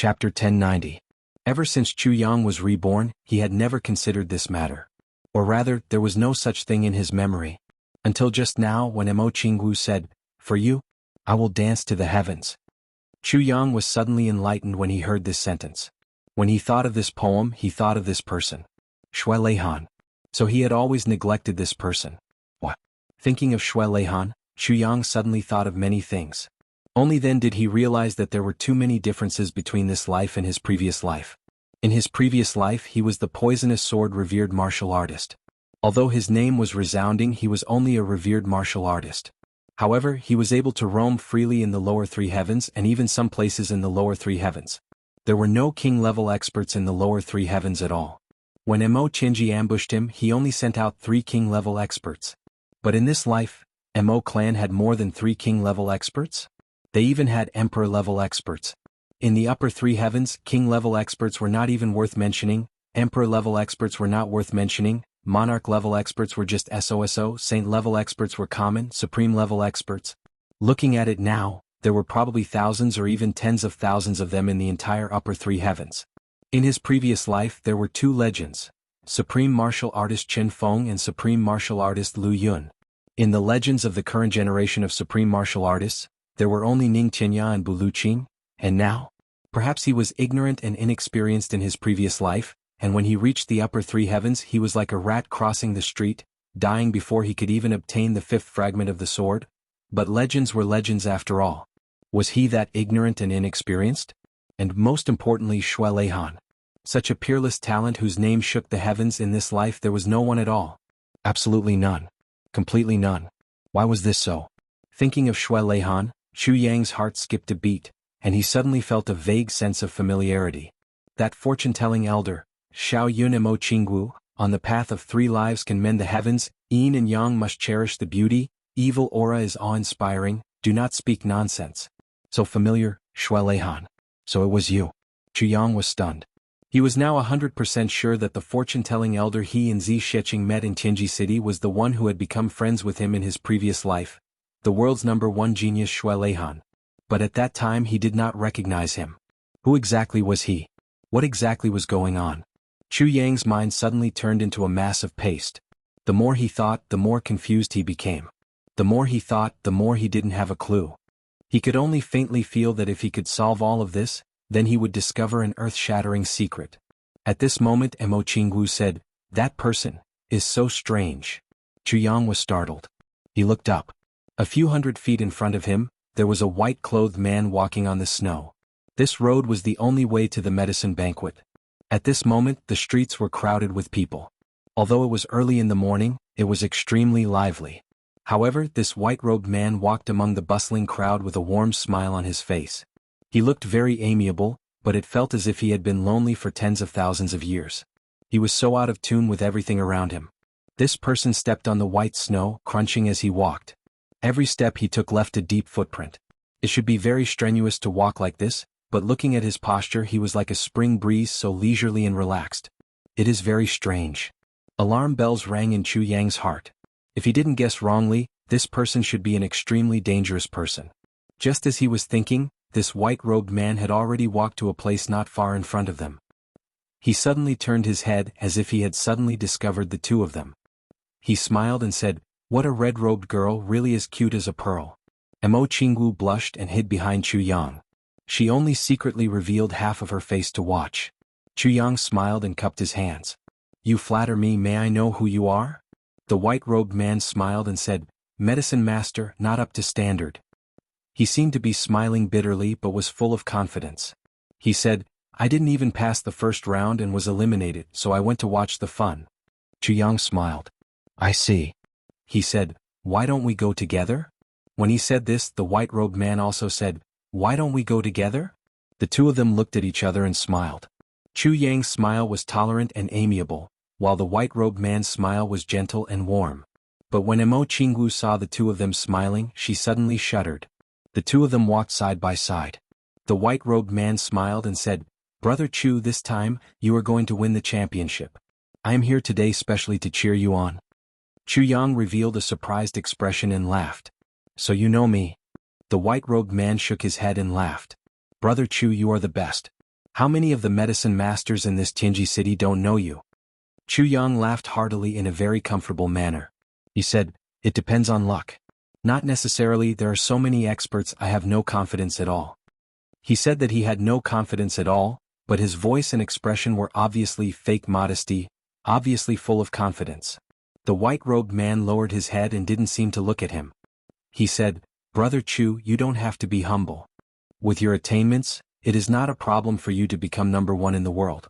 Chapter 1090. Ever since Chu Yang was reborn, he had never considered this matter. Or rather, there was no such thing in his memory. Until just now when Mo Qingwu said, "For you, I will dance to the heavens." Chu Yang was suddenly enlightened when he heard this sentence. When he thought of this poem, he thought of this person. Shui Leihan. So he had always neglected this person. What? Thinking of Shui Leihan, Chu Yang suddenly thought of many things. Only then did he realize that there were too many differences between this life and his previous life. In his previous life he was the poisonous sword revered martial artist. Although his name was resounding, he was only a revered martial artist. However, he was able to roam freely in the lower three heavens and even some places in the lower three heavens. There were no king-level experts in the lower three heavens at all. When Mo Qingji ambushed him, he only sent out 3 king-level experts. But in this life, Mo clan had more than 3 king-level experts? They even had emperor-level experts. In the upper 3 heavens, king-level experts were not even worth mentioning, emperor-level experts were not worth mentioning, monarch-level experts were just SOSO, saint-level experts were common, supreme-level experts. Looking at it now, there were probably thousands or even tens of thousands of them in the entire upper 3 heavens. In his previous life there were 2 legends, Supreme Martial Artist Chen Feng and Supreme Martial Artist Lu Yun. In the legends of the current generation of Supreme Martial Artists, there were only Ning Tianya and Bu Luqing, and now? Perhaps he was ignorant and inexperienced in his previous life, and when he reached the upper 3 heavens he was like a rat crossing the street, dying before he could even obtain the 5th fragment of the sword. But legends were legends after all. Was he that ignorant and inexperienced? And most importantly, Shui Leihan. Such a peerless talent whose name shook the heavens. In this life there was no one at all. Absolutely none. Completely none. Why was this so? Thinking of Shui Leihan, Chu Yang's heart skipped a beat, and he suddenly felt a vague sense of familiarity. That fortune-telling elder, Xiao Yun and Mo Qingwu, on the path of 3 lives can mend the heavens, yin and yang must cherish the beauty, evil aura is awe-inspiring, do not speak nonsense. So familiar, Shui Leihan. So it was you. Chu Yang was stunned. He was now 100% sure that the fortune-telling elder he and Zi Sheqing met in Tianji City was the one who had become friends with him in his previous life, the world's #1 genius Shui Leihan. But at that time he did not recognize him. Who exactly was he? What exactly was going on? Chu Yang's mind suddenly turned into a mass of paste. The more he thought, the more confused he became. The more he thought, the more he didn't have a clue. He could only faintly feel that if he could solve all of this, then he would discover an earth-shattering secret. At this moment Mo Qingwu said, "That person is so strange." Chu Yang was startled. He looked up. A few hundred feet in front of him, there was a white-clothed man walking on the snow. This road was the only way to the medicine banquet. At this moment the streets were crowded with people. Although it was early in the morning, it was extremely lively. However, this white-robed man walked among the bustling crowd with a warm smile on his face. He looked very amiable, but it felt as if he had been lonely for tens of thousands of years. He was so out of tune with everything around him. This person stepped on the white snow, crunching as he walked. Every step he took left a deep footprint. It should be very strenuous to walk like this, but looking at his posture he was like a spring breeze, so leisurely and relaxed. It is very strange. Alarm bells rang in Chu Yang's heart. If he didn't guess wrongly, this person should be an extremely dangerous person. Just as he was thinking, this white-robed man had already walked to a place not far in front of them. He suddenly turned his head as if he had suddenly discovered the 2 of them. He smiled and said, "What a red-robed girl, really as cute as a pearl." Mo Qingwu blushed and hid behind Chu Yang. She only secretly revealed half of her face to watch. Chu Yang smiled and cupped his hands. "You flatter me, may I know who you are?" The white-robed man smiled and said, "Medicine master, not up to standard." He seemed to be smiling bitterly but was full of confidence. He said, "I didn't even pass the first round and was eliminated, so I went to watch the fun." Chu Yang smiled. "I see." He said, "Why don't we go together?" When he said this, the white-robed man also said, "Why don't we go together?" The 2 of them looked at each other and smiled. Chu Yang's smile was tolerant and amiable, while the white-robed man's smile was gentle and warm. But when Mo Qingwu saw the 2 of them smiling, she suddenly shuddered. The 2 of them walked side by side. The white-robed man smiled and said, "Brother Chu, this time, you are going to win the championship. I am here today specially to cheer you on." Chu Yang revealed a surprised expression and laughed. "So you know me?" The white-robed man shook his head and laughed. "Brother Chu, you are the best. How many of the medicine masters in this Tianji city don't know you? Chu Yang laughed heartily in a very comfortable manner. He said, it depends on luck. Not necessarily, there are so many experts I have no confidence at all. He said that he had no confidence at all, but his voice and expression were obviously fake modesty, obviously full of confidence. The white-robed man lowered his head and didn't seem to look at him. He said, Brother Chu, you don't have to be humble. With your attainments, it is not a problem for you to become number one in the world.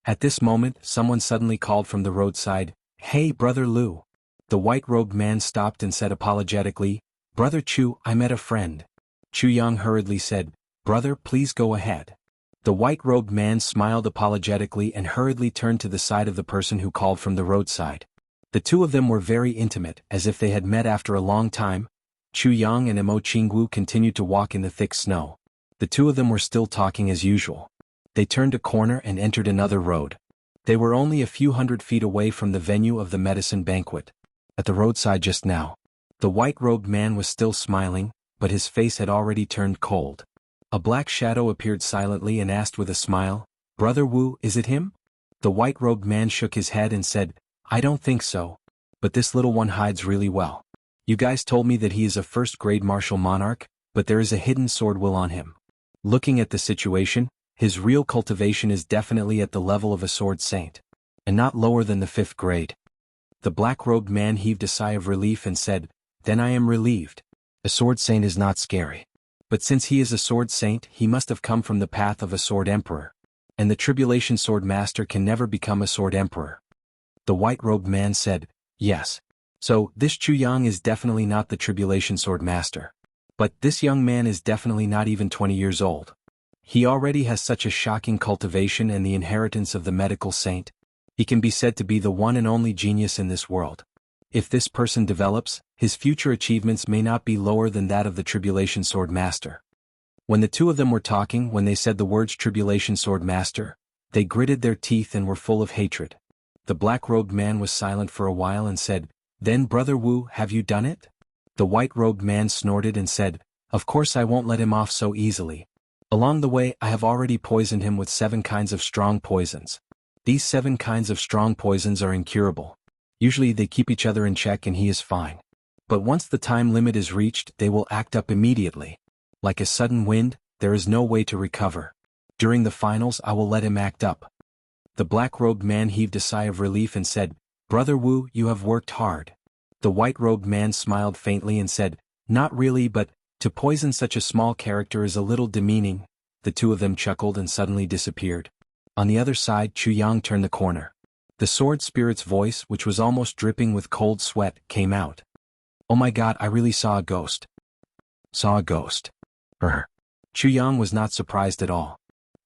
At this moment, someone suddenly called from the roadside, Hey, Brother Lu. The white-robed man stopped and said apologetically, Brother Chu, I met a friend. Chu Yang hurriedly said, Brother, please go ahead. The white-robed man smiled apologetically and hurriedly turned to the side of the person who called from the roadside. The two of them were very intimate, as if they had met after a long time. Chu Yang and Mo Qingwu continued to walk in the thick snow. The two of them were still talking as usual. They turned a corner and entered another road. They were only a few hundred feet away from the venue of the medicine banquet. At the roadside just now, the white-robed man was still smiling, but his face had already turned cold. A black shadow appeared silently and asked with a smile, Brother Wu, is it him? The white-robed man shook his head and said, I don't think so. But this little one hides really well. You guys told me that he is a first-grade martial monarch, but there is a hidden sword will on him. Looking at the situation, his real cultivation is definitely at the level of a sword saint, and not lower than the 5th grade. The black-robed man heaved a sigh of relief and said, Then I am relieved. A sword saint is not scary. But since he is a sword saint, he must have come from the path of a sword emperor. And the tribulation sword master can never become a sword emperor. The white-robed man said, Yes. So, this Chu Yang is definitely not the tribulation sword master. But this young man is definitely not even 20 years old. He already has such a shocking cultivation and the inheritance of the medical saint. He can be said to be the one and only genius in this world. If this person develops, his future achievements may not be lower than that of the tribulation sword master. When the two of them were talking, when they said the words tribulation sword master, they gritted their teeth and were full of hatred. The black-robed man was silent for a while and said, Then Brother Wu, have you done it? The white-robed man snorted and said, Of course I won't let him off so easily. Along the way I have already poisoned him with 7 kinds of strong poisons. These 7 kinds of strong poisons are incurable. Usually they keep each other in check and he is fine. But once the time limit is reached, they will act up immediately. Like a sudden wind, there is no way to recover. During the finals I will let him act up. The black-robed man heaved a sigh of relief and said, Brother Wu, you have worked hard. The white-robed man smiled faintly and said, Not really, but to poison such a small character is a little demeaning. The two of them chuckled and suddenly disappeared. On the other side, Chu Yang turned the corner. The sword spirit's voice, which was almost dripping with cold sweat, came out. Oh my God, I really saw a ghost. Saw a ghost. Chu Yang was not surprised at all.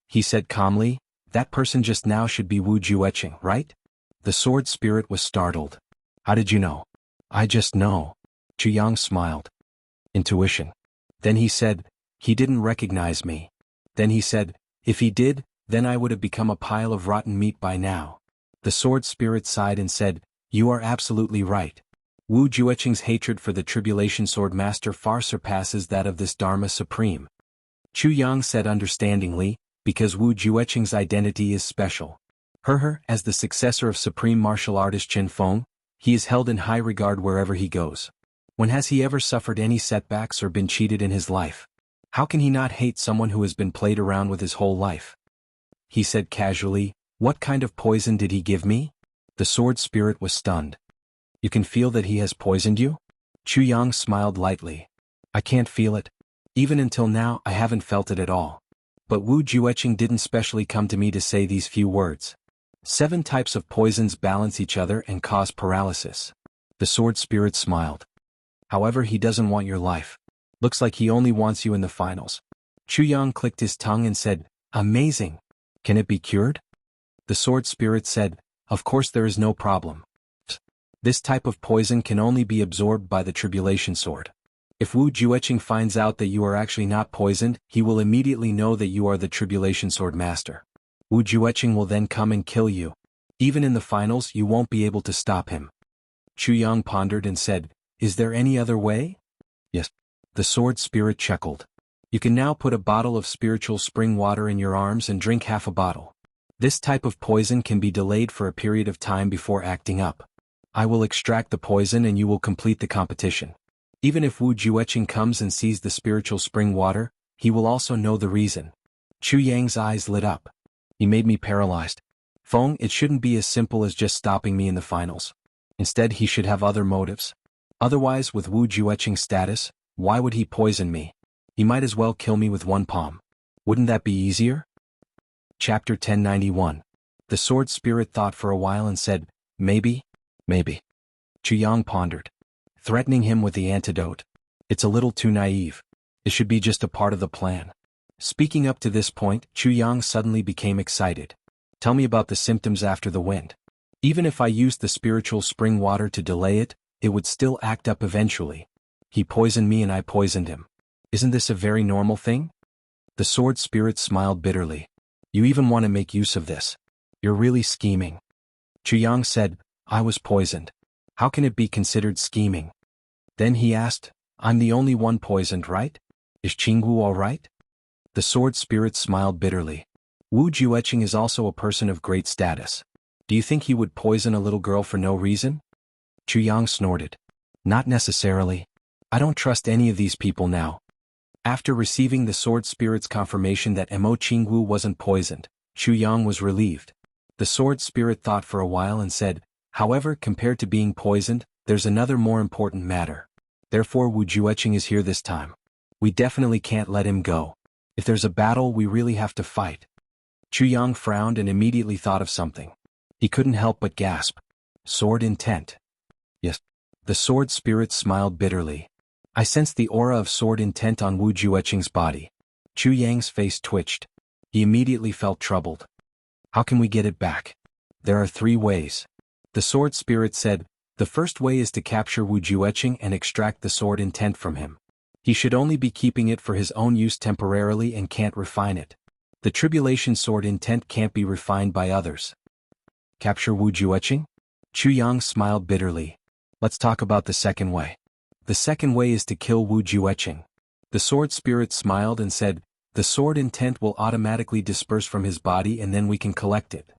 He said calmly, That person just now should be Wu Jueqing, right? The sword spirit was startled. How did you know? I just know. Chu Yang smiled. Intuition. Then he said, He didn't recognize me. Then he said, If he did, then I would have become a pile of rotten meat by now. The sword spirit sighed and said, You are absolutely right. Wu Jueqing's hatred for the tribulation sword master far surpasses that of this Dharma supreme. Chu Yang said understandingly, Because Wu Jueqing's identity is special. As the successor of supreme martial artist Chen Feng, he is held in high regard wherever he goes. When has he ever suffered any setbacks or been cheated in his life? How can he not hate someone who has been played around with his whole life? He said casually, What kind of poison did he give me? The sword spirit was stunned. You can feel that he has poisoned you? Chu Yang smiled lightly. I can't feel it. Even until now I haven't felt it at all. But Wu Jueqing didn't specially come to me to say these few words. 7 types of poisons balance each other and cause paralysis. The sword spirit smiled. However, he doesn't want your life. Looks like he only wants you in the finals. Chu Yang clicked his tongue and said, Amazing. Can it be cured? The sword spirit said, Of course there is no problem. This type of poison can only be absorbed by the tribulation sword. If Wu Jueqing finds out that you are actually not poisoned, he will immediately know that you are the tribulation sword master. Wu Jueqing will then come and kill you. Even in the finals you won't be able to stop him. Chu Yang pondered and said, Is there any other way? Yes. The sword spirit chuckled. You can now put a bottle of spiritual spring water in your arms and drink half a bottle. This type of poison can be delayed for a period of time before acting up. I will extract the poison and you will complete the competition. Even if Wu Jueqing comes and sees the spiritual spring water, he will also know the reason. Chu Yang's eyes lit up. He made me paralyzed. Feng, it shouldn't be as simple as just stopping me in the finals. Instead, he should have other motives. Otherwise, with Wu Jueqing's status, why would he poison me? He might as well kill me with one palm. Wouldn't that be easier? Chapter 1091. The sword spirit thought for a while and said, maybe. Chu Yang pondered. Threatening him with the antidote. It's a little too naive. It should be just a part of the plan. Speaking up to this point, Chu Yang suddenly became excited. Tell me about the symptoms after the wind. Even if I used the spiritual spring water to delay it, it would still act up eventually. He poisoned me and I poisoned him. Isn't this a very normal thing? The sword spirit smiled bitterly. You even want to make use of this. You're really scheming. Chu Yang said, I was poisoned. How can it be considered scheming? Then he asked, I'm the only one poisoned, right? Is Jianghu all right? The sword spirit smiled bitterly. Wu Jueqing is also a person of great status. Do you think he would poison a little girl for no reason? Chu Yang snorted. Not necessarily. I don't trust any of these people now. After receiving the sword spirit's confirmation that Mo Qingwu wasn't poisoned, Chu Yang was relieved. The sword spirit thought for a while and said, however, compared to being poisoned, there's another more important matter. Therefore Wu Jueqing is here this time. We definitely can't let him go. If there's a battle, we really have to fight. Chu Yang frowned and immediately thought of something. He couldn't help but gasp. Sword intent. Yes. The sword spirit smiled bitterly. I sensed the aura of sword intent on Wu Jueqing's body. Chu Yang's face twitched. He immediately felt troubled. How can we get it back? There are 3 ways. The sword spirit said, the first way is to capture Wu Jueqing and extract the sword intent from him. He should only be keeping it for his own use temporarily and can't refine it. The tribulation sword intent can't be refined by others. Capture Wu Jueqing? Chu Yang smiled bitterly. Let's talk about the second way. The second way is to kill Wu Jueqing. The sword spirit smiled and said, the sword intent will automatically disperse from his body and then we can collect it.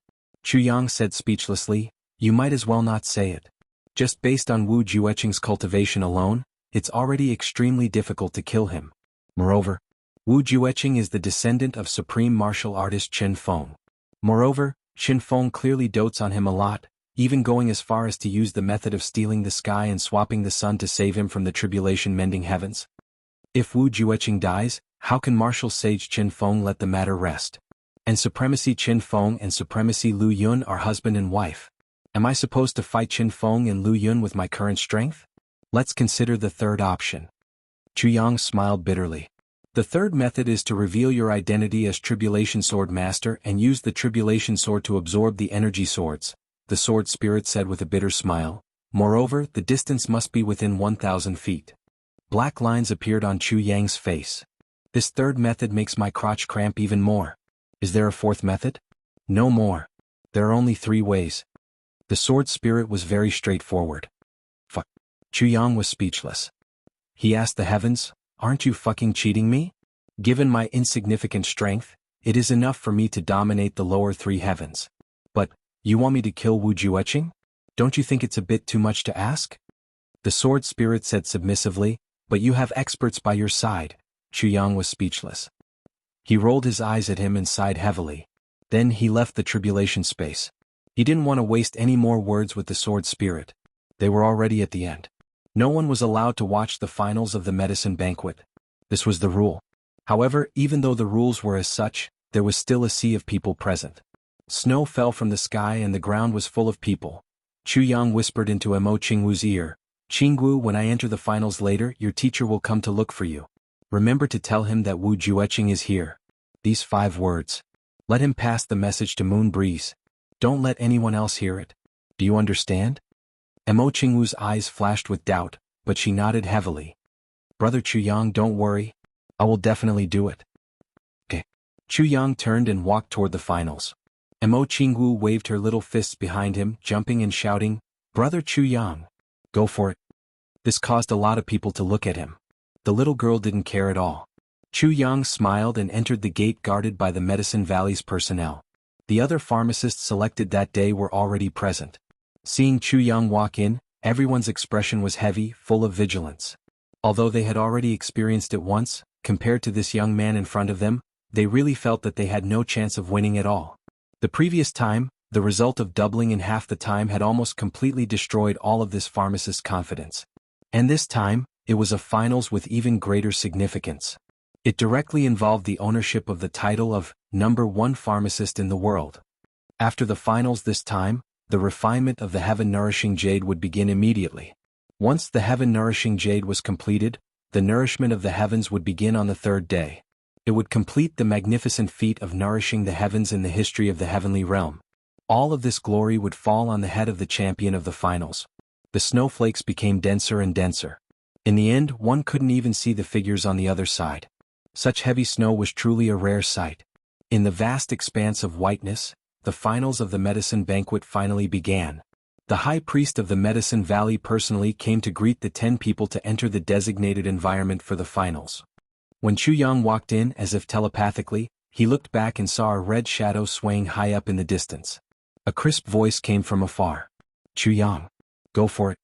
Chu Yang said speechlessly, you might as well not say it. Just based on Wu Jueqing's cultivation alone, it's already extremely difficult to kill him. Moreover, Wu Jueqing is the descendant of supreme martial artist Qin Feng. Moreover, Qin Feng clearly dotes on him a lot, even going as far as to use the method of stealing the sky and swapping the sun to save him from the tribulation-mending heavens. If Wu Jueqing dies, how can martial sage Qin Feng let the matter rest? And supremacy Qin Feng and supremacy Lu Yun are husband and wife. Am I supposed to fight Qin Feng and Lu Yun with my current strength? Let's consider the third option. Chu Yang smiled bitterly. The third method is to reveal your identity as Tribulation Sword Master and use the Tribulation Sword to absorb the energy swords, the sword spirit said with a bitter smile. Moreover, the distance must be within 1,000 feet. Black lines appeared on Chu Yang's face. This third method makes my crotch cramp even more. Is there a fourth method? No more. There are only 3 ways. The sword spirit was very straightforward. Fuck. Chu Yang was speechless. He asked the heavens, aren't you fucking cheating me? Given my insignificant strength, it is enough for me to dominate the lower 3 heavens. But, you want me to kill Wu Jueqing? Don't you think it's a bit too much to ask? The sword spirit said submissively, but you have experts by your side. Chu Yang was speechless. He rolled his eyes at him and sighed heavily. Then he left the tribulation space. He didn't want to waste any more words with the sword spirit. They were already at the end. No one was allowed to watch the finals of the medicine banquet. This was the rule. However, even though the rules were as such, there was still a sea of people present. Snow fell from the sky and the ground was full of people. Chu Yang whispered into Mo Qingwu's ear, Qingwu, when I enter the finals later, your teacher will come to look for you. Remember to tell him that Wu Jueqing is here. These 5 words. Let him pass the message to Moon Breeze. Don't let anyone else hear it. Do you understand? Mo Qingwu's eyes flashed with doubt, but she nodded heavily. Brother Chu Yang, don't worry. I will definitely do it. Okay. Chu Yang turned and walked toward the finals. Mo Qingwu waved her little fists behind him, jumping and shouting, Brother Chu Yang. Go for it. This caused a lot of people to look at him. The little girl didn't care at all. Chu Yang smiled and entered the gate guarded by the Medicine Valley's personnel. The other pharmacists selected that day were already present. Seeing Chu Yang walk in, everyone's expression was heavy, full of vigilance. Although they had already experienced it once, compared to this young man in front of them, they really felt that they had no chance of winning at all. The previous time, the result of doubling in half the time had almost completely destroyed all of this pharmacist's confidence. And this time, it was a finals with even greater significance. It directly involved the ownership of the title of #1 pharmacist in the world. After the finals this time, the refinement of the heaven-nourishing jade would begin immediately. Once the heaven-nourishing jade was completed, the nourishment of the heavens would begin on the third day. It would complete the magnificent feat of nourishing the heavens in the history of the heavenly realm. All of this glory would fall on the head of the champion of the finals. The snowflakes became denser and denser. In the end, one couldn't even see the figures on the other side. Such heavy snow was truly a rare sight. In the vast expanse of whiteness, the finals of the medicine banquet finally began. The high priest of the Medicine Valley personally came to greet the 10 people to enter the designated environment for the finals. When Chu Yang walked in as if telepathically, he looked back and saw a red shadow swaying high up in the distance. A crisp voice came from afar. "Chu Yang. Go for it."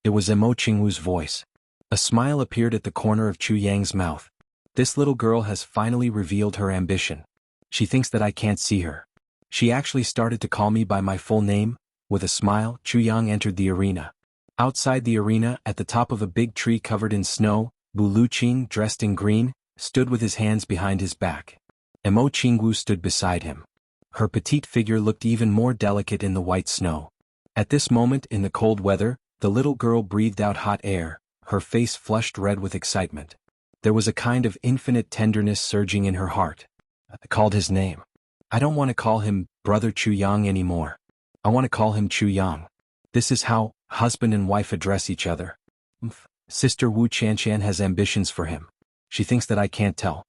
It was Emo Qingwu's voice. A smile appeared at the corner of Chu Yang's mouth. This little girl has finally revealed her ambition. She thinks that I can't see her. She actually started to call me by my full name. With a smile, Chu Yang entered the arena. Outside the arena, at the top of a big tree covered in snow, Bu Luqing, dressed in green, stood with his hands behind his back. Emo Qingwu stood beside him. Her petite figure looked even more delicate in the white snow. At this moment in the cold weather, the little girl breathed out hot air, her face flushed red with excitement. There was a kind of infinite tenderness surging in her heart. I called his name. I don't want to call him Brother Chu Yang anymore. I want to call him Chu Yang. This is how husband and wife address each other. Sister Wu Qianshan has ambitions for him. She thinks that I can't tell.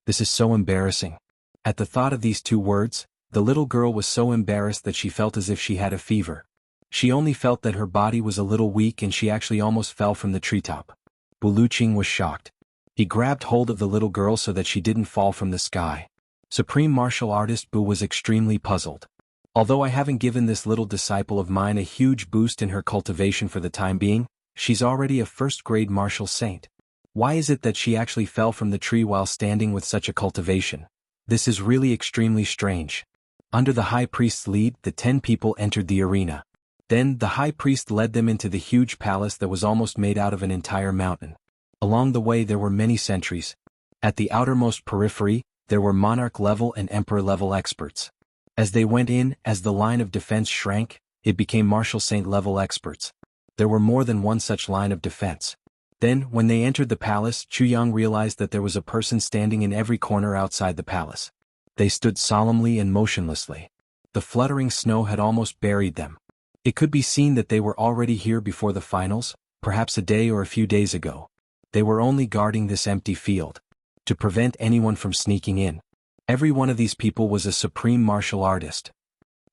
This is so embarrassing. At the thought of these two words, the little girl was so embarrassed that she felt as if she had a fever. She only felt that her body was a little weak and she actually almost fell from the treetop. Bu Luqing was shocked. He grabbed hold of the little girl so that she didn't fall from the sky. Supreme martial artist Bu was extremely puzzled. Although I haven't given this little disciple of mine a huge boost in her cultivation for the time being, she's already a first-grade martial saint. Why is it that she actually fell from the tree while standing with such a cultivation? This is really extremely strange. Under the high priest's lead, the 10 people entered the arena. Then the high priest led them into the huge palace that was almost made out of an entire mountain. Along the way there were many sentries. At the outermost periphery, there were monarch-level and emperor-level experts. As they went in, as the line of defense shrank, it became martial saint-level experts. There were more than one such line of defense. Then, when they entered the palace, Chu Yang realized that there was a person standing in every corner outside the palace. They stood solemnly and motionlessly. The fluttering snow had almost buried them. It could be seen that they were already here before the finals, perhaps a day or a few days ago. They were only guarding this empty field, to prevent anyone from sneaking in. Every one of these people was a supreme martial artist.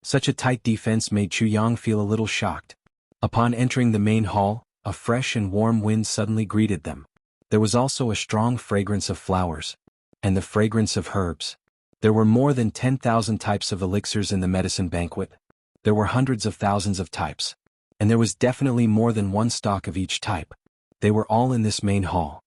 Such a tight defense made Chu Yang feel a little shocked. Upon entering the main hall, a fresh and warm wind suddenly greeted them. There was also a strong fragrance of flowers, and the fragrance of herbs. There were more than 10,000 types of elixirs in the medicine banquet. There were hundreds of thousands of types. And there was definitely more than one stock of each type. They were all in this main hall.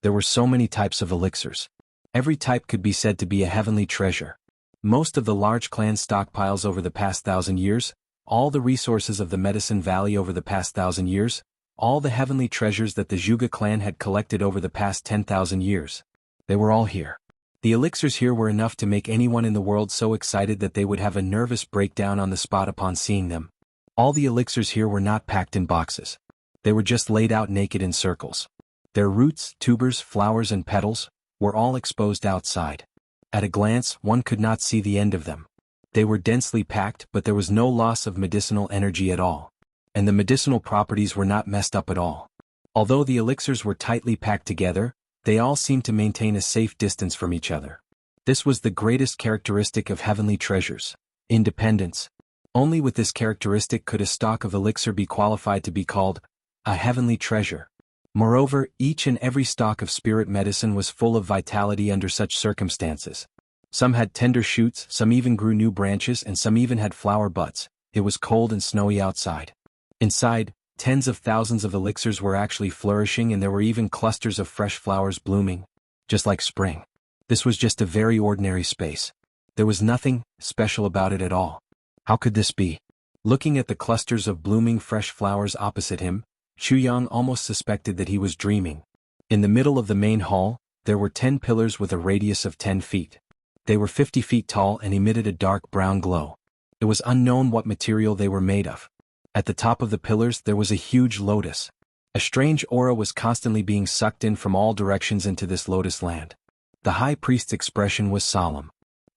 There were so many types of elixirs. Every type could be said to be a heavenly treasure. Most of the large clan stockpiles over the past 1,000 years, all the resources of the Medicine Valley over the past 1,000 years, all the heavenly treasures that the Zhuge clan had collected over the past 10,000 years. They were all here. The elixirs here were enough to make anyone in the world so excited that they would have a nervous breakdown on the spot upon seeing them. All the elixirs here were not packed in boxes. They were just laid out naked in circles. Their roots, tubers, flowers and petals were all exposed outside. At a glance, one could not see the end of them. They were densely packed, but there was no loss of medicinal energy at all. And the medicinal properties were not messed up at all. Although the elixirs were tightly packed together, they all seemed to maintain a safe distance from each other. This was the greatest characteristic of heavenly treasures: independence. Only with this characteristic could a stock of elixir be qualified to be called a heavenly treasure. Moreover, each and every stalk of spirit medicine was full of vitality under such circumstances. Some had tender shoots, some even grew new branches, and some even had flower buds. It was cold and snowy outside. Inside, tens of thousands of elixirs were actually flourishing, and there were even clusters of fresh flowers blooming, just like spring. This was just a very ordinary space. There was nothing special about it at all. How could this be? Looking at the clusters of blooming fresh flowers opposite him, Chuyang almost suspected that he was dreaming. In the middle of the main hall, there were 10 pillars with a radius of 10 feet. They were 50 feet tall and emitted a dark brown glow. It was unknown what material they were made of. At the top of the pillars there was a huge lotus. A strange aura was constantly being sucked in from all directions into this lotus land. The high priest's expression was solemn.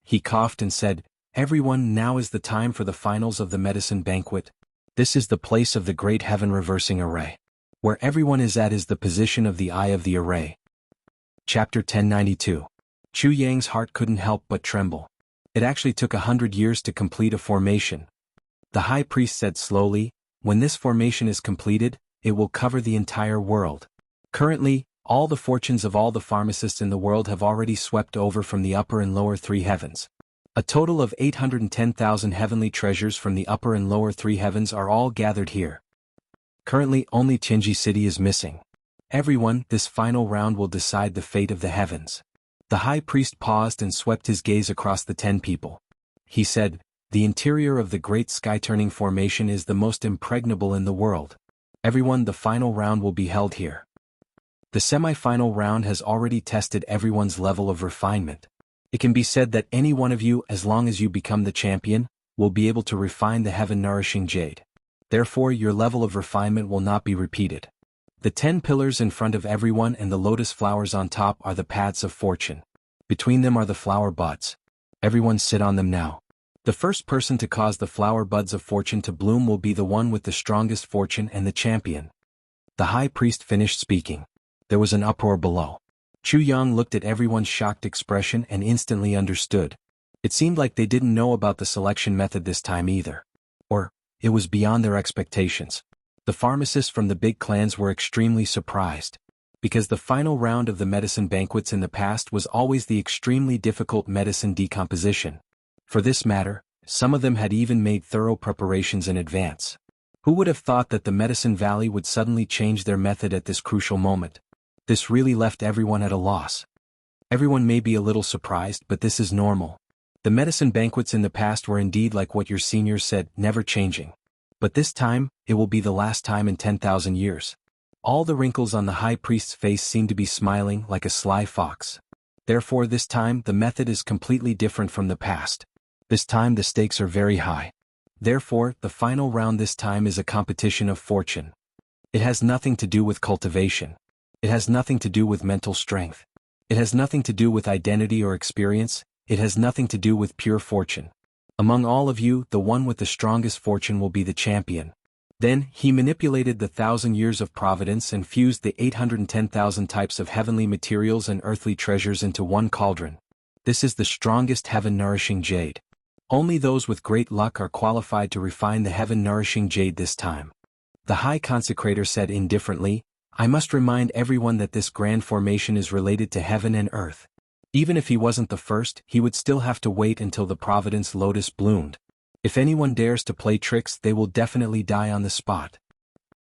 He coughed and said, "Everyone, now is the time for the finals of the medicine banquet. This is the place of the great heaven reversing array. Where everyone is at is the position of the eye of the array." Chapter 1092. Chu Yang's heart couldn't help but tremble. It actually took 100 years to complete a formation. The high priest said slowly, "When this formation is completed, it will cover the entire world. Currently, all the fortunes of all the pharmacists in the world have already swept over from the upper and lower 3 heavens. A total of 810,000 heavenly treasures from the upper and lower 3 heavens are all gathered here. Currently, only Tianji City is missing. Everyone, this final round will decide the fate of the heavens." The high priest paused and swept his gaze across the 10 people. He said, "The interior of the great sky-turning formation is the most impregnable in the world. Everyone, the final round will be held here." The semi-final round has already tested everyone's level of refinement. It can be said that any one of you, as long as you become the champion, will be able to refine the heaven-nourishing jade. Therefore, your level of refinement will not be repeated. The 10 pillars in front of everyone and the lotus flowers on top are the paths of fortune. Between them are the flower buds. Everyone sit on them now. The first person to cause the flower buds of fortune to bloom will be the one with the strongest fortune and the champion. The high priest finished speaking. There was an uproar below. Chu Yang looked at everyone's shocked expression and instantly understood. It seemed like they didn't know about the selection method this time either. Or, it was beyond their expectations. The pharmacists from the big clans were extremely surprised. Because the final round of the medicine banquets in the past was always the extremely difficult medicine decomposition. For this matter, some of them had even made thorough preparations in advance. Who would have thought that the Medicine Valley would suddenly change their method at this crucial moment? This really left everyone at a loss. Everyone may be a little surprised, but this is normal. The medicine banquets in the past were indeed like what your seniors said, never changing. But this time, it will be the last time in 10,000 years. All the wrinkles on the high priest's face seemed to be smiling like a sly fox. Therefore this time the method is completely different from the past. This time the stakes are very high. Therefore, the final round this time is a competition of fortune. It has nothing to do with cultivation. It has nothing to do with mental strength. It has nothing to do with identity or experience. It has nothing to do with pure fortune. Among all of you, the one with the strongest fortune will be the champion. Then, he manipulated the 1,000 years of providence and fused the 810,000 types of heavenly materials and earthly treasures into one cauldron. This is the strongest heaven-nourishing jade. Only those with great luck are qualified to refine the heaven-nourishing jade this time. The High Consecrator said indifferently, "I must remind everyone that this grand formation is related to heaven and earth. Even if he wasn't the first, he would still have to wait until the Providence lotus bloomed. If anyone dares to play tricks, they will definitely die on the spot.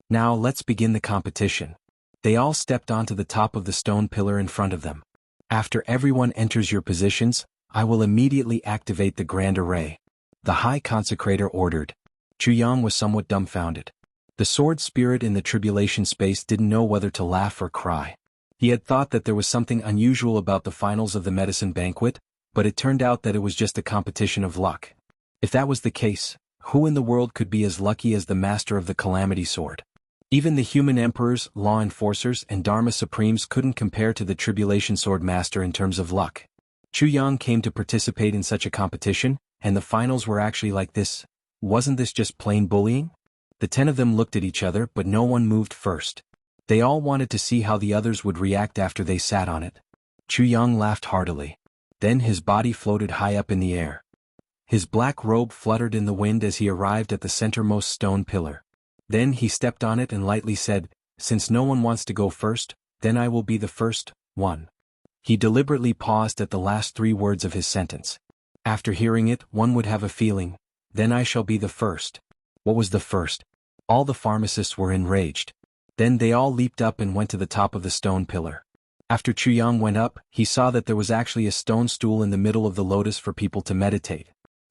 Now let's begin the competition." They all stepped onto the top of the stone pillar in front of them. "After everyone enters your positions, I will immediately activate the grand array," the High Consecrator ordered. Chu Yang was somewhat dumbfounded. The sword spirit in the tribulation space didn't know whether to laugh or cry. He had thought that there was something unusual about the finals of the medicine banquet, but it turned out that it was just a competition of luck. If that was the case, who in the world could be as lucky as the master of the Calamity Sword? Even the human emperors, law enforcers, and Dharma supremes couldn't compare to the Tribulation Sword Master in terms of luck. Chu Yang came to participate in such a competition, and the finals were actually like this. Wasn't this just plain bullying? The 10 of them looked at each other, but no one moved first. They all wanted to see how the others would react after they sat on it. Chu Yang laughed heartily. Then his body floated high up in the air. His black robe fluttered in the wind as he arrived at the centermost stone pillar. Then he stepped on it and lightly said, since no one wants to go first, then I will be the first one. He deliberately paused at the last 3 words of his sentence. After hearing it, one would have a feeling, then I shall be the first. What was the first? All the pharmacists were enraged. Then they all leaped up and went to the top of the stone pillar. After Chuyang went up, he saw that there was actually a stone stool in the middle of the lotus for people to meditate.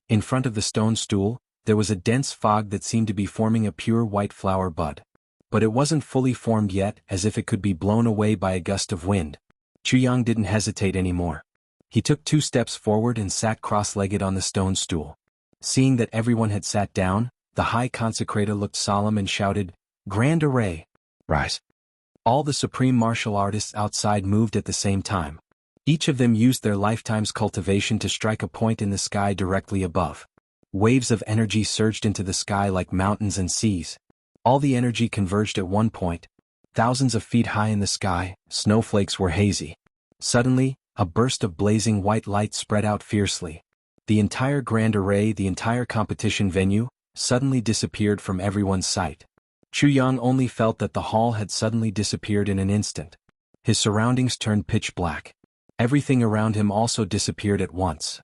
In front of the stone stool, there was a dense fog that seemed to be forming a pure white flower bud. But it wasn't fully formed yet, as if it could be blown away by a gust of wind. Chuyang didn't hesitate anymore. He took 2 steps forward and sat cross-legged on the stone stool. Seeing that everyone had sat down, the high consecrator looked solemn and shouted, "Grand array! Rise!" All the supreme martial artists outside moved at the same time. Each of them used their lifetime's cultivation to strike a point in the sky directly above. Waves of energy surged into the sky like mountains and seas. All the energy converged at one point. Thousands of feet high in the sky, snowflakes were hazy. Suddenly, a burst of blazing white light spread out fiercely. The entire grand array, the entire competition venue, suddenly disappeared from everyone's sight. Chuyang only felt that the hall had suddenly disappeared in an instant. His surroundings turned pitch black. Everything around him also disappeared at once.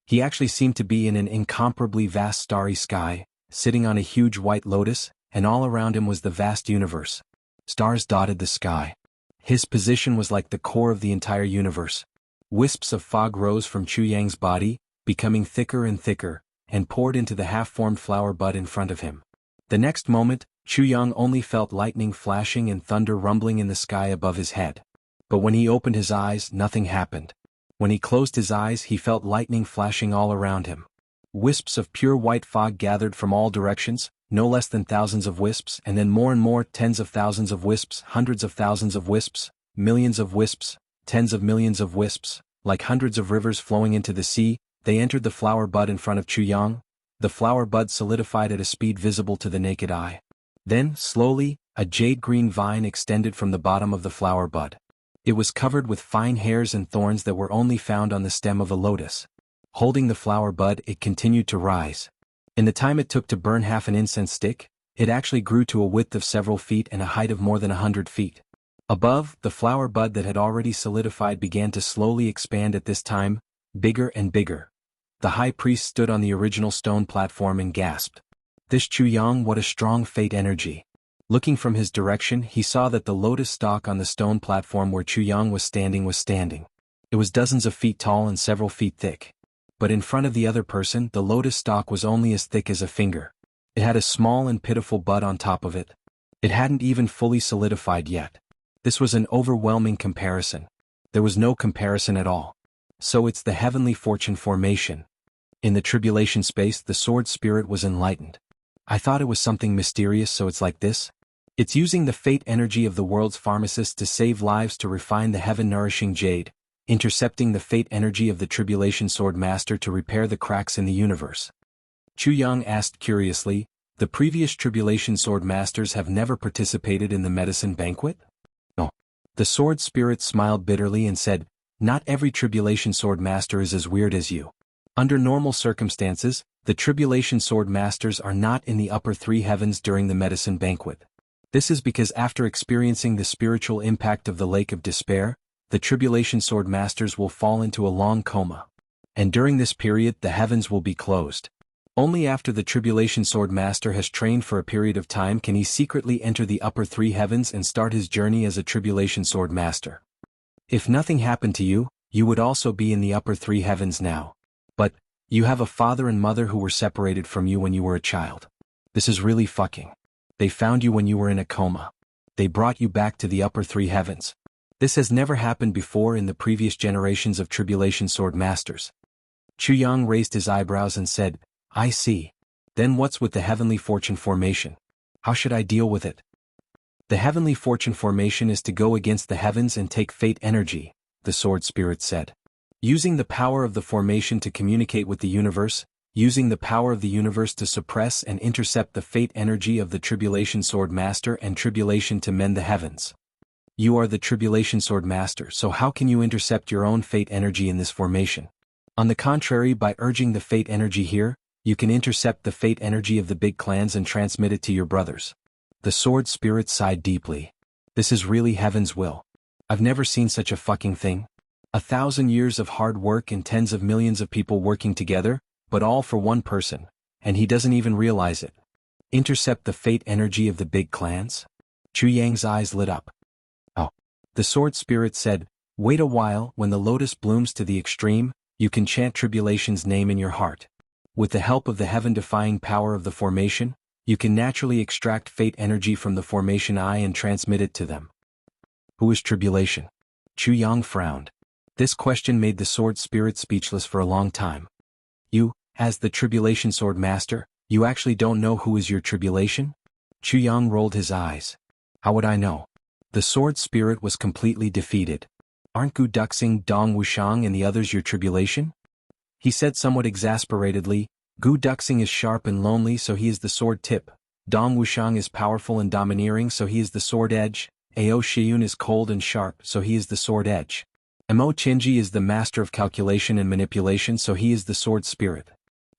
He actually seemed to be in an incomparably vast starry sky, sitting on a huge white lotus, and all around him was the vast universe. Stars dotted the sky. His position was like the core of the entire universe. Wisps of fog rose from Chuyang's body, becoming thicker and thicker, and poured into the half-formed flower bud in front of him. The next moment, Chuyang only felt lightning flashing and thunder rumbling in the sky above his head. But when he opened his eyes, nothing happened. When he closed his eyes, he felt lightning flashing all around him. Wisps of pure white fog gathered from all directions, no less than thousands of wisps, and then more and more, tens of thousands of wisps, hundreds of thousands of wisps, millions of wisps, tens of millions of wisps, like hundreds of rivers flowing into the sea. They entered the flower bud in front of Chuyang. The flower bud solidified at a speed visible to the naked eye. Then, slowly, a jade-green vine extended from the bottom of the flower bud. It was covered with fine hairs and thorns that were only found on the stem of a lotus. Holding the flower bud, it continued to rise. In the time it took to burn half an incense stick, it actually grew to a width of several feet and a height of more than 100 feet. Above, the flower bud that had already solidified began to slowly expand at this time, bigger and bigger. The high priest stood on the original stone platform and gasped. "This Chuyang, what a strong fate energy." Looking from his direction, he saw that the lotus stalk on the stone platform where Chuyang was standing. It was dozens of feet tall and several feet thick. But in front of the other person, the lotus stalk was only as thick as a finger. It had a small and pitiful bud on top of it. It hadn't even fully solidified yet. This was an overwhelming comparison. There was no comparison at all. So it's the heavenly fortune formation. In the tribulation space, the sword spirit was enlightened. I thought it was something mysterious, so it's like this? It's using the fate energy of the world's pharmacists to save lives, to refine the heaven-nourishing jade, intercepting the fate energy of the tribulation sword master to repair the cracks in the universe. Chuyang asked curiously, "The previous tribulation sword masters have never participated in the medicine banquet?" "No." The sword spirit smiled bitterly and said, "Not every tribulation sword master is as weird as you. Under normal circumstances, the tribulation sword masters are not in the upper 3 heavens during the medicine banquet. This is because after experiencing the spiritual impact of the lake of despair, the tribulation sword masters will fall into a long coma. And during this period, the heavens will be closed. Only after the tribulation sword master has trained for a period of time can he secretly enter the upper 3 heavens and start his journey as a tribulation sword master. If nothing happened to you, you would also be in the upper 3 heavens now. But you have a father and mother who were separated from you when you were a child. This is really fucking. They found you when you were in a coma. They brought you back to the upper 3 heavens. This has never happened before in the previous generations of tribulation sword masters." Chuyang raised his eyebrows and said, "I see. Then what's with the heavenly fortune formation? How should I deal with it?" "The heavenly fortune formation is to go against the heavens and take fate energy," the sword spirit said. "Using the power of the formation to communicate with the universe, using the power of the universe to suppress and intercept the fate energy of the tribulation sword master and tribulation to mend the heavens. You are the tribulation sword master, so how can you intercept your own fate energy in this formation? On the contrary, by urging the fate energy here, you can intercept the fate energy of the big clans and transmit it to your brothers." The sword spirit sighed deeply. This is really heaven's will. I've never seen such a fucking thing. 1,000 years of hard work and tens of millions of people working together, but all for one person, and he doesn't even realize it. Intercept the fate energy of the big clans? Chu Yang's eyes lit up. Oh. The sword spirit said, wait a while. When the lotus blooms to the extreme, you can chant tribulation's name in your heart. With the help of the heaven-defying power of the formation, you can naturally extract fate energy from the formation eye and transmit it to them. Who is tribulation? Chu Yang frowned. This question made the sword spirit speechless for a long time. You, as the tribulation sword master, you actually don't know who is your tribulation? Chu Yang rolled his eyes. How would I know? The sword spirit was completely defeated. Aren't Gu Duxing, Dong Wushang and the others your tribulation? He said somewhat exasperatedly, Gu Duxing is sharp and lonely, so he is the sword tip. Dong Wushang is powerful and domineering, so he is the sword edge. Ao Shiyun is cold and sharp, so he is the sword edge. Mo Qinji is the master of calculation and manipulation, so he is the sword spirit.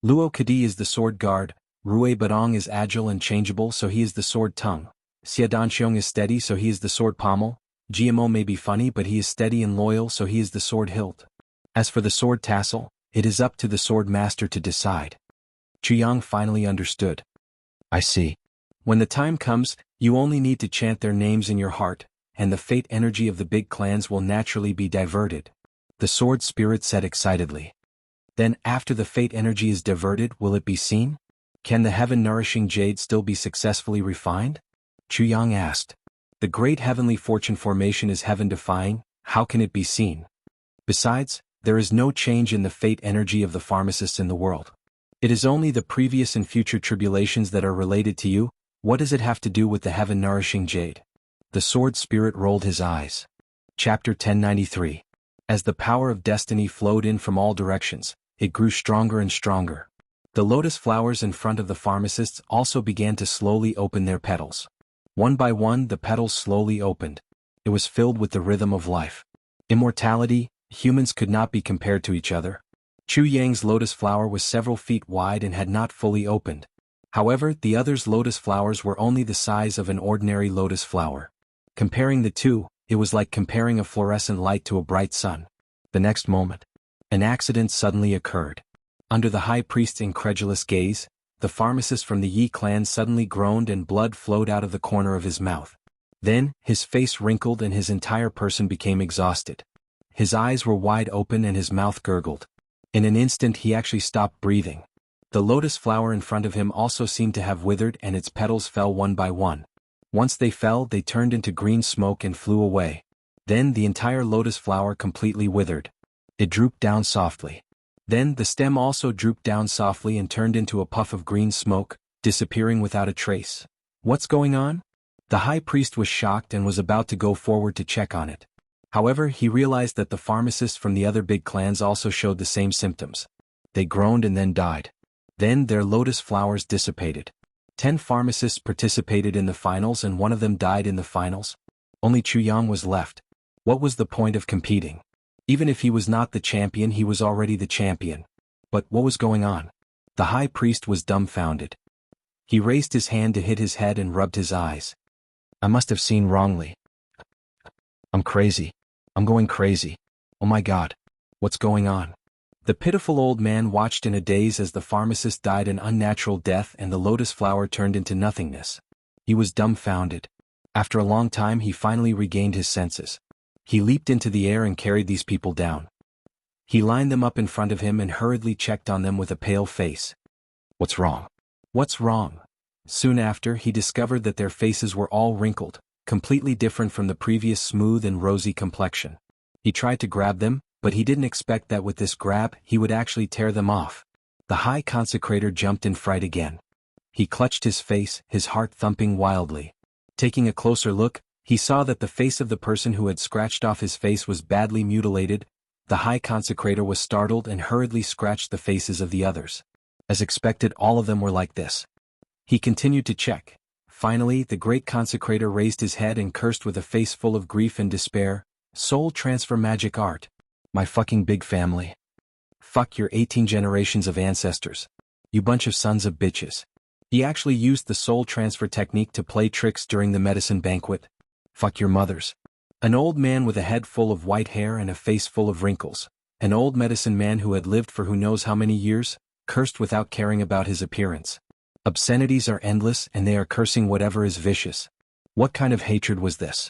Luo Kadi is the sword guard. Rui Badong is agile and changeable, so he is the sword tongue. Xia Danxiong is steady, so he is the sword pommel. GMO may be funny, but he is steady and loyal, so he is the sword hilt. As for the sword tassel, it is up to the sword master to decide. Chu Yang finally understood. I see. When the time comes, you only need to chant their names in your heart, and the fate energy of the big clans will naturally be diverted. The sword spirit said excitedly. Then, after the fate energy is diverted, will it be seen? Can the heaven-nourishing jade still be successfully refined? Chu Yang asked. The great heavenly fortune formation is heaven-defying, how can it be seen? Besides, there is no change in the fate energy of the pharmacists in the world. It is only the previous and future tribulations that are related to you. What does it have to do with the heaven-nourishing jade? The sword spirit rolled his eyes. Chapter 1093. As the power of destiny flowed in from all directions, it grew stronger and stronger. The lotus flowers in front of the pharmacists also began to slowly open their petals. One by one, the petals slowly opened. It was filled with the rhythm of life. Immortality, humans could not be compared to each other. Chu Yang's lotus flower was several feet wide and had not fully opened. However, the others' lotus flowers were only the size of an ordinary lotus flower. Comparing the two, it was like comparing a fluorescent light to a bright sun. The next moment, an accident suddenly occurred. Under the high priest's incredulous gaze, the pharmacist from the Yi clan suddenly groaned and blood flowed out of the corner of his mouth. Then, his face wrinkled and his entire person became exhausted. His eyes were wide open and his mouth gurgled. In an instant he actually stopped breathing. The lotus flower in front of him also seemed to have withered and its petals fell one by one. Once they fell, they turned into green smoke and flew away. Then the entire lotus flower completely withered. It drooped down softly. Then the stem also drooped down softly and turned into a puff of green smoke, disappearing without a trace. What's going on? The high priest was shocked and was about to go forward to check on it. However, he realized that the pharmacists from the other big clans also showed the same symptoms. They groaned and then died. Then their lotus flowers dissipated. 10 pharmacists participated in the finals and one of them died in the finals. Only Chu Yang was left. What was the point of competing? Even if he was not the champion, he was already the champion. But what was going on? The high priest was dumbfounded. He raised his hand to hit his head and rubbed his eyes. I must have seen wrongly. I'm crazy. I'm going crazy. Oh my God. What's going on? The pitiful old man watched in a daze as the pharmacist died an unnatural death and the lotus flower turned into nothingness. He was dumbfounded. After a long time he finally regained his senses. He leaped into the air and carried these people down. He lined them up in front of him and hurriedly checked on them with a pale face. What's wrong? What's wrong? Soon after, he discovered that their faces were all wrinkled, completely different from the previous smooth and rosy complexion. He tried to grab them, but he didn't expect that with this grab, he would actually tear them off. The high consecrator jumped in fright again. He clutched his face, his heart thumping wildly. Taking a closer look, he saw that the face of the person who had scratched off his face was badly mutilated. The high consecrator was startled and hurriedly scratched the faces of the others. As expected, all of them were like this. He continued to check. Finally, the great consecrator raised his head and cursed with a face full of grief and despair. Soul transfer magic art. My fucking big family. Fuck your 18 generations of ancestors. You bunch of sons of bitches. He actually used the soul transfer technique to play tricks during the medicine banquet. Fuck your mothers. An old man with a head full of white hair and a face full of wrinkles. An old medicine man who had lived for who knows how many years, cursed without caring about his appearance. Obscenities are endless and they are cursing whatever is vicious. What kind of hatred was this?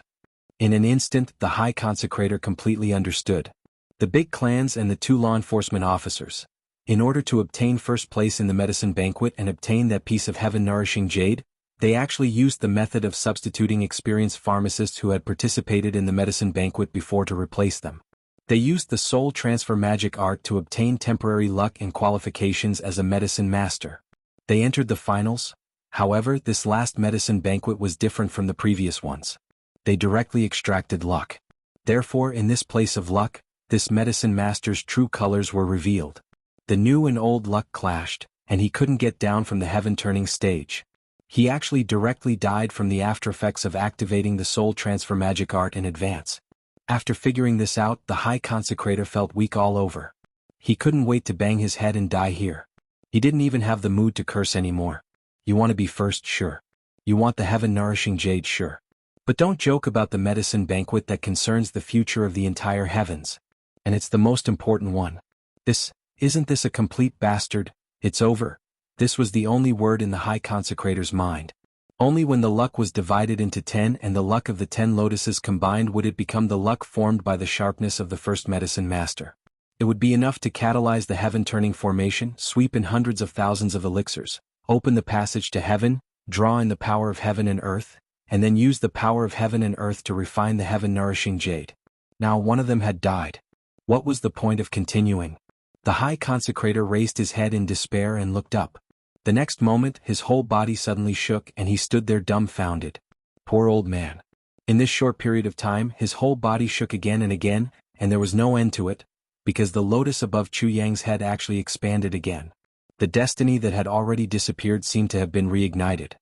In an instant, the High Consecrator completely understood. The big clans and the 2 law enforcement officers. In order to obtain first place in the medicine banquet and obtain that piece of heaven-nourishing jade, they actually used the method of substituting experienced pharmacists who had participated in the medicine banquet before to replace them. They used the soul transfer magic art to obtain temporary luck and qualifications as a medicine master. They entered the finals. However, this last medicine banquet was different from the previous ones. They directly extracted luck. Therefore, in this place of luck, this medicine master's true colors were revealed. The new and old luck clashed, and he couldn't get down from the heaven-turning stage. He actually directly died from the aftereffects of activating the soul transfer magic art in advance. After figuring this out, the High Consecrator felt weak all over. He couldn't wait to bang his head and die here. He didn't even have the mood to curse anymore. You want to be first, sure. You want the heaven-nourishing jade, sure. But don't joke about the medicine banquet that concerns the future of the entire heavens. And it's the most important one. Isn't this a complete bastard? It's over. This was the only word in the High Consecrator's mind. Only when the luck was divided into 10 and the luck of the 10 lotuses combined would it become the luck formed by the sharpness of the first medicine master. It would be enough to catalyze the heaven-turning formation, sweep in hundreds of thousands of elixirs, open the passage to heaven, draw in the power of heaven and earth, and then use the power of heaven and earth to refine the heaven-nourishing jade. Now one of them had died. What was the point of continuing? The High Consecrator raised his head in despair and looked up. The next moment, his whole body suddenly shook and he stood there dumbfounded. Poor old man. In this short period of time, his whole body shook again and again, and there was no end to it, because the lotus above Chu Yang's head actually expanded again. The destiny that had already disappeared seemed to have been reignited.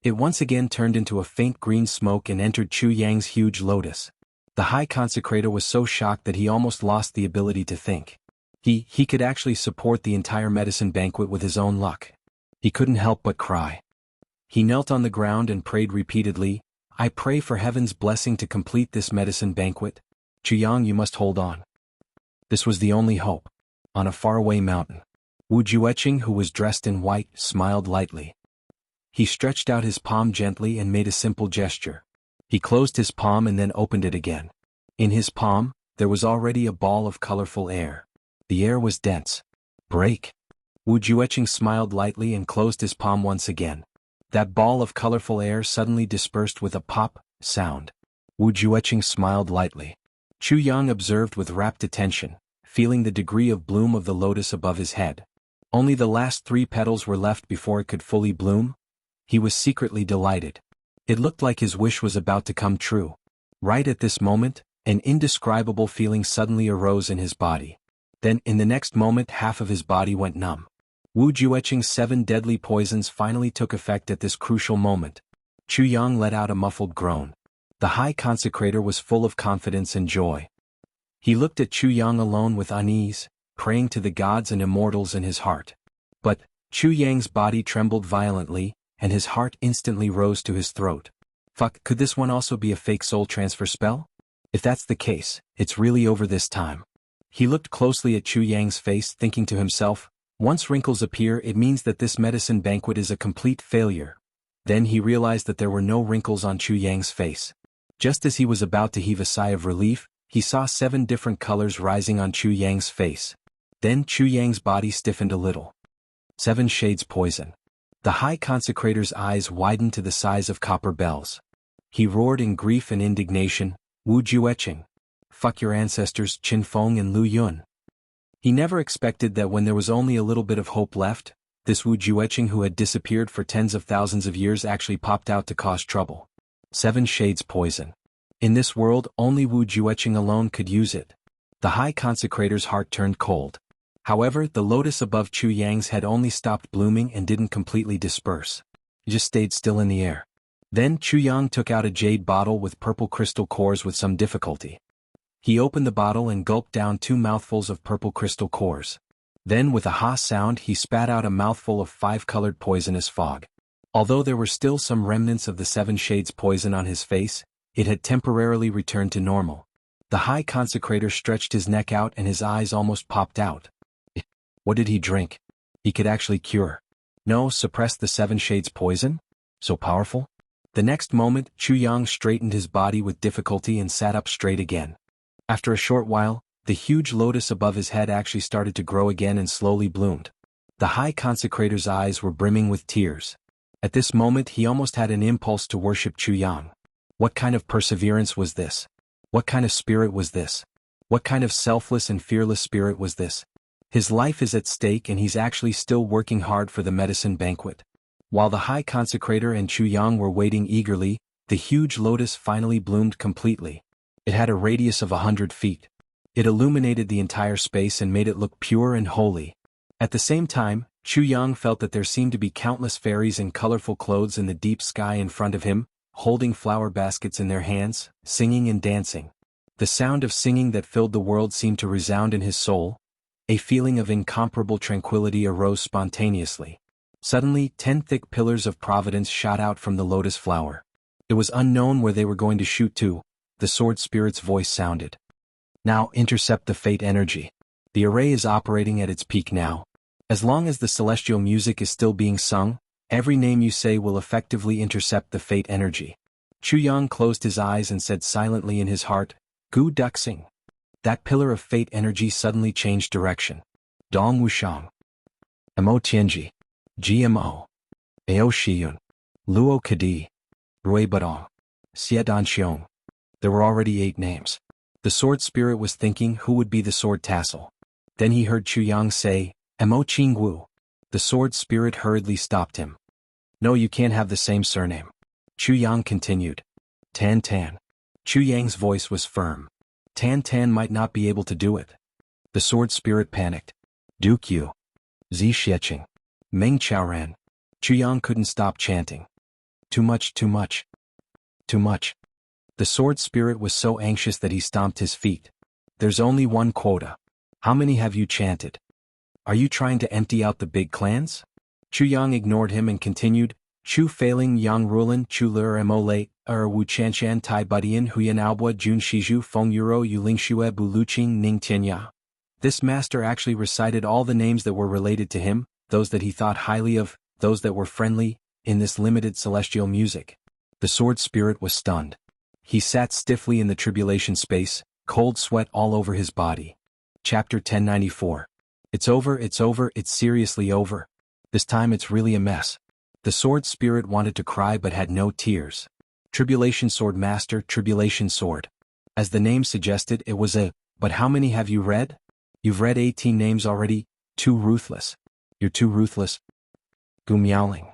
It once again turned into a faint green smoke and entered Chu Yang's huge lotus. The High Consecrator was so shocked that he almost lost the ability to think. He could actually support the entire medicine banquet with his own luck. He couldn't help but cry. He knelt on the ground and prayed repeatedly, I pray for heaven's blessing to complete this medicine banquet. Chu Yang, you must hold on. This was the only hope. On a faraway mountain, Wu Jueqing, who was dressed in white, smiled lightly. He stretched out his palm gently and made a simple gesture. He closed his palm and then opened it again. In his palm, there was already a ball of colorful air. The air was dense. Break. Wu Jueqing smiled lightly and closed his palm once again. That ball of colorful air suddenly dispersed with a pop sound. Wu Jueqing smiled lightly. Chu Yang observed with rapt attention, feeling the degree of bloom of the lotus above his head. Only the last 3 petals were left before it could fully bloom. He was secretly delighted. It looked like his wish was about to come true. Right at this moment, an indescribable feeling suddenly arose in his body. Then, in the next moment, half of his body went numb. Wu Jueqing's 7 deadly poisons finally took effect at this crucial moment. Chu Yang let out a muffled groan. The High Consecrator was full of confidence and joy. He looked at Chu Yang alone with unease, praying to the gods and immortals in his heart. But, Chu Yang's body trembled violently, and his heart instantly rose to his throat. Fuck, could this one also be a fake soul transfer spell? If that's the case, it's really over this time. He looked closely at Chu Yang's face, thinking to himself, once wrinkles appear, it means that this medicine banquet is a complete failure. Then he realized that there were no wrinkles on Chu Yang's face. Just as he was about to heave a sigh of relief, he saw 7 different colors rising on Chu Yang's face. Then Chu Yang's body stiffened a little. 7 shades poison. The High Consecrator's eyes widened to the size of copper bells. He roared in grief and indignation, Wu Jueqing. Fuck your ancestors Qin Feng and Lu Yun. He never expected that when there was only a little bit of hope left, this Wu Jueqing who had disappeared for tens of thousands of years actually popped out to cause trouble. 7 shades poison. In this world, only Wu Jueqing alone could use it. The High Consecrator's heart turned cold. However, the lotus above Chu Yang's head only stopped blooming and didn't completely disperse. It just stayed still in the air. Then Chu Yang took out a jade bottle with purple crystal cores with some difficulty. He opened the bottle and gulped down 2 mouthfuls of purple crystal cores. Then with a ha sound he spat out a mouthful of 5-colored poisonous fog. Although there were still some remnants of the 7 shades poison on his face, it had temporarily returned to normal. The High Consecrator stretched his neck out and his eyes almost popped out. What did he drink? He could actually cure. No, suppress the Seven Shades poison? So powerful? The next moment, Chu Yang straightened his body with difficulty and sat up straight again. After a short while, the huge lotus above his head actually started to grow again and slowly bloomed. The High Consecrator's eyes were brimming with tears. At this moment he almost had an impulse to worship Chu Yang. What kind of perseverance was this? What kind of spirit was this? What kind of selfless and fearless spirit was this? His life is at stake and he's actually still working hard for the medicine banquet. While the High Consecrator and Chu Yang were waiting eagerly, the huge lotus finally bloomed completely. It had a radius of 100 feet. It illuminated the entire space and made it look pure and holy. At the same time, Chu Yang felt that there seemed to be countless fairies in colorful clothes in the deep sky in front of him, holding flower baskets in their hands, singing and dancing. The sound of singing that filled the world seemed to resound in his soul. A feeling of incomparable tranquility arose spontaneously. Suddenly, 10 thick pillars of providence shot out from the lotus flower. It was unknown where they were going to shoot to. The sword spirit's voice sounded. Now intercept the fate energy. The array is operating at its peak now. As long as the celestial music is still being sung, every name you say will effectively intercept the fate energy. Chu Yang closed his eyes and said silently in his heart, Gu Duxing. That pillar of fate energy suddenly changed direction. Dong Wushang. Mo Tianji. GMO. Ao Shiyun. Luo Kadi. Rui Badong. Xie Dan Xiong. There were already 8 names. The sword spirit was thinking who would be the sword tassel. Then he heard Chu Yang say, Mo Qingwu. The sword spirit hurriedly stopped him. No, you can't have the same surname. Chu Yang continued. Tan Tan. Chu Yang's voice was firm. Tan Tan might not be able to do it. The sword spirit panicked. Duke Yu. Zi Xieching. Meng Chaoran. Chu Yang couldn't stop chanting. Too much, too much. Too much. The sword spirit was so anxious that he stomped his feet. There's only one quota. How many have you chanted? Are you trying to empty out the big clans? Chu Yang ignored him and continued, Chu Feiling Yang Rulan Chu Lur Mo Lei, Wu Chanshan Tai Budian Huyan Albua Jun Shiju Feng Euro Yulingshue Bu Luqing Ning Tianya. This master actually recited all the names that were related to him, those that he thought highly of, those that were friendly, in this limited celestial music. The sword spirit was stunned. He sat stiffly in the tribulation space, cold sweat all over his body. Chapter 1094. It's over, it's seriously over. This time it's really a mess. The sword spirit wanted to cry but had no tears. Tribulation sword master, tribulation sword. As the name suggested, it was a, but how many have you read? You've read 18 names already, too ruthless. You're too ruthless. Gu Miaoling.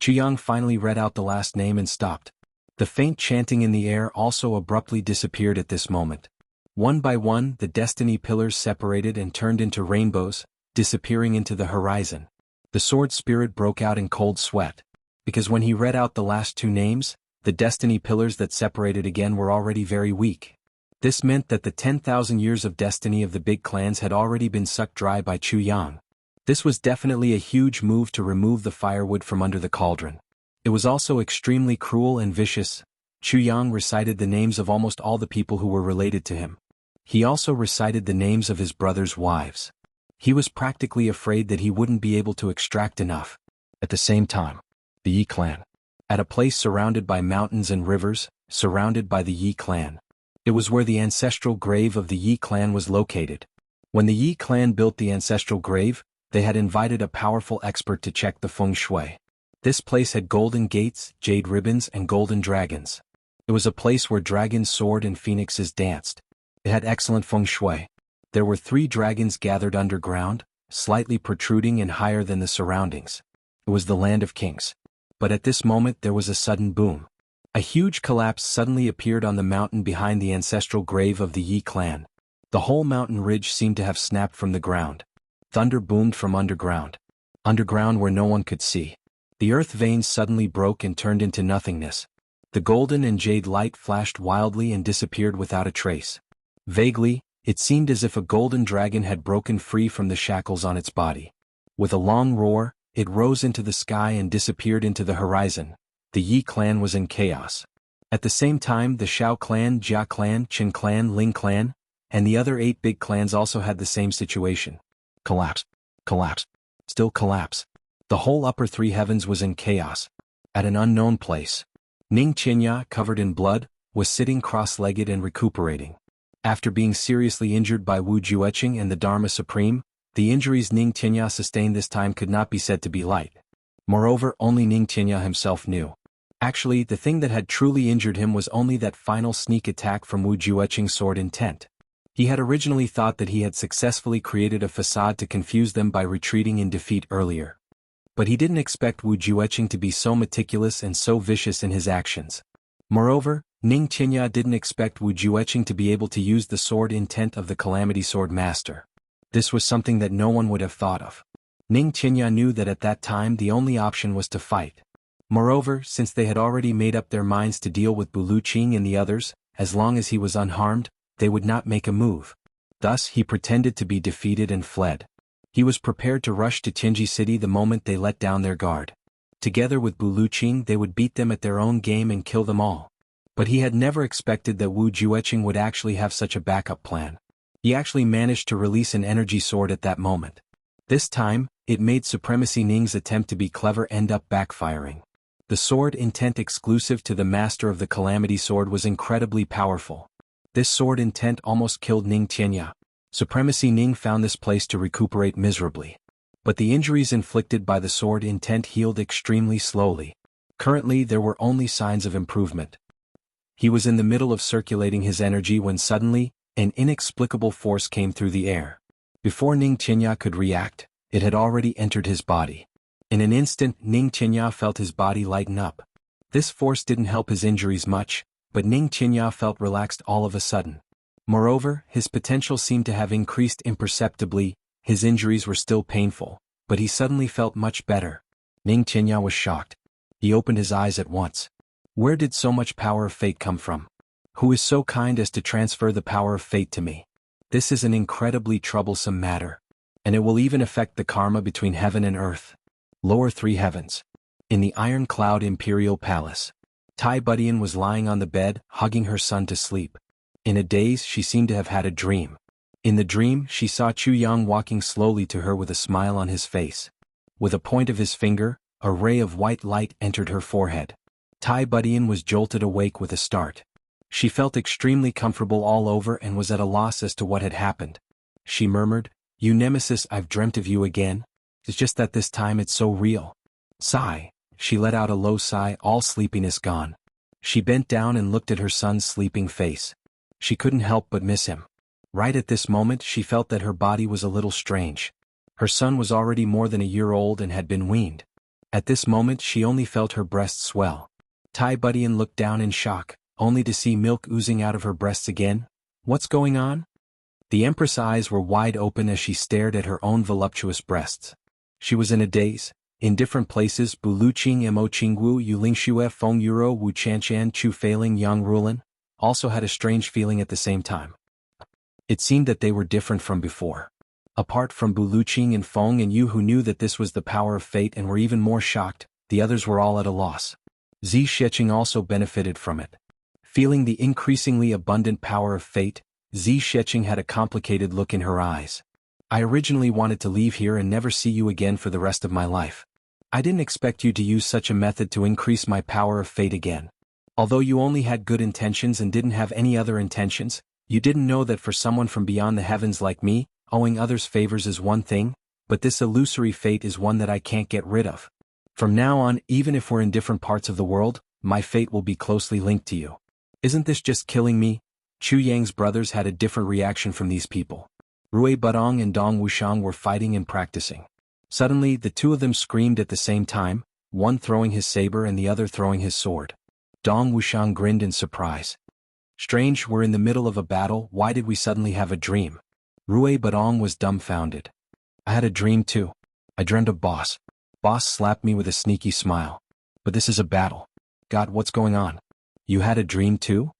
Chu Yang finally read out the last name and stopped. The faint chanting in the air also abruptly disappeared at this moment. One by one, the destiny pillars separated and turned into rainbows, disappearing into the horizon. The sword spirit broke out in cold sweat. Because when he read out the last 2 names, the destiny pillars that separated again were already very weak. This meant that the 10,000 years of destiny of the big clans had already been sucked dry by Chu Yang. This was definitely a huge move to remove the firewood from under the cauldron. It was also extremely cruel and vicious. Chu Yang recited the names of almost all the people who were related to him. He also recited the names of his brother's wives. He was practically afraid that he wouldn't be able to extract enough. At the same time, the Yi clan. At a place surrounded by mountains and rivers, surrounded by the Yi clan. It was where the ancestral grave of the Yi clan was located. When the Yi clan built the ancestral grave, they had invited a powerful expert to check the feng shui. This place had golden gates, jade ribbons, and golden dragons. It was a place where dragon's sword and phoenixes danced. It had excellent feng shui. There were 3 dragons gathered underground, slightly protruding and higher than the surroundings. It was the land of kings. But at this moment there was a sudden boom. A huge collapse suddenly appeared on the mountain behind the ancestral grave of the Yi clan. The whole mountain ridge seemed to have snapped from the ground. Thunder boomed from underground. Underground where no one could see. The earth veins suddenly broke and turned into nothingness. The golden and jade light flashed wildly and disappeared without a trace. Vaguely, it seemed as if a golden dragon had broken free from the shackles on its body. With a long roar, it rose into the sky and disappeared into the horizon. The Yi clan was in chaos. At the same time, the Shao clan, Jia clan, Qin clan, Ling clan, and the other 8 big clans also had the same situation. Collapse. Collapse. Still collapse. The whole upper 3 heavens was in chaos. At an unknown place. Ning Qinya, covered in blood, was sitting cross-legged and recuperating. After being seriously injured by Wu Jueqing and the Dharma Supreme, the injuries Ning Qinya sustained this time could not be said to be light. Moreover, only Ning Qinya himself knew. Actually, the thing that had truly injured him was only that final sneak attack from Wu Jueqing's sword intent. He had originally thought that he had successfully created a facade to confuse them by retreating in defeat earlier. But he didn't expect Wu Jueqing to be so meticulous and so vicious in his actions. Moreover, Ning Qinya didn't expect Wu Jueqing to be able to use the sword intent of the Calamity Sword Master. This was something that no one would have thought of. Ning Qinya knew that at that time the only option was to fight. Moreover, since they had already made up their minds to deal with Buluqing and the others, as long as he was unharmed, they would not make a move. Thus he pretended to be defeated and fled. He was prepared to rush to Tianji City the moment they let down their guard. Together with Buluqing they would beat them at their own game and kill them all. But he had never expected that Wu Jueqing would actually have such a backup plan. He actually managed to release an energy sword at that moment. This time, it made Supremacy Ning's attempt to be clever end up backfiring. The sword intent exclusive to the master of the Calamity Sword was incredibly powerful. This sword intent almost killed Ning Qinya. Supremacy Ning found this place to recuperate miserably. But the injuries inflicted by the sword intent healed extremely slowly. Currently there were only signs of improvement. He was in the middle of circulating his energy when suddenly, an inexplicable force came through the air. Before Ning Qinya could react, it had already entered his body. In an instant, Ning Qinya felt his body lighten up. This force didn't help his injuries much, but Ning Qinya felt relaxed all of a sudden. Moreover, his potential seemed to have increased imperceptibly. His injuries were still painful, but he suddenly felt much better. Ning Qinya was shocked. He opened his eyes at once. Where did so much power of fate come from? Who is so kind as to transfer the power of fate to me? This is an incredibly troublesome matter. And it will even affect the karma between heaven and earth. Lower 3 heavens. In the Iron Cloud Imperial Palace. Tai Budian was lying on the bed, hugging her son to sleep. In a daze she seemed to have had a dream. In the dream she saw Chu Yang walking slowly to her with a smile on his face. With a point of his finger, a ray of white light entered her forehead. Tai Budian was jolted awake with a start. She felt extremely comfortable all over and was at a loss as to what had happened. She murmured, "You nemesis, I've dreamt of you again. It's just that this time it's so real." Sigh. She let out a low sigh, all sleepiness gone. She bent down and looked at her son's sleeping face. She couldn't help but miss him. Right at this moment she felt that her body was a little strange. Her son was already more than a year old and had been weaned. At this moment she only felt her breasts swell. Tai Budian looked down in shock, only to see milk oozing out of her breasts again. What's going on? The Empress' eyes were wide open as she stared at her own voluptuous breasts. She was in a daze. In different places, Buluqing Mo Qingwu Yulingxue Feng Euro Wu Chanchan Chu Feiling Yang Rulan also had a strange feeling at the same time. It seemed that they were different from before. Apart from Buluqing and Feng and Yu, who knew that this was the power of fate and were even more shocked, the others were all at a loss. Zi Sheqing also benefited from it. Feeling the increasingly abundant power of fate, Zi Sheqing had a complicated look in her eyes. I originally wanted to leave here and never see you again for the rest of my life. I didn't expect you to use such a method to increase my power of fate again. Although you only had good intentions and didn't have any other intentions, you didn't know that for someone from beyond the heavens like me, owing others favors is one thing, but this illusory fate is one that I can't get rid of. From now on, even if we're in different parts of the world, my fate will be closely linked to you. Isn't this just killing me? Chu Yang's brothers had a different reaction from these people. Rui Budong and Dong Wushang were fighting and practicing. Suddenly, the two of them screamed at the same time, one throwing his saber and the other throwing his sword. Dong Wushang grinned in surprise. Strange, we're in the middle of a battle, why did we suddenly have a dream? Rui Budong was dumbfounded. I had a dream too. I dreamed of Boss. Boss slapped me with a sneaky smile. But this is a battle. God, what's going on? You had a dream too?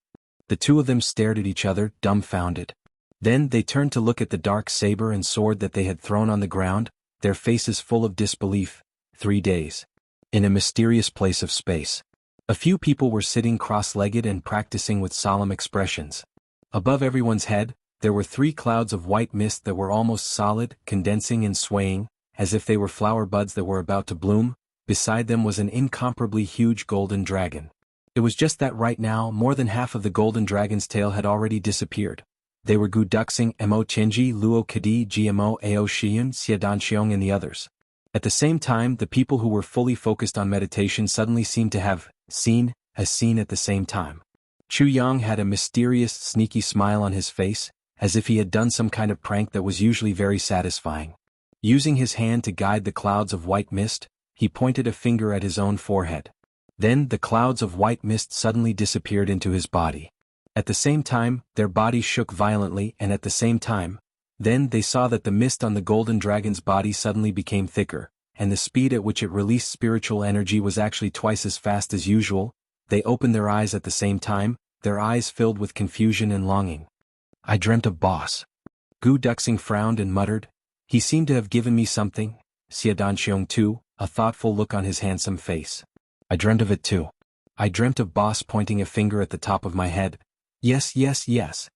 The two of them stared at each other, dumbfounded. Then they turned to look at the dark saber and sword that they had thrown on the ground, their faces full of disbelief. 3 days. In a mysterious place of space. A few people were sitting cross-legged and practicing with solemn expressions. Above everyone's head, there were 3 clouds of white mist that were almost solid, condensing and swaying, as if they were flower buds that were about to bloom. Beside them was an incomparably huge golden dragon. It was just that right now more than half of the golden dragon's tail had already disappeared. They were Gu Duxing, Mo Qinji, Luo Kadi, Gmo Ao Shiyun, Xie Danxiong and the others. At the same time, the people who were fully focused on meditation suddenly seemed to have seen a scene at the same time. Chu Yang had a mysterious, sneaky smile on his face, as if he had done some kind of prank that was usually very satisfying. Using his hand to guide the clouds of white mist, he pointed a finger at his own forehead. Then the clouds of white mist suddenly disappeared into his body. At the same time, their bodies shook violently, and at the same time, then they saw that the mist on the golden dragon's body suddenly became thicker, and the speed at which it released spiritual energy was actually twice as fast as usual. They opened their eyes at the same time, their eyes filled with confusion and longing. I dreamt of boss. Gu Duxing frowned and muttered, he seemed to have given me something. Xie Danxiong too, a thoughtful look on his handsome face. I dreamt of it too. I dreamt of boss pointing a finger at the top of my head. Yes, yes, yes.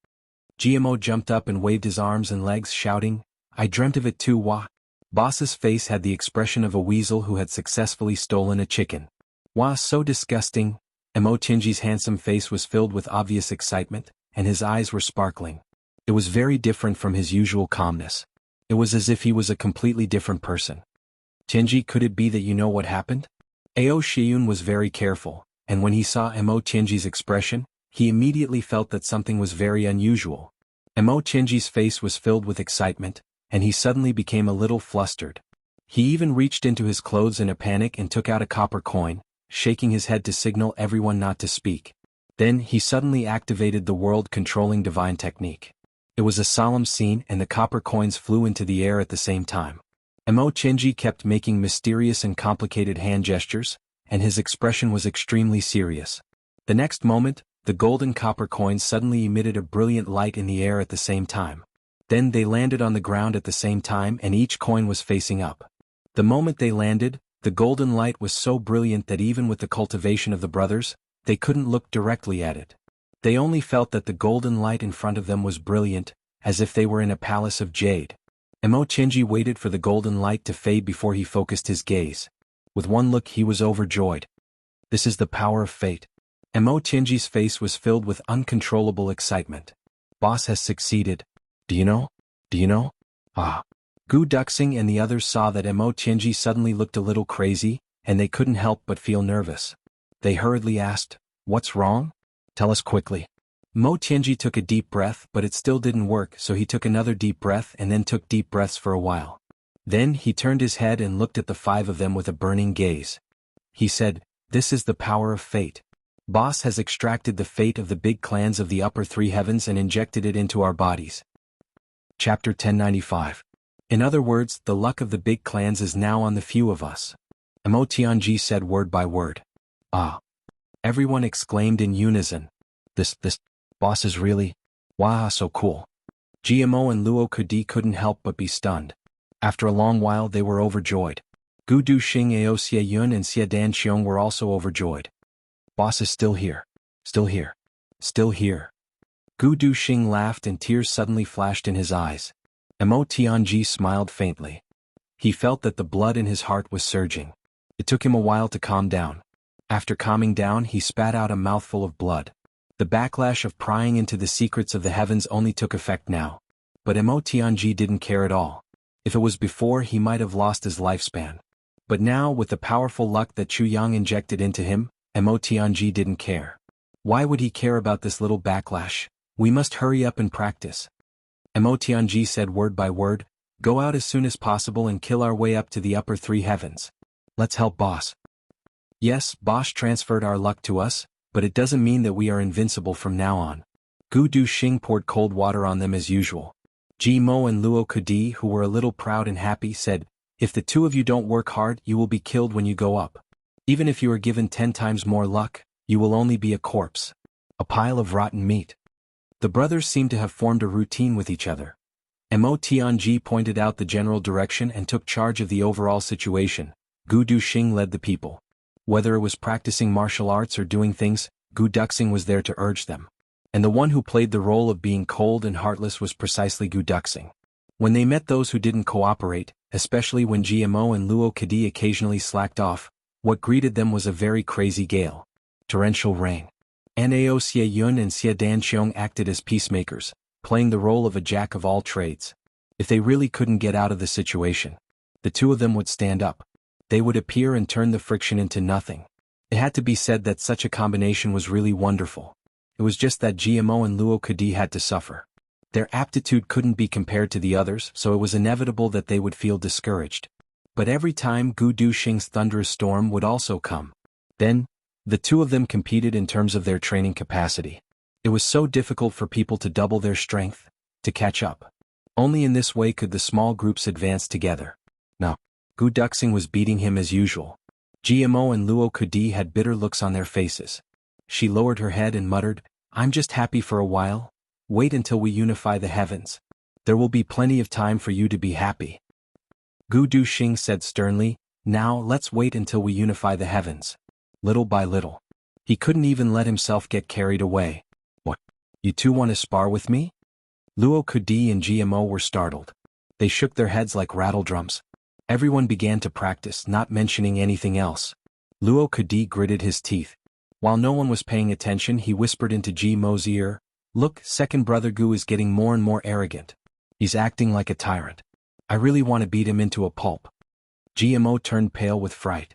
GMO jumped up and waved his arms and legs shouting, I dreamt of it too. Wah. Boss's face had the expression of a weasel who had successfully stolen a chicken. Wah, so disgusting. Mo Qinji's handsome face was filled with obvious excitement, and his eyes were sparkling. It was very different from his usual calmness. It was as if he was a completely different person. Qinji, could it be that you know what happened? Ao Shiyun was very careful, and when he saw Mo Qinji's expression, he immediately felt that something was very unusual. Mo Qinji's face was filled with excitement, and he suddenly became a little flustered. He even reached into his clothes in a panic and took out a copper coin, shaking his head to signal everyone not to speak. Then he suddenly activated the world-controlling divine technique. It was a solemn scene and the copper coins flew into the air at the same time. Mo Qinji kept making mysterious and complicated hand gestures, and his expression was extremely serious. The next moment, the golden copper coins suddenly emitted a brilliant light in the air at the same time. Then they landed on the ground at the same time and each coin was facing up. The moment they landed, the golden light was so brilliant that even with the cultivation of the brothers, they couldn't look directly at it. They only felt that the golden light in front of them was brilliant, as if they were in a palace of jade. Mo Qinji waited for the golden light to fade before he focused his gaze. With one look he was overjoyed. This is the power of fate. Mo Qinji's face was filled with uncontrollable excitement. Boss has succeeded. Do you know? Do you know? Ah. Gu Duxing and the others saw that Mo Qinji suddenly looked a little crazy, and they couldn't help but feel nervous. They hurriedly asked, what's wrong? Tell us quickly. Mo Qinji took a deep breath but it still didn't work, so he took another deep breath and then took deep breaths for a while. Then he turned his head and looked at the 5 of them with a burning gaze. He said, this is the power of fate. Boss has extracted the fate of the big clans of the upper 3 heavens and injected it into our bodies. Chapter 1095. In other words, the luck of the big clans is now on the few of us. Mo Tianji said word by word. Ah. Everyone exclaimed in unison. This boss is really, wow, so cool. GMO and Luo Kadi couldn't help but be stunned. After a long while they were overjoyed. Gu Duxing, Ao Xie Yun and Xie Danxiong were also overjoyed. Boss is still here. Still here. Still here. Gu Duxing laughed and tears suddenly flashed in his eyes. Mo Tianji smiled faintly. He felt that the blood in his heart was surging. It took him a while to calm down. After calming down he spat out a mouthful of blood. The backlash of prying into the secrets of the heavens only took effect now. But Mo Tianji didn't care at all. If it was before he might have lost his lifespan. But now with the powerful luck that Chu Yang injected into him, Mo Tianji didn't care. Why would he care about this little backlash? We must hurry up and practice. Mo Tianji said word by word, go out as soon as possible and kill our way up to the upper 3 heavens. Let's help boss. Yes, boss transferred our luck to us, but it doesn't mean that we are invincible from now on. Gu Duxing poured cold water on them as usual. Ji Mo and Luo Kadi, who were a little proud and happy, said, if the 2 of you don't work hard, you will be killed when you go up. Even if you are given 10 times more luck, you will only be a corpse. A pile of rotten meat. The brothers seemed to have formed a routine with each other. Mo Tianji pointed out the general direction and took charge of the overall situation. Gu Duxing led the people. Whether it was practicing martial arts or doing things, Gu Duxing was there to urge them. And the one who played the role of being cold and heartless was precisely Gu Duxing. When they met those who didn't cooperate, especially when GMO and Luo Kadi occasionally slacked off, what greeted them was a very crazy gale. Torrential rain. Nao Xie Yun and Xie Danqiong acted as peacemakers, playing the role of a jack of all trades. If they really couldn't get out of the situation, the two of them would stand up. They would appear and turn the friction into nothing. It had to be said that such a combination was really wonderful. It was just that GMO and Luo Kadi had to suffer. Their aptitude couldn't be compared to the others, so it was inevitable that they would feel discouraged. But every time Gu Duxing's thunderous storm would also come. Then, the two of them competed in terms of their training capacity. It was so difficult for people to double their strength, to catch up. Only in this way could the small groups advance together. Now, Gu Duxing was beating him as usual. GMO and Luo Kadi had bitter looks on their faces. She lowered her head and muttered, "I'm just happy for a while. Wait until we unify the heavens. There will be plenty of time for you to be happy." Gu Duxing said sternly, "Now let's wait until we unify the heavens." Little by little. He couldn't even let himself get carried away. "What? You two want to spar with me?" Luo Kadi and GMO were startled. They shook their heads like rattledrums. Everyone began to practice, not mentioning anything else. Luo Kadi gritted his teeth. While no one was paying attention, he whispered into GMO's ear, "Look, second brother Gu is getting more and more arrogant. He's acting like a tyrant. I really want to beat him into a pulp." GMO turned pale with fright.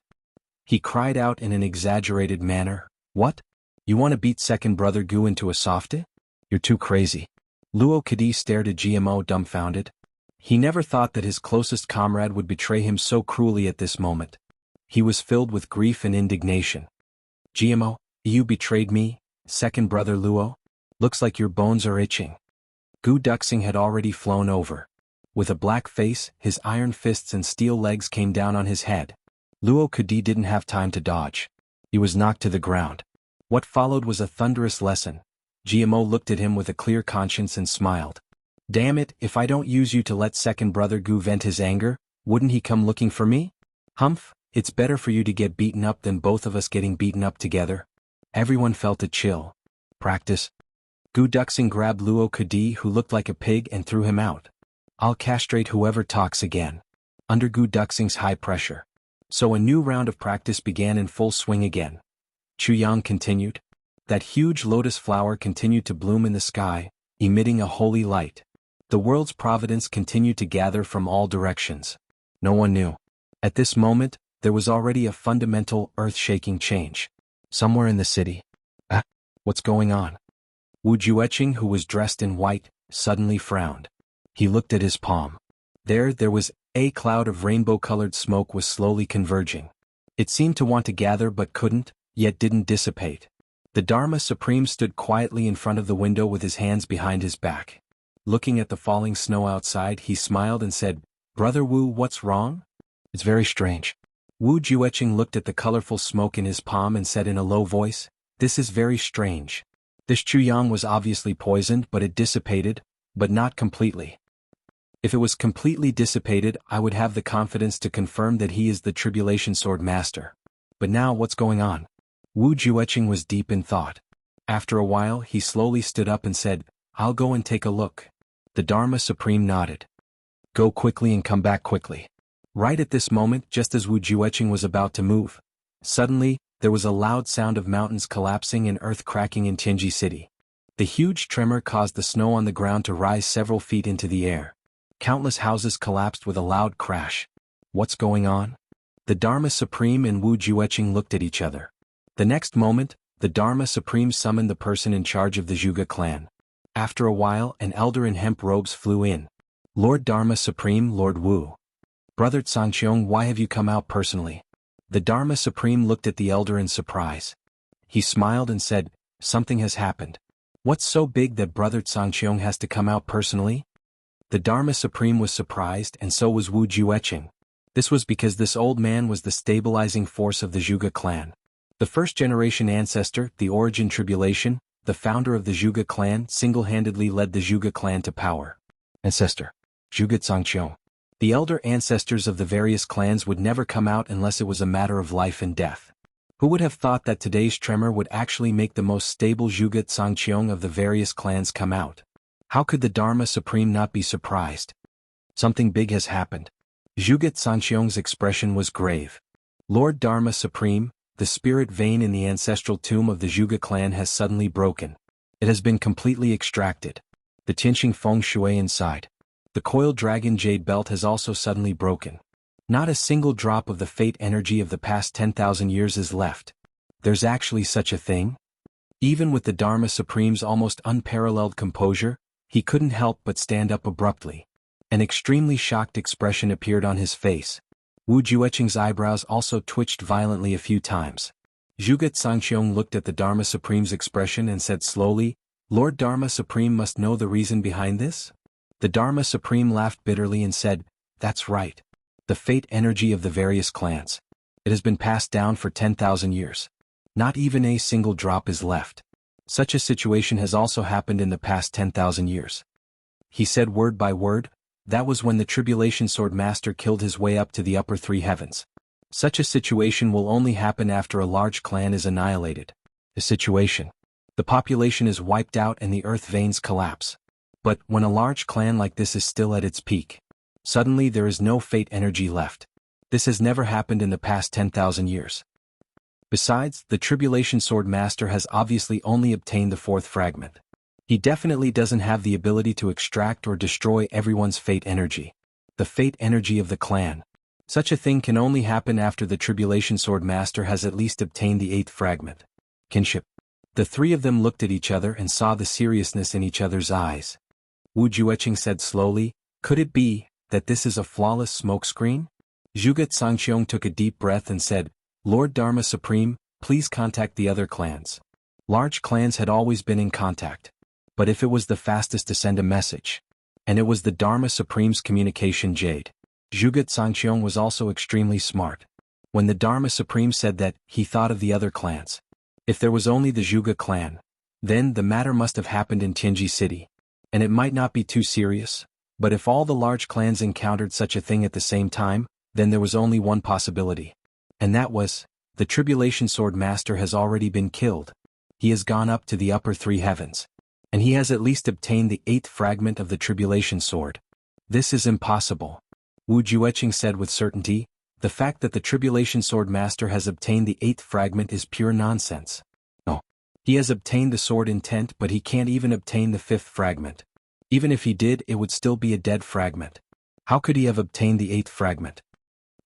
He cried out in an exaggerated manner, "What? You want to beat second brother Gu into a softy? You're too crazy." Luo Kadi stared at GMO dumbfounded. He never thought that his closest comrade would betray him so cruelly at this moment. He was filled with grief and indignation. "GMO, you betrayed me, second brother Luo? Looks like your bones are itching." Gu Duxing had already flown over. With a black face, his iron fists and steel legs came down on his head. Luo Kadi didn't have time to dodge. He was knocked to the ground. What followed was a thunderous lesson. GMO looked at him with a clear conscience and smiled. "Damn it, if I don't use you to let second brother Gu vent his anger, wouldn't he come looking for me? Humph, it's better for you to get beaten up than both of us getting beaten up together." Everyone felt a chill. Practice. Gu Duxing grabbed Luo Kadi, who looked like a pig, and threw him out. "I'll castrate whoever talks again." Under Gu Duxing's high pressure. So a new round of practice began in full swing again. Chuyang continued. That huge lotus flower continued to bloom in the sky, emitting a holy light. The world's providence continued to gather from all directions. No one knew. At this moment, there was already a fundamental, earth-shaking change. Somewhere in the city. What's going on? Wu Jueqing, who was dressed in white, suddenly frowned. He looked at his palm. There was a cloud of rainbow-colored smoke was slowly converging. It seemed to want to gather but couldn't, yet didn't dissipate. The Dharma Supreme stood quietly in front of the window with his hands behind his back. Looking at the falling snow outside, he smiled and said, "Brother Wu, what's wrong?" "It's very strange." Wu Jueqing looked at the colorful smoke in his palm and said in a low voice, "This is very strange. This Chuyang was obviously poisoned, but it dissipated, but not completely. If it was completely dissipated, I would have the confidence to confirm that he is the Tribulation Sword Master. But now what's going on?" Wu Jueqing was deep in thought. After a while, he slowly stood up and said, "I'll go and take a look." The Dharma Supreme nodded. "Go quickly and come back quickly." Right at this moment, just as Wu Jueqing was about to move, suddenly, there was a loud sound of mountains collapsing and earth cracking in Tianji City. The huge tremor caused the snow on the ground to rise several feet into the air. Countless houses collapsed with a loud crash. What's going on? The Dharma Supreme and Wu Jueqing looked at each other. The next moment, the Dharma Supreme summoned the person in charge of the Zhuge clan. After a while, an elder in hemp robes flew in. "Lord Dharma Supreme, Lord Wu. Brother Tsangqiong, why have you come out personally?" The Dharma Supreme looked at the elder in surprise. He smiled and said, "Something has happened. What's so big that Brother Tsangqiong has to come out personally?" The Dharma Supreme was surprised, and so was Wu Jueqing. This was because this old man was the stabilizing force of the Zhuge clan. The first-generation ancestor, the origin tribulation, the founder of the Zhuge clan, single-handedly led the Zhuge clan to power. Ancestor. Zhuge Tsangqiong. The elder ancestors of the various clans would never come out unless it was a matter of life and death. Who would have thought that today's tremor would actually make the most stable Zhuge Zangqiong of the various clans come out? How could the Dharma Supreme not be surprised? Something big has happened. Zhuge Zangqiong's expression was grave. Lord Dharma Supreme, the spirit vein in the ancestral tomb of the Zhuge clan has suddenly broken. It has been completely extracted. The Tianqing Feng Shui inside. The coiled dragon jade belt has also suddenly broken. Not a single drop of the fate energy of the past 10,000 years is left. There's actually such a thing? Even with the Dharma Supreme's almost unparalleled composure, he couldn't help but stand up abruptly. An extremely shocked expression appeared on his face. Wu Jueqing's eyebrows also twitched violently a few times. Zhuge Zangqiong looked at the Dharma Supreme's expression and said slowly, "Lord Dharma Supreme must know the reason behind this?" The Dharma Supreme laughed bitterly and said, "That's right. The fate energy of the various clans. It has been passed down for 10,000 years. Not even a single drop is left. Such a situation has also happened in the past 10,000 years." He said word by word, "That was when the Tribulation Sword Master killed his way up to the upper three heavens. Such a situation will only happen after a large clan is annihilated. A situation. The population is wiped out and the earth veins collapse. But when a large clan like this is still at its peak, suddenly there is no fate energy left. This has never happened in the past 10,000 years. Besides, the Tribulation Sword Master has obviously only obtained the fourth fragment. He definitely doesn't have the ability to extract or destroy everyone's fate energy. The fate energy of the clan. Such a thing can only happen after the Tribulation Sword Master has at least obtained the eighth fragment. Kinship. The three of them looked at each other and saw the seriousness in each other's eyes. Wu Jueqing said slowly, "Could it be that this is a flawless smokescreen?" Zhuge Zangqiong took a deep breath and said, "Lord Dharma Supreme, please contact the other clans." Large clans had always been in contact. But if it was the fastest to send a message, and it was the Dharma Supreme's communication jade, Zhuge Zangqiong was also extremely smart. When the Dharma Supreme said that, he thought of the other clans. If there was only the Zhuge clan, then the matter must have happened in Tianji City. And it might not be too serious, but if all the large clans encountered such a thing at the same time, then there was only one possibility. And that was, the Tribulation Sword Master has already been killed. He has gone up to the upper three heavens. And he has at least obtained the eighth fragment of the Tribulation Sword. This is impossible. Wu Jueqing said with certainty, "The fact that the Tribulation Sword Master has obtained the eighth fragment is pure nonsense. No. He has obtained the sword intent but he can't even obtain the fifth fragment. Even if he did, it would still be a dead fragment. How could he have obtained the eighth fragment?"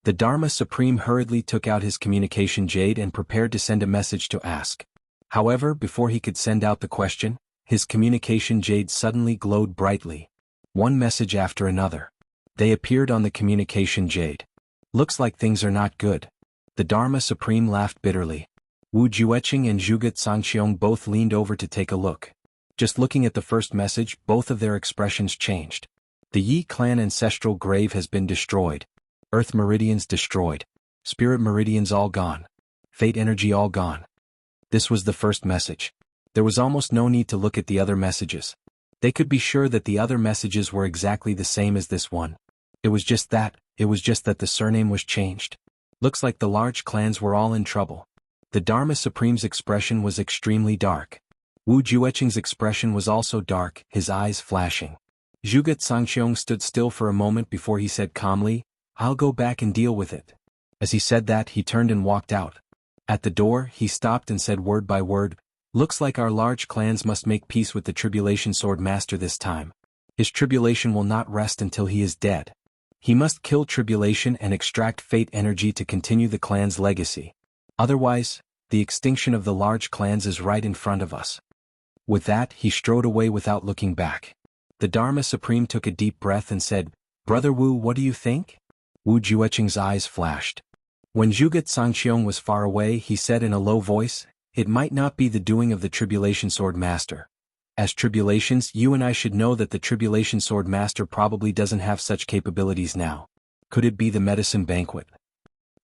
The Dharma Supreme hurriedly took out his communication jade and prepared to send a message to ask. However, before he could send out the question, his communication jade suddenly glowed brightly. One message after another. They appeared on the communication jade. "Looks like things are not good." The Dharma Supreme laughed bitterly. Wu Jueqing and Zhuge Zangqiong both leaned over to take a look. Just looking at the first message, both of their expressions changed. The Yi clan ancestral grave has been destroyed. Earth meridians destroyed. Spirit meridians all gone. Fate energy all gone. This was the first message. There was almost no need to look at the other messages. They could be sure that the other messages were exactly the same as this one. It was just that the surname was changed. Looks like the large clans were all in trouble. The Dharma Supreme's expression was extremely dark. Wu Jueqing's expression was also dark, his eyes flashing. Zhuge Zangqiong stood still for a moment before he said calmly, "I'll go back and deal with it." As he said that, he turned and walked out. At the door, he stopped and said word by word, "Looks like our large clans must make peace with the Tribulation Sword Master this time. His tribulation will not rest until he is dead. He must kill tribulation and extract fate energy to continue the clan's legacy. Otherwise, the extinction of the large clans is right in front of us." With that, he strode away without looking back. The Dharma Supreme took a deep breath and said, "Brother Wu, what do you think?" Wu Jueqing's eyes flashed. When Zhuge Zangqiong was far away, he said in a low voice, "It might not be the doing of the Tribulation Sword Master. As tribulations, you and I should know that the Tribulation Sword Master probably doesn't have such capabilities now. Could it be the medicine banquet?"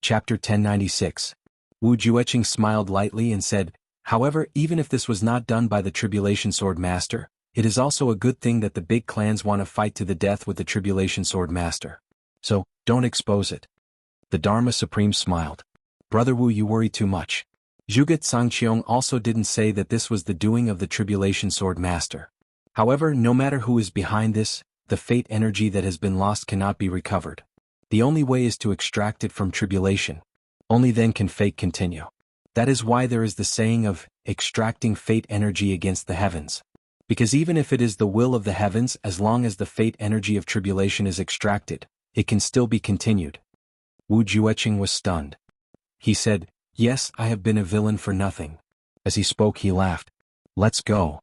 Chapter 1096. Wu Jueqing smiled lightly and said, "However, even if this was not done by the Tribulation Sword Master, it is also a good thing that the big clans want to fight to the death with the Tribulation Sword Master. So, don't expose it." The Dharma Supreme smiled. "Brother Wu, you worry too much. Zhuge Cangqiong also didn't say that this was the doing of the Tribulation Sword Master. However, no matter who is behind this, the fate energy that has been lost cannot be recovered. The only way is to extract it from tribulation. Only then can fate continue. That is why there is the saying of extracting fate energy against the heavens. Because even if it is the will of the heavens, as long as the fate energy of tribulation is extracted, it can still be continued. Wu Jueqing was stunned. He said, "Yes, I have been a villain for nothing." As he spoke, he laughed. "Let's go."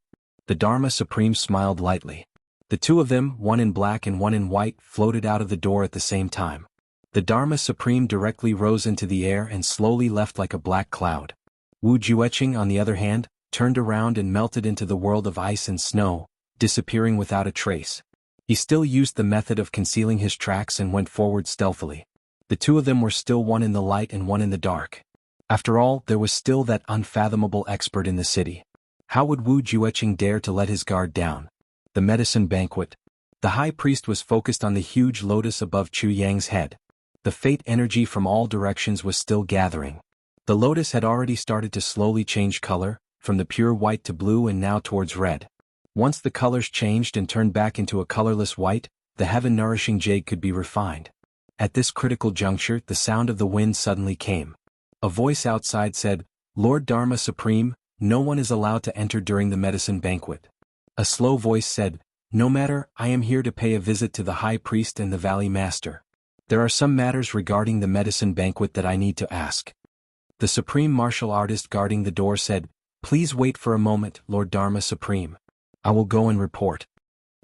The Dharma Supreme smiled lightly. The two of them, one in black and one in white, floated out of the door at the same time. The Dharma Supreme directly rose into the air and slowly left like a black cloud. Wu Jueqing, on the other hand, turned around and melted into the world of ice and snow, disappearing without a trace. He still used the method of concealing his tracks and went forward stealthily. The two of them were still one in the light and one in the dark. After all, there was still that unfathomable expert in the city. How would Wu Jueqing dare to let his guard down? The medicine banquet. The high priest was focused on the huge lotus above Chu Yang's head. The fate energy from all directions was still gathering. The lotus had already started to slowly change color, from the pure white to blue and now towards red. Once the colors changed and turned back into a colorless white, the heaven-nourishing jade could be refined. At this critical juncture, the sound of the wind suddenly came. A voice outside said, "Lord Dharma Supreme, no one is allowed to enter during the medicine banquet." A slow voice said, "No matter, I am here to pay a visit to the high priest and the valley master. There are some matters regarding the medicine banquet that I need to ask." The supreme martial artist guarding the door said, "Please wait for a moment, Lord Dharma Supreme. I will go and report."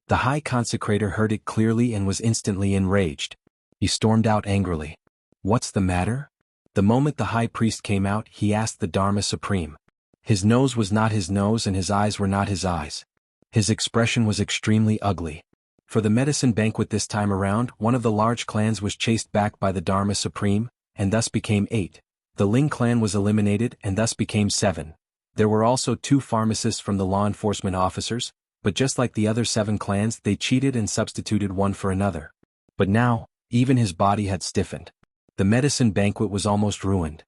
The high consecrator heard it clearly and was instantly enraged. He stormed out angrily. "What's the matter?" The moment the high priest came out, he asked the Dharma Supreme. His nose was not his nose and his eyes were not his eyes. His expression was extremely ugly. For the medicine banquet this time around, one of the large clans was chased back by the Dharma Supreme, and thus became 8. The Ling clan was eliminated and thus became 7. There were also 2 pharmacists from the law enforcement officers, but just like the other 7 clans, they cheated and substituted one for another. But now, even his body had stiffened. The medicine banquet was almost ruined.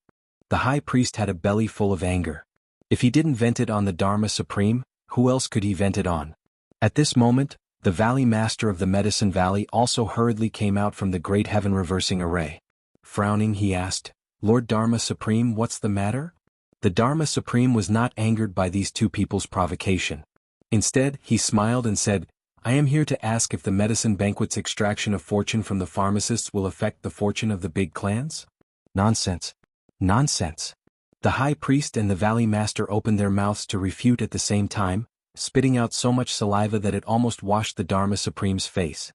The high priest had a belly full of anger. If he didn't vent it on the Dharma Supreme, who else could he vent it on? At this moment, the valley master of the medicine valley also hurriedly came out from the great heaven reversing array. Frowning, he asked, "Lord Dharma Supreme, what's the matter?" The Dharma Supreme was not angered by these two people's provocation. Instead, he smiled and said, "I am here to ask if the medicine banquet's extraction of fortune from the pharmacists will affect the fortune of the big clans?" "Nonsense. Nonsense." The high priest and the valley master opened their mouths to refute at the same time, spitting out so much saliva that it almost washed the Dharma Supreme's face.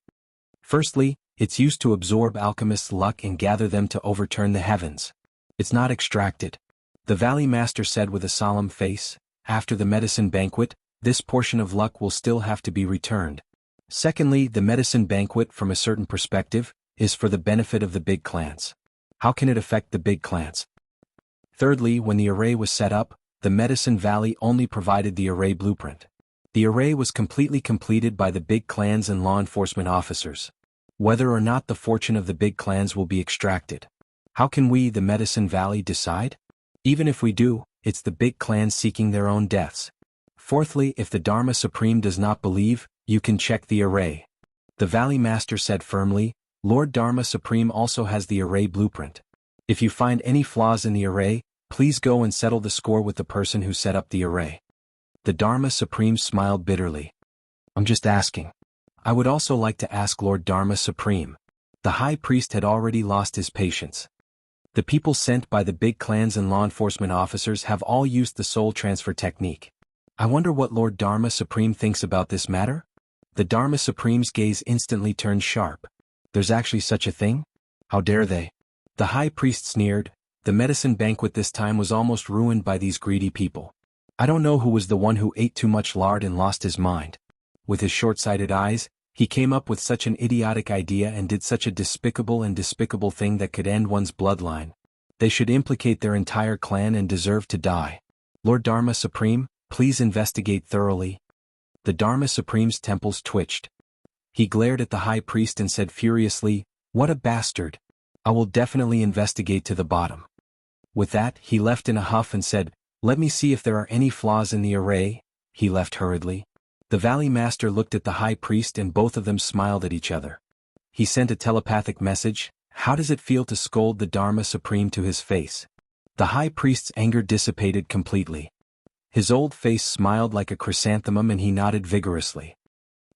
Firstly, it's used to absorb alchemists' luck and gather them to overturn the heavens. It's not extracted. The valley master said with a solemn face, "After the medicine banquet, this portion of luck will still have to be returned." Secondly, the medicine banquet, from a certain perspective, is for the benefit of the big clans. How can it affect the big clans? Thirdly, when the array was set up, the Medicine Valley only provided the array blueprint. The array was completely completed by the big clans and law enforcement officers. Whether or not the fortune of the big clans will be extracted, how can we, the Medicine Valley, decide? Even if we do, it's the big clans seeking their own deaths. Fourthly, if the Dharma Supreme does not believe, you can check the array. The Valley Master said firmly, "Lord Dharma Supreme also has the array blueprint. If you find any flaws in the array, please go and settle the score with the person who set up the array." The Dharma Supreme smiled bitterly. "I'm just asking. I would also like to ask Lord Dharma Supreme." The high priest had already lost his patience. The people sent by the big clans and law enforcement officers have all used the soul transfer technique. I wonder what Lord Dharma Supreme thinks about this matter? The Dharma Supreme's gaze instantly turned sharp. There's actually such a thing? How dare they? The high priest sneered. The medicine banquet this time was almost ruined by these greedy people. I don't know who was the one who ate too much lard and lost his mind. With his short-sighted eyes, he came up with such an idiotic idea and did such a despicable thing that could end one's bloodline. They should implicate their entire clan and deserve to die. Lord Dharma Supreme, please investigate thoroughly. The Dharma Supreme's temples twitched. He glared at the high priest and said furiously, "What a bastard! I will definitely investigate to the bottom." With that, he left in a huff and said, "Let me see if there are any flaws in the array." He left hurriedly. The Valley Master looked at the High Priest and both of them smiled at each other. He sent a telepathic message, "How does it feel to scold the Dharma Supreme to his face?" The High Priest's anger dissipated completely. His old face smiled like a chrysanthemum and he nodded vigorously.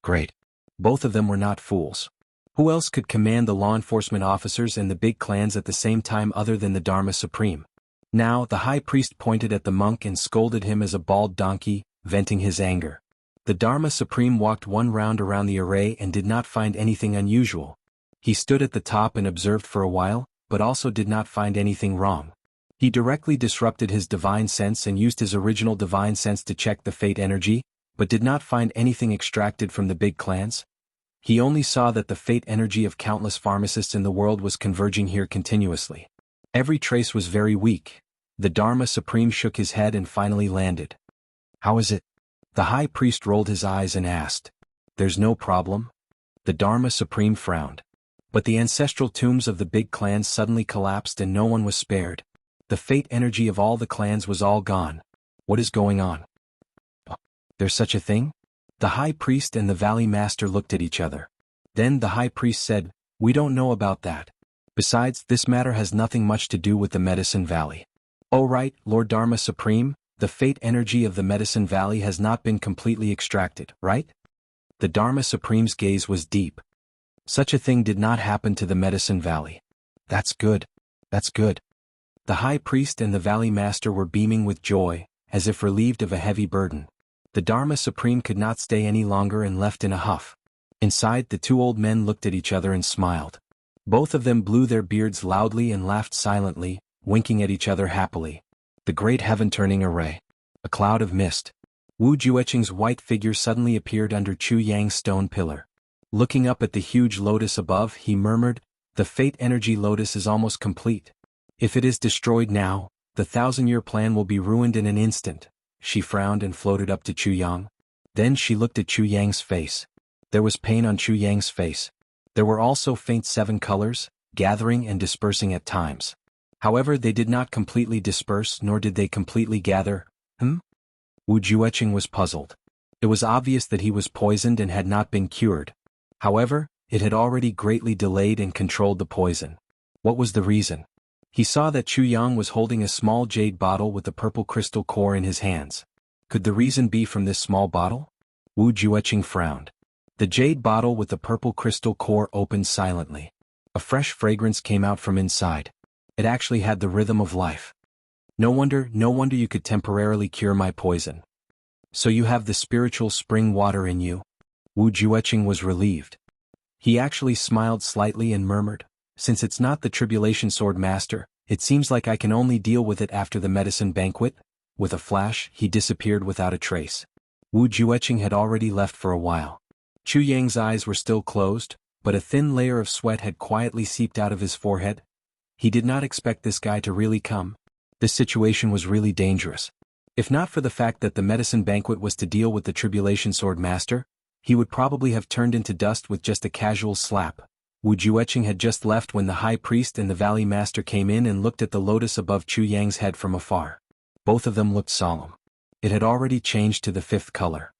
Great. Both of them were not fools. Who else could command the law enforcement officers and the big clans at the same time other than the Dharma Supreme? Now, the High Priest pointed at the monk and scolded him as a bald donkey, venting his anger. The Dharma Supreme walked one round around the array and did not find anything unusual. He stood at the top and observed for a while, but also did not find anything wrong. He directly disrupted his divine sense and used his original divine sense to check the fate energy, but did not find anything extracted from the big clans. He only saw that the fate energy of countless pharmacists in the world was converging here continuously. Every trace was very weak. The Dharma Supreme shook his head and finally landed. "How is it?" The High Priest rolled his eyes and asked. "There's no problem." The Dharma Supreme frowned. But the ancestral tombs of the big clans suddenly collapsed and no one was spared. The fate energy of all the clans was all gone. What is going on? There's such a thing? The High Priest and the Valley Master looked at each other. Then the High Priest said, "We don't know about that. Besides, this matter has nothing much to do with the Medicine Valley." "Oh right, Lord Dharma Supreme, the fate energy of the Medicine Valley has not been completely extracted, right?" The Dharma Supreme's gaze was deep. "Such a thing did not happen to the Medicine Valley." "That's good. That's good." The High Priest and the Valley Master were beaming with joy, as if relieved of a heavy burden. The Dharma Supreme could not stay any longer and left in a huff. Inside, the two old men looked at each other and smiled. Both of them blew their beards loudly and laughed silently, winking at each other happily. The great heaven-turning array. A cloud of mist. Wu Jueqing's white figure suddenly appeared under Chu Yang's stone pillar. Looking up at the huge lotus above, he murmured, "The fate energy lotus is almost complete. If it is destroyed now, the 1,000-year plan will be ruined in an instant." She frowned and floated up to Chu Yang. Then she looked at Chu Yang's face. There was pain on Chu Yang's face. There were also faint 7 colors, gathering and dispersing at times. However, they did not completely disperse nor did they completely gather. Wu Jueqing was puzzled. It was obvious that he was poisoned and had not been cured. However, it had already greatly delayed and controlled the poison. What was the reason? He saw that Chu Yang was holding a small jade bottle with a purple crystal core in his hands. Could the reason be from this small bottle? Wu Jueqing frowned. The jade bottle with the purple crystal core opened silently. A fresh fragrance came out from inside. It actually had the rhythm of life. No wonder you could temporarily cure my poison. So you have the spiritual spring water in you? Wu Jueqing was relieved. He actually smiled slightly and murmured, "Since it's not the Tribulation Sword Master, it seems like I can only deal with it after the medicine banquet." With a flash, he disappeared without a trace. Wu Jueqing had already left for a while. Chu Yang's eyes were still closed, but a thin layer of sweat had quietly seeped out of his forehead. He did not expect this guy to really come. This situation was really dangerous. If not for the fact that the medicine banquet was to deal with the Tribulation Sword Master, he would probably have turned into dust with just a casual slap. Wu Jueqing had just left when the High Priest and the Valley Master came in and looked at the lotus above Chu Yang's head from afar. Both of them looked solemn. It had already changed to the 5th color.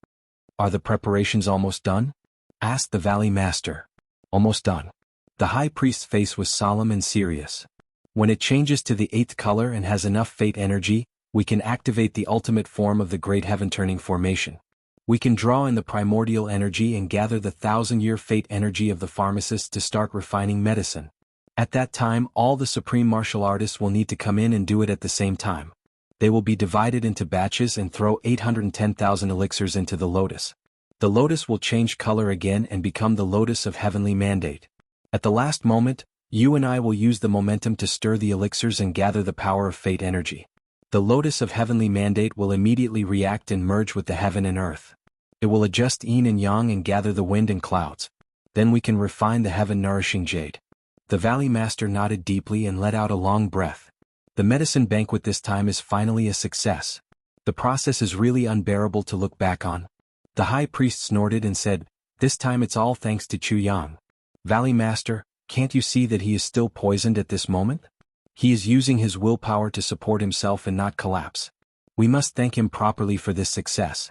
"Are the preparations almost done?" asked the Valley Master. "Almost done." The High Priest's face was solemn and serious. "When it changes to the 8th color and has enough fate energy, we can activate the ultimate form of the Great Heaven-Turning Formation. We can draw in the primordial energy and gather the 1,000-year fate energy of the pharmacists to start refining medicine. At that time, all the supreme martial artists will need to come in and do it at the same time. They will be divided into batches and throw 810,000 elixirs into the lotus. The lotus will change color again and become the lotus of heavenly mandate. At the last moment, you and I will use the momentum to stir the elixirs and gather the power of fate energy. The lotus of heavenly mandate will immediately react and merge with the heaven and earth. It will adjust yin and yang and gather the wind and clouds. Then we can refine the heaven-nourishing jade." The Valley Master nodded deeply and let out a long breath. The medicine banquet this time is finally a success. The process is really unbearable to look back on. The High Priest snorted and said, "This time it's all thanks to Chu Yang. Valley Master, can't you see that he is still poisoned at this moment?" He is using his willpower to support himself and not collapse. We must thank him properly for this success.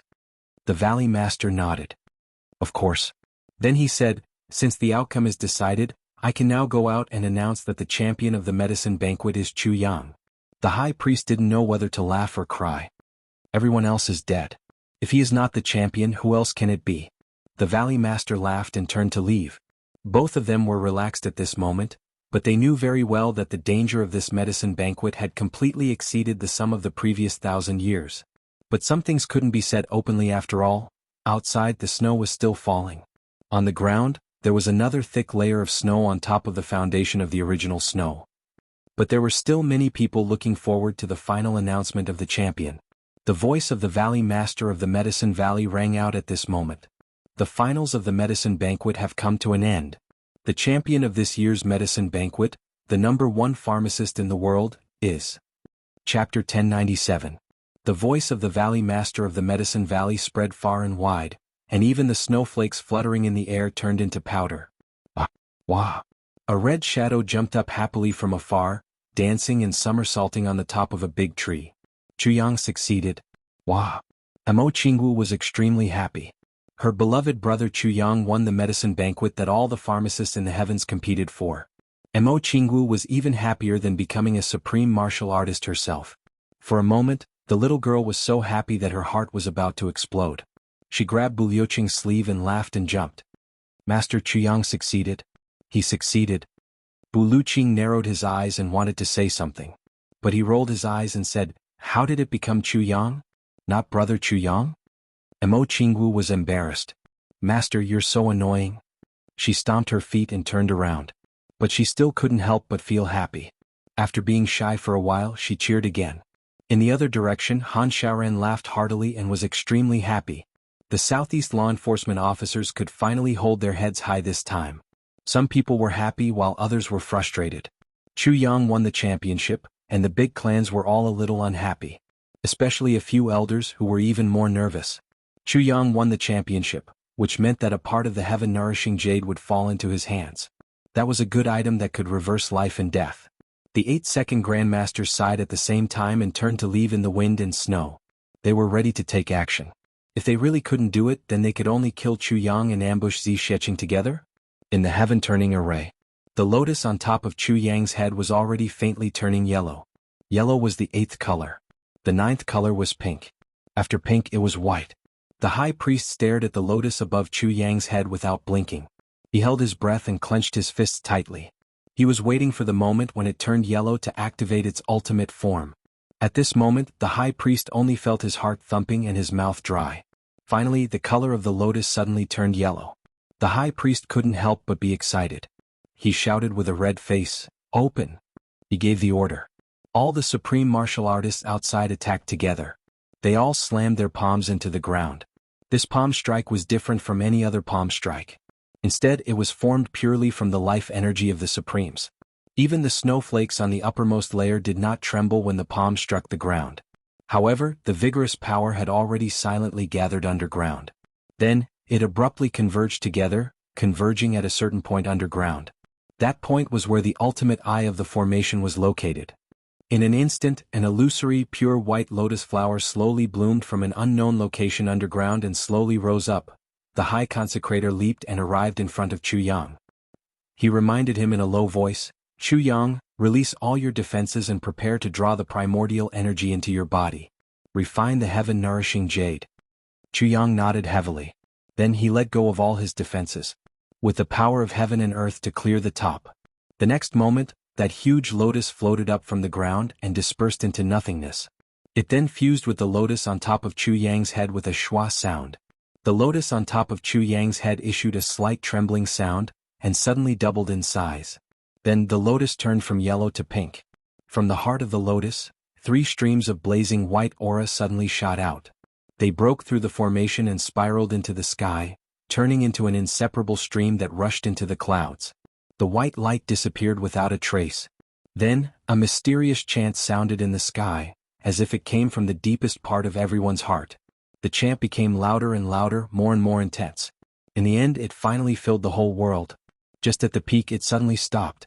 The Valley Master nodded. Of course. Then he said, since the outcome is decided, I can now go out and announce that the champion of the medicine banquet is Chu Yang. The high priest didn't know whether to laugh or cry. Everyone else is dead. If he is not the champion, who else can it be? The Valley Master laughed and turned to leave. Both of them were relaxed at this moment, but they knew very well that the danger of this medicine banquet had completely exceeded the sum of the previous 1,000 years. But some things couldn't be said openly after all. Outside, the snow was still falling. On the ground, there was another thick layer of snow on top of the foundation of the original snow. But there were still many people looking forward to the final announcement of the champion. The voice of the Valley Master of the Medicine Valley rang out at this moment. The finals of the medicine banquet have come to an end. The champion of this year's medicine banquet, the #1 pharmacist in the world, is. Chapter 1097. The voice of the Valley Master of the Medicine Valley spread far and wide, and even the snowflakes fluttering in the air turned into powder. Ah, wah! A red shadow jumped up happily from afar, dancing and somersaulting on the top of a big tree. Chu Yang succeeded. Wah! Jianghu was extremely happy. Her beloved brother Chu Yang won the medicine banquet that all the pharmacists in the heavens competed for. Jianghu was even happier than becoming a supreme martial artist herself. For a moment, the little girl was so happy that her heart was about to explode. She grabbed Bu Liuqing's sleeve and laughed and jumped. Master Chu Yang succeeded. He succeeded. Bu Liuqing narrowed his eyes and wanted to say something. But he rolled his eyes and said, how did it become Chu Yang? Not brother Chu Yang? Jianghu was embarrassed. Master, you're so annoying. She stomped her feet and turned around. But she still couldn't help but feel happy. After being shy for a while, she cheered again. In the other direction, Han Xiaoran laughed heartily and was extremely happy. The Southeast law enforcement officers could finally hold their heads high this time. Some people were happy while others were frustrated. Chu Yang won the championship, and the big clans were all a little unhappy. Especially a few elders who were even more nervous. Chu Yang won the championship, which meant that a part of the heaven-nourishing jade would fall into his hands. That was a good item that could reverse life and death. The 8-second grandmasters sighed at the same time and turned to leave in the wind and snow. They were ready to take action. If they really couldn't do it, then they could only kill Chu Yang and ambush Zi Sheqing together? In the heaven-turning array, the lotus on top of Chu Yang's head was already faintly turning yellow. Yellow was the 8th color. The 9th color was pink. After pink it was white. The high priest stared at the lotus above Chu Yang's head without blinking. He held his breath and clenched his fists tightly. He was waiting for the moment when it turned yellow to activate its ultimate form. At this moment, the high priest only felt his heart thumping and his mouth dry. Finally, the color of the lotus suddenly turned yellow. The high priest couldn't help but be excited. He shouted with a red face, "Open!" He gave the order. All the supreme martial artists outside attacked together. They all slammed their palms into the ground. This palm strike was different from any other palm strike. Instead, it was formed purely from the life energy of the Supremes. Even the snowflakes on the uppermost layer did not tremble when the palm struck the ground. However, the vigorous power had already silently gathered underground. Then, it abruptly converged together, converging at a certain point underground. That point was where the ultimate eye of the formation was located. In an instant, an illusory, pure white lotus flower slowly bloomed from an unknown location underground and slowly rose up. The high consecrator leaped and arrived in front of Chu Yang. He reminded him in a low voice, "Chu Yang, release all your defenses and prepare to draw the primordial energy into your body. Refine the heaven-nourishing jade." Chu Yang nodded heavily. Then he let go of all his defenses, with the power of heaven and earth to clear the top. The next moment, that huge lotus floated up from the ground and dispersed into nothingness. It then fused with the lotus on top of Chu Yang's head with a schwa sound. The lotus on top of Chu Yang's head issued a slight trembling sound, and suddenly doubled in size. Then the lotus turned from yellow to pink. From the heart of the lotus, 3 streams of blazing white aura suddenly shot out. They broke through the formation and spiraled into the sky, turning into an inseparable stream that rushed into the clouds. The white light disappeared without a trace. Then, a mysterious chant sounded in the sky, as if it came from the deepest part of everyone's heart. The chant became louder and louder, more and more intense. In the end, it finally filled the whole world. Just at the peak, it suddenly stopped.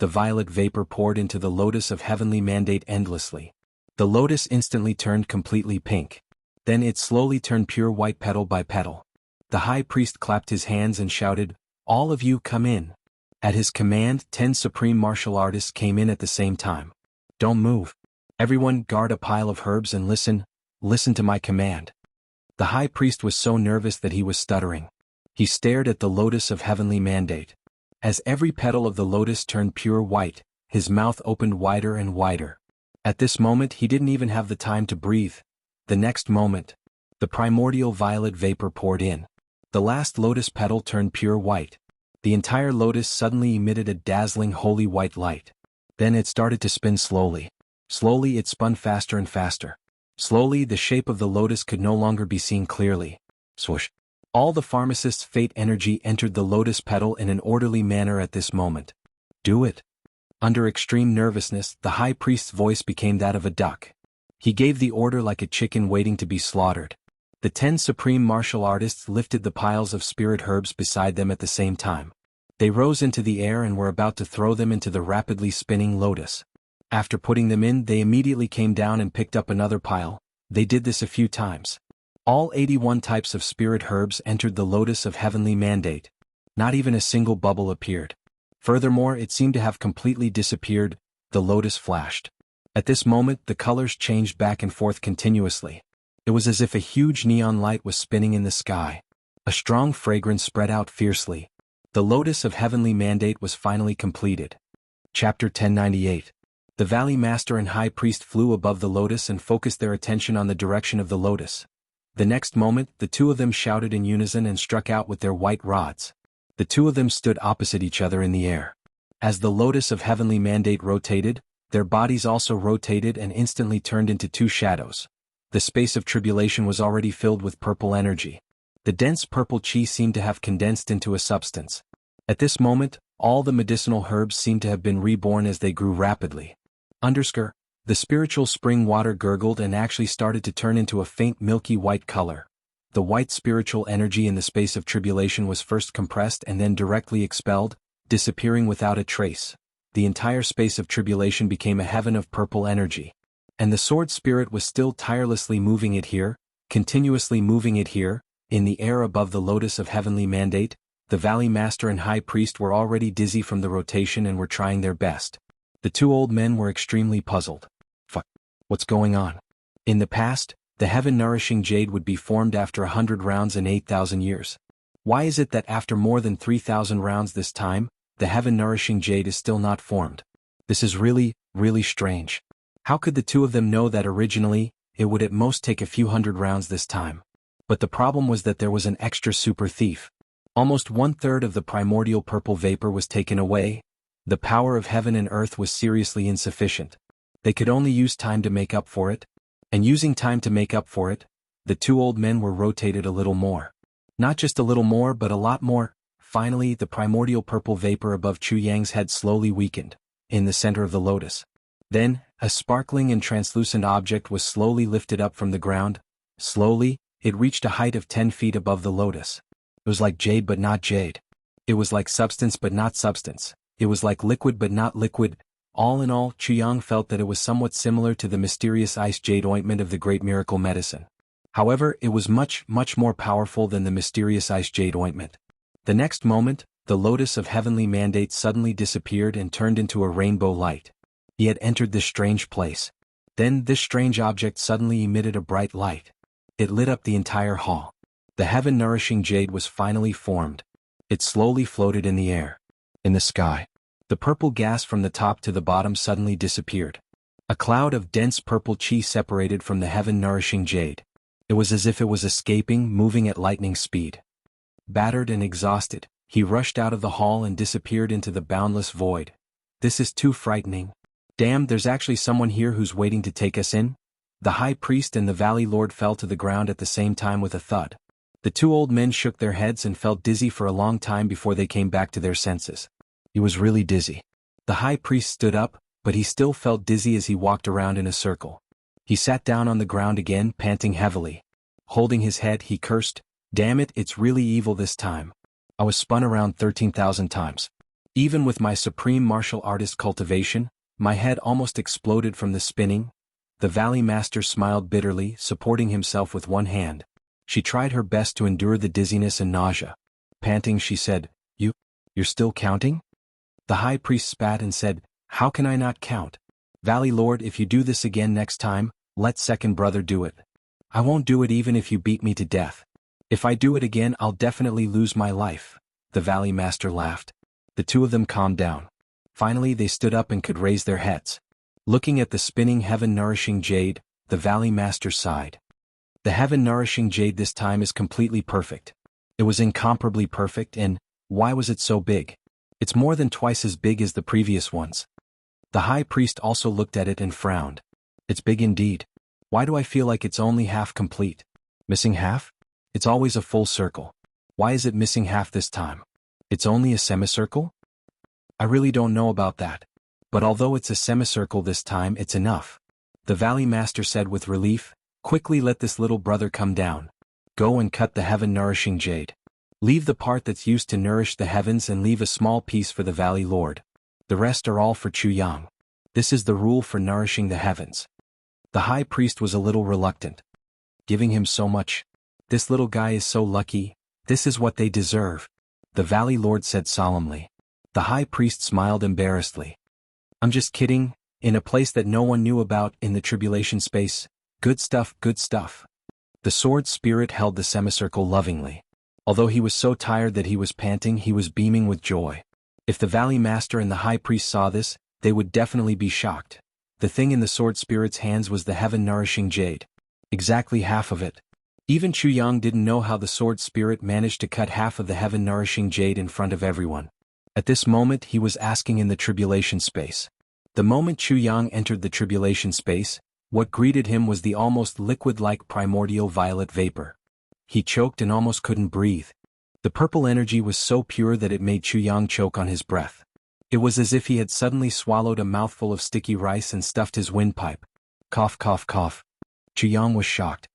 the violet vapor poured into the lotus of heavenly mandate endlessly. The lotus instantly turned completely pink. Then it slowly turned pure white petal by petal. The high priest clapped his hands and shouted, "All of you come in." At his command, 10 supreme martial artists came in at the same time. "Don't move. Everyone guard a pile of herbs and listen to my command." The high priest was so nervous that he was stuttering. He stared at the lotus of heavenly mandate. As every petal of the lotus turned pure white, his mouth opened wider and wider. At this moment he didn't even have the time to breathe. The next moment, the primordial violet vapor poured in. The last lotus petal turned pure white. The entire lotus suddenly emitted a dazzling holy white light. Then it started to spin slowly. Slowly it spun faster and faster. Slowly the shape of the lotus could no longer be seen clearly. Swoosh. All the pharmacist's fate energy entered the lotus petal in an orderly manner at this moment. "Do it." Under extreme nervousness, the high priest's voice became that of a duck. He gave the order like a chicken waiting to be slaughtered. The 10 supreme martial artists lifted the piles of spirit herbs beside them at the same time. They rose into the air and were about to throw them into the rapidly spinning lotus. After putting them in, they immediately came down and picked up another pile. They did this a few times. All 81 types of spirit herbs entered the lotus of heavenly mandate. Not even a single bubble appeared. Furthermore, it seemed to have completely disappeared. The lotus flashed. At this moment, the colors changed back and forth continuously. It was as if a huge neon light was spinning in the sky. A strong fragrance spread out fiercely. The lotus of heavenly mandate was finally completed. Chapter 1098. The Valley Master and High Priest flew above the lotus and focused their attention on the direction of the lotus. The next moment, the two of them shouted in unison and struck out with their white rods. The two of them stood opposite each other in the air. As the lotus of heavenly mandate rotated, their bodies also rotated and instantly turned into two shadows. The space of tribulation was already filled with purple energy. The dense purple chi seemed to have condensed into a substance. At this moment, all the medicinal herbs seemed to have been reborn as they grew rapidly. The spiritual spring water gurgled and actually started to turn into a faint milky white color. The white spiritual energy in the space of tribulation was first compressed and then directly expelled, disappearing without a trace. The entire space of tribulation became a heaven of purple energy. And the sword spirit was still tirelessly moving it here, continuously moving it here, in the air above the lotus of heavenly mandate. The Valley Master and High Priest were already dizzy from the rotation and were trying their best. The two old men were extremely puzzled. What's going on? In the past, the heaven-nourishing jade would be formed after 100 rounds in 8,000 years. Why is it that after more than 3,000 rounds this time, the heaven-nourishing jade is still not formed? This is really, really strange. How could the two of them know that originally, it would at most take a few hundred rounds this time? But the problem was that there was an extra super thief. Almost 1/3 of the primordial purple vapor was taken away. The power of heaven and earth was seriously insufficient. They could only use time to make up for it. And using time to make up for it, the two old men were rotated a little more. Not just a little more but a lot more. Finally, the primordial purple vapor above Chu Yang's head slowly weakened, in the center of the lotus. Then, a sparkling and translucent object was slowly lifted up from the ground. Slowly, it reached a height of 10 feet above the lotus. It was like jade but not jade. It was like substance but not substance. It was like liquid but not liquid. All in all, Chu Yang felt that it was somewhat similar to the mysterious ice jade ointment of the great miracle medicine. However, it was much, much more powerful than the mysterious ice jade ointment. The next moment, the lotus of heavenly mandate suddenly disappeared and turned into a rainbow light. He had entered this strange place. Then this strange object suddenly emitted a bright light. It lit up the entire hall. The heaven-nourishing jade was finally formed. It slowly floated in the air. In the sky, the purple gas from the top to the bottom suddenly disappeared. A cloud of dense purple chi separated from the heaven-nourishing jade. It was as if it was escaping, moving at lightning speed. Battered and exhausted, he rushed out of the hall and disappeared into the boundless void. This is too frightening. Damn, there's actually someone here who's waiting to take us in? The high priest and the valley lord fell to the ground at the same time with a thud. The two old men shook their heads and felt dizzy for a long time before they came back to their senses. He was really dizzy. The high priest stood up, but he still felt dizzy as he walked around in a circle. He sat down on the ground again, panting heavily. Holding his head, he cursed, "Damn it, it's really evil this time. I was spun around 13,000 times. Even with my supreme martial artist cultivation, my head almost exploded from the spinning. The Valley Master smiled bitterly, supporting himself with one hand. She tried her best to endure the dizziness and nausea. Panting, she said, You're still counting? The High Priest spat and said, How can I not count? Valley Lord, if you do this again next time, let second brother do it. I won't do it even if you beat me to death. If I do it again, I'll definitely lose my life. The Valley Master laughed. The two of them calmed down. Finally they stood up and could raise their heads. Looking at the spinning heaven-nourishing jade, the Valley Master sighed. The heaven-nourishing jade this time is completely perfect. It was incomparably perfect, and why was it so big? It's more than twice as big as the previous ones. The High Priest also looked at it and frowned. It's big indeed. Why do I feel like it's only half complete? Missing half? It's always a full circle. Why is it missing half this time? It's only a semicircle? I really don't know about that. But although it's a semicircle this time, it's enough. The Valley Master said with relief, Quickly let this little brother come down. Go and cut the heaven-nourishing jade. Leave the part that's used to nourish the heavens and leave a small piece for the Valley Lord. The rest are all for Jianghu. This is the rule for nourishing the heavens. The High Priest was a little reluctant. Giving him so much. This little guy is so lucky. This is what they deserve. The Valley Lord said solemnly. The High Priest smiled embarrassedly. I'm just kidding, in a place that no one knew about in the tribulation space. Good stuff, good stuff. The sword spirit held the semicircle lovingly. Although he was so tired that he was panting, he was beaming with joy. If the Valley Master and the High Priest saw this, they would definitely be shocked. The thing in the sword spirit's hands was the heaven-nourishing jade. Exactly half of it. Even Jianghu didn't know how the sword spirit managed to cut half of the heaven-nourishing jade in front of everyone. At this moment he was asking in the tribulation space. The moment Jianghu entered the tribulation space, what greeted him was the almost liquid-like primordial violet vapor. He choked and almost couldn't breathe. The purple energy was so pure that it made Jianghu choke on his breath. It was as if he had suddenly swallowed a mouthful of sticky rice and stuffed his windpipe. Cough, cough, cough. Jianghu was shocked.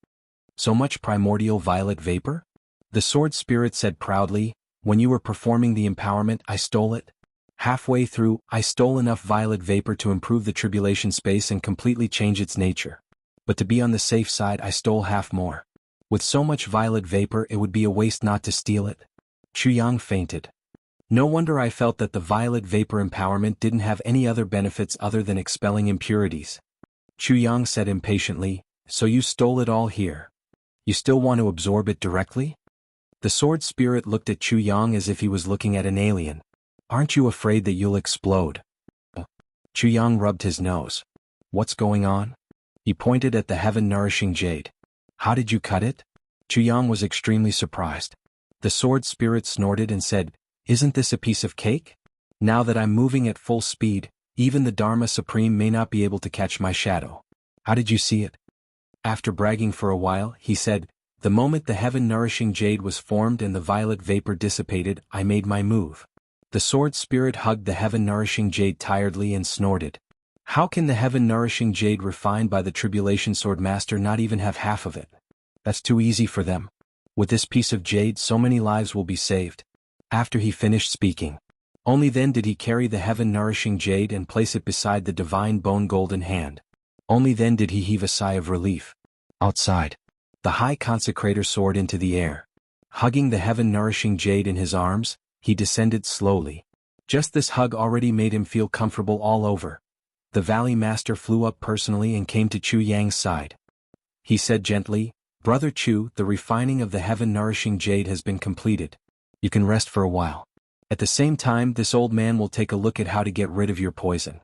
So much primordial violet vapor? The sword spirit said proudly, When you were performing the empowerment, I stole it. Halfway through, I stole enough violet vapor to improve the tribulation space and completely change its nature. But to be on the safe side, I stole half more. With so much violet vapor, it would be a waste not to steal it. Jianghu fainted. No wonder I felt that the violet vapor empowerment didn't have any other benefits other than expelling impurities. Jianghu said impatiently, So you stole it all here. You still want to absorb it directly? The sword spirit looked at Jianghu as if he was looking at an alien. Aren't you afraid that you'll explode? Jianghu rubbed his nose. What's going on? He pointed at the heaven-nourishing jade. How did you cut it? Jianghu was extremely surprised. The sword spirit snorted and said, Isn't this a piece of cake? Now that I'm moving at full speed, even the Dharma Supreme may not be able to catch my shadow. How did you see it? After bragging for a while, he said, The moment the heaven-nourishing jade was formed and the violet vapor dissipated, I made my move. The sword spirit hugged the heaven-nourishing jade tiredly and snorted. How can the heaven-nourishing jade refined by the tribulation sword master not even have half of it? That's too easy for them. With this piece of jade, so many lives will be saved. After he finished speaking, only then did he carry the heaven-nourishing jade and place it beside the divine bone golden hand. Only then did he heave a sigh of relief. Outside, the high consecrator soared into the air. Hugging the heaven-nourishing jade in his arms, he descended slowly. Just this hug already made him feel comfortable all over. The Valley Master flew up personally and came to Jianghu's side. He said gently, Brother Chu, the refining of the heaven-nourishing jade has been completed. You can rest for a while. At the same time, this old man will take a look at how to get rid of your poison.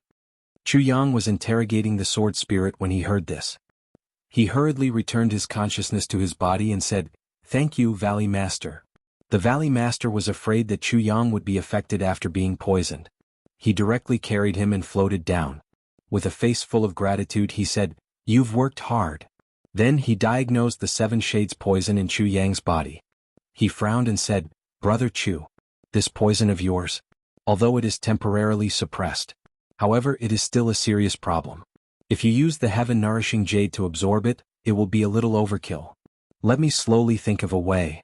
Jianghu was interrogating the sword spirit when he heard this. He hurriedly returned his consciousness to his body and said, Thank you, Valley Master. The Valley Master was afraid that Jianghu would be affected after being poisoned. He directly carried him and floated down. With a face full of gratitude he said, You've worked hard. Then he diagnosed the 7 shades poison in Jianghu's body. He frowned and said, Brother Chu, this poison of yours, although it is temporarily suppressed, however it is still a serious problem. If you use the heaven-nourishing jade to absorb it, it will be a little overkill. Let me slowly think of a way.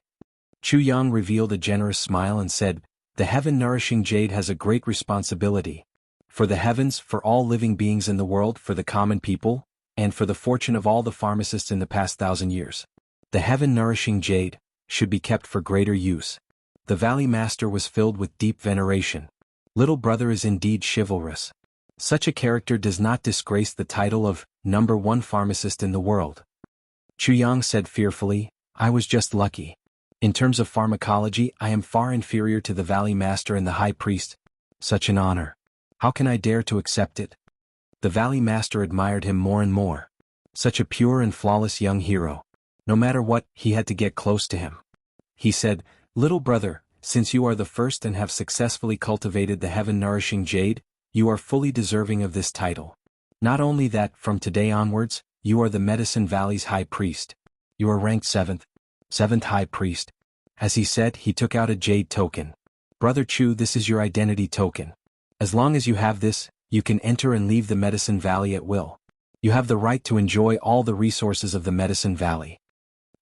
Jianghu revealed a generous smile and said, The heaven-nourishing jade has a great responsibility. For the heavens, for all living beings in the world, for the common people, and for the fortune of all the pharmacists in the past 1,000 years. The heaven-nourishing jade should be kept for greater use. The Valley Master was filled with deep veneration. Little brother is indeed chivalrous. Such a character does not disgrace the title of #1 pharmacist in the world. Chu Yang said fearfully, I was just lucky. In terms of pharmacology, I am far inferior to the Valley Master and the High Priest. Such an honor. How can I dare to accept it? The Valley Master admired him more and more. Such a pure and flawless young hero. No matter what, he had to get close to him. He said, Little brother, since you are the first and have successfully cultivated the heaven-nourishing jade, you are fully deserving of this title. Not only that, from today onwards, you are the Medicine Valley's High Priest. You are ranked 7th High Priest. As he said, he took out a jade token. Brother Chu, this is your identity token. As long as you have this, you can enter and leave the Medicine Valley at will. You have the right to enjoy all the resources of the Medicine Valley.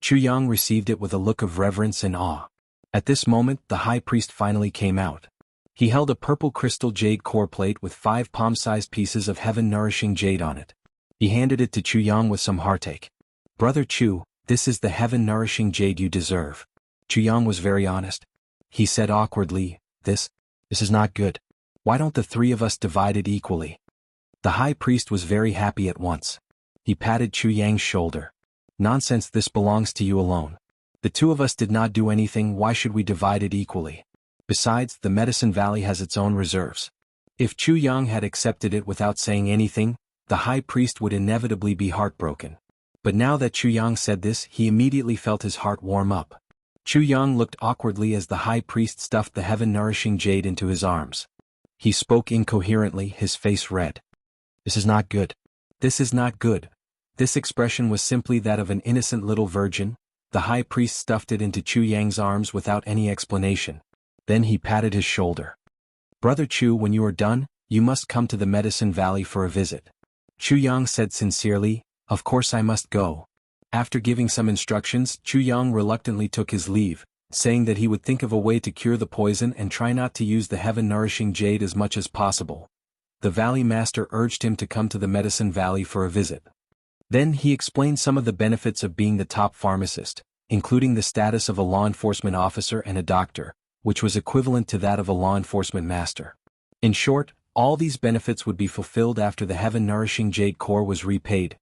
Chu Yang received it with a look of reverence and awe. At this moment, the High Priest finally came out. He held a purple crystal jade core plate with 5 palm-sized pieces of heaven-nourishing jade on it. He handed it to Chu Yang with some heartache. Brother Chu, this is the heaven-nourishing jade you deserve. Chu Yang was very honest. He said awkwardly, This is not good. Why don't the 3 of us divide it equally? The High Priest was very happy at once. He patted Chu Yang's shoulder. Nonsense, this belongs to you alone. The 2 of us did not do anything, why should we divide it equally? Besides, the Medicine Valley has its own reserves. If Chu Yang had accepted it without saying anything, the High Priest would inevitably be heartbroken. But now that Chu Yang said this, he immediately felt his heart warm up. Chu Yang looked awkwardly as the High Priest stuffed the heaven-nourishing jade into his arms. He spoke incoherently, his face red. This is not good. This is not good. This expression was simply that of an innocent little virgin. The High Priest stuffed it into Chu Yang's arms without any explanation. Then he patted his shoulder. Brother Chu, when you are done, you must come to the Medicine Valley for a visit. Chu Yang said sincerely, Of course I must go. After giving some instructions, Chu Yang reluctantly took his leave, saying that he would think of a way to cure the poison and try not to use the heaven-nourishing jade as much as possible. The Valley Master urged him to come to the Medicine Valley for a visit. Then he explained some of the benefits of being the top pharmacist, including the status of a law enforcement officer and a doctor, which was equivalent to that of a law enforcement master. In short, all these benefits would be fulfilled after the heaven-nourishing jade core was repaid.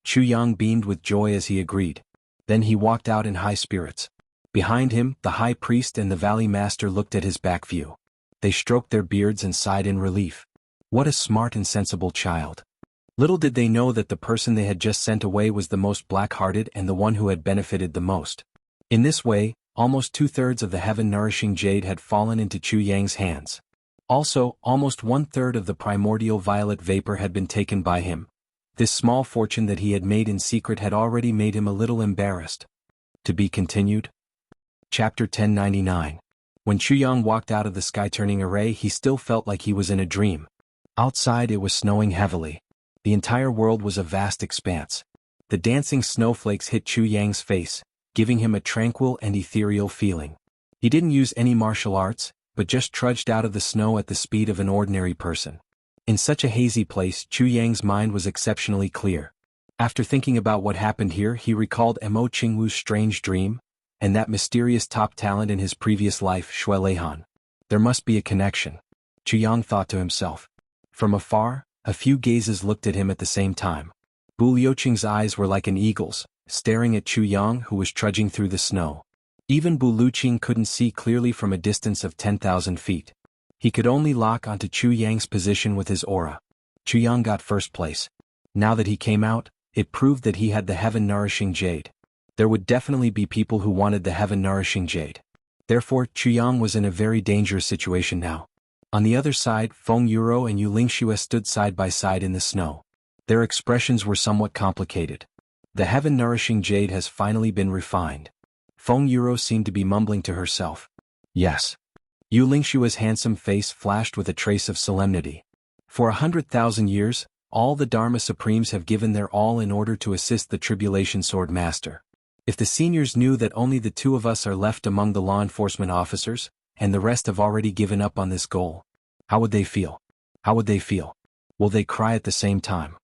Chu Yang beamed with joy as he agreed. Then he walked out in high spirits. Behind him, the High Priest and the Valley Master looked at his back view. They stroked their beards and sighed in relief. What a smart and sensible child. Little did they know that the person they had just sent away was the most black-hearted and the one who had benefited the most. In this way, almost 2/3 of the heaven-nourishing jade had fallen into Chu Yang's hands. Also, almost 1/3 of the primordial violet vapor had been taken by him. This small fortune that he had made in secret had already made him a little embarrassed. To be continued? Chapter 1099. When Chu Yang walked out of the sky-turning array, he still felt like he was in a dream. Outside it was snowing heavily. The entire world was a vast expanse. The dancing snowflakes hit Chu Yang's face, giving him a tranquil and ethereal feeling. He didn't use any martial arts, but just trudged out of the snow at the speed of an ordinary person. In such a hazy place, Chu Yang's mind was exceptionally clear. After thinking about what happened here, he recalled Mo Qingwu's strange dream, and that mysterious top talent in his previous life, Shui Leihan. There must be a connection. Chu Yang thought to himself. From afar, a few gazes looked at him at the same time. Bu Liuqing's eyes were like an eagle's, staring at Chu Yang, who was trudging through the snow. Even Bu Liuqing couldn't see clearly from a distance of 10,000 feet. He could only lock onto Chu Yang's position with his aura. Chu Yang got first place. Now that he came out, it proved that he had the heaven-nourishing jade. There would definitely be people who wanted the heaven-nourishing jade. Therefore, Chu Yang was in a very dangerous situation now. On the other side, Feng Yuro and Yu Lingxue stood side by side in the snow. Their expressions were somewhat complicated. The heaven-nourishing jade has finally been refined. Feng Yuro seemed to be mumbling to herself. Yes. Yu Lingxue's handsome face flashed with a trace of solemnity. For 100,000 years, all the Dharma Supremes have given their all in order to assist the Tribulation Sword Master. If the seniors knew that only the 2 of us are left among the law enforcement officers, and the rest have already given up on this goal. How would they feel? How would they feel? Will they cry at the same time?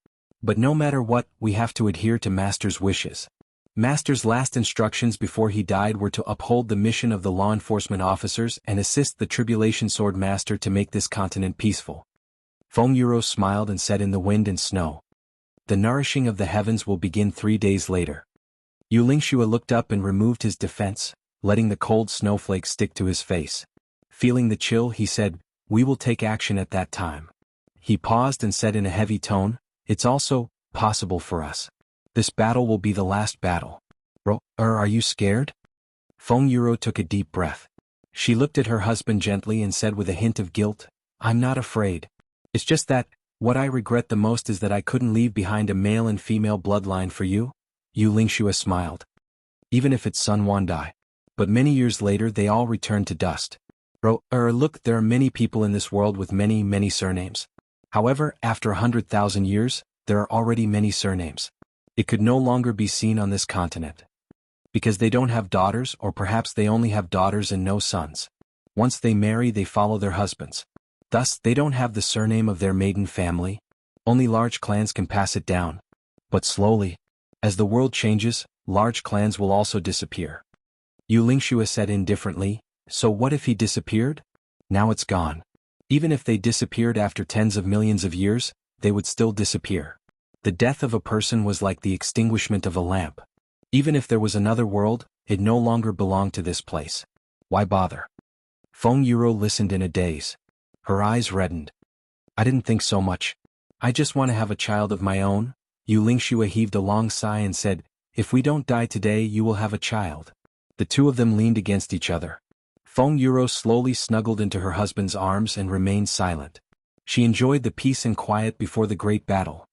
But no matter what, we have to adhere to Master's wishes. Master's last instructions before he died were to uphold the mission of the law enforcement officers and assist the Tribulation Sword Master to make this continent peaceful. Feng Yuro smiled and said, in the wind and snow. The nourishing of the heavens will begin 3 days later. Yu Lingxue looked up and removed his defense, letting the cold snowflakes stick to his face. Feeling the chill, he said, we will take action at that time. He paused and said in a heavy tone, it's also possible for us. This battle will be the last battle. Are you scared? Feng Yuro took a deep breath. She looked at her husband gently and said with a hint of guilt, I'm not afraid. It's just that, what I regret the most is that I couldn't leave behind a male and female bloodline for you. Yu Lingxue smiled. Even if it's Sun Wandai. But many years later they all returned to dust. Look, there are many people in this world with many surnames. However, after 100,000 years, there are already many surnames. It could no longer be seen on this continent. Because they don't have daughters, or perhaps they only have daughters and no sons. Once they marry, they follow their husbands. Thus, they don't have the surname of their maiden family. Only large clans can pass it down. But slowly, as the world changes, large clans will also disappear. Yu Lingxue said indifferently, so what if he disappeared? Now it's gone. Even if they disappeared after tens of millions of years, they would still disappear. The death of a person was like the extinguishment of a lamp. Even if there was another world, it no longer belonged to this place. Why bother? Feng Yuro listened in a daze. Her eyes reddened. I didn't think so much. I just want to have a child of my own. Yu Lingxue heaved a long sigh and said, if we don't die today, you will have a child. The two of them leaned against each other. Feng Yuro slowly snuggled into her husband's arms and remained silent. She enjoyed the peace and quiet before the great battle.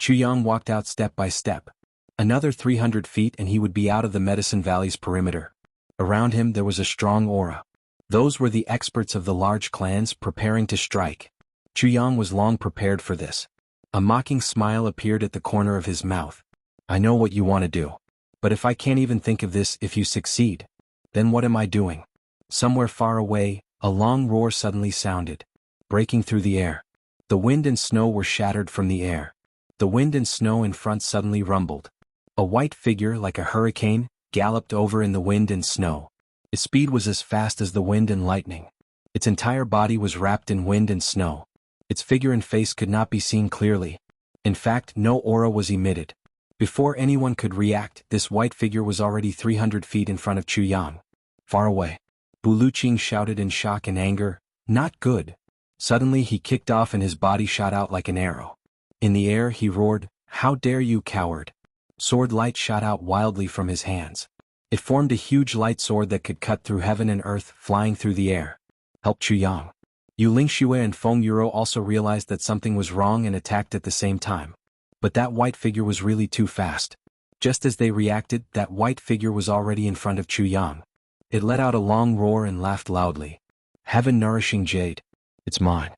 Chuyang walked out step by step. Another 300 feet and he would be out of the Medicine Valley's perimeter. Around him there was a strong aura. Those were the experts of the large clans preparing to strike. Chuyang was long prepared for this. A mocking smile appeared at the corner of his mouth. I know what you want to do. But if I can't even think of this if you succeed, then what am I doing? Somewhere far away, a long roar suddenly sounded, breaking through the air. The wind and snow were shattered from the air. The wind and snow in front suddenly rumbled. A white figure like a hurricane galloped over in the wind and snow. Its speed was as fast as the wind and lightning. Its entire body was wrapped in wind and snow. Its figure and face could not be seen clearly. In fact, no aura was emitted. Before anyone could react, this white figure was already 300 feet in front of Chuyang. Far away. Buluqing shouted in shock and anger, not good. Suddenly he kicked off and his body shot out like an arrow. In the air he roared, how dare you, coward! Sword light shot out wildly from his hands. It formed a huge light sword that could cut through heaven and earth, flying through the air. Help Chuyang. Yu Lingxue and Feng Yuro also realized that something was wrong and attacked at the same time. But that white figure was really too fast. Just as they reacted, that white figure was already in front of Chuyang. It let out a long roar and laughed loudly. Heaven-nourishing jade. It's mine.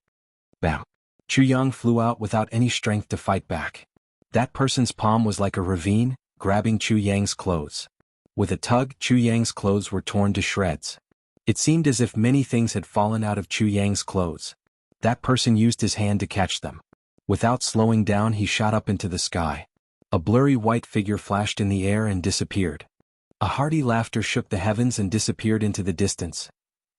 Bam. Chuyang flew out without any strength to fight back. That person's palm was like a ravine, grabbing Chuyang's clothes. With a tug, Chuyang's clothes were torn to shreds. It seemed as if many things had fallen out of Chuyang's clothes. That person used his hand to catch them. Without slowing down, he shot up into the sky. A blurry white figure flashed in the air and disappeared. A hearty laughter shook the heavens and disappeared into the distance.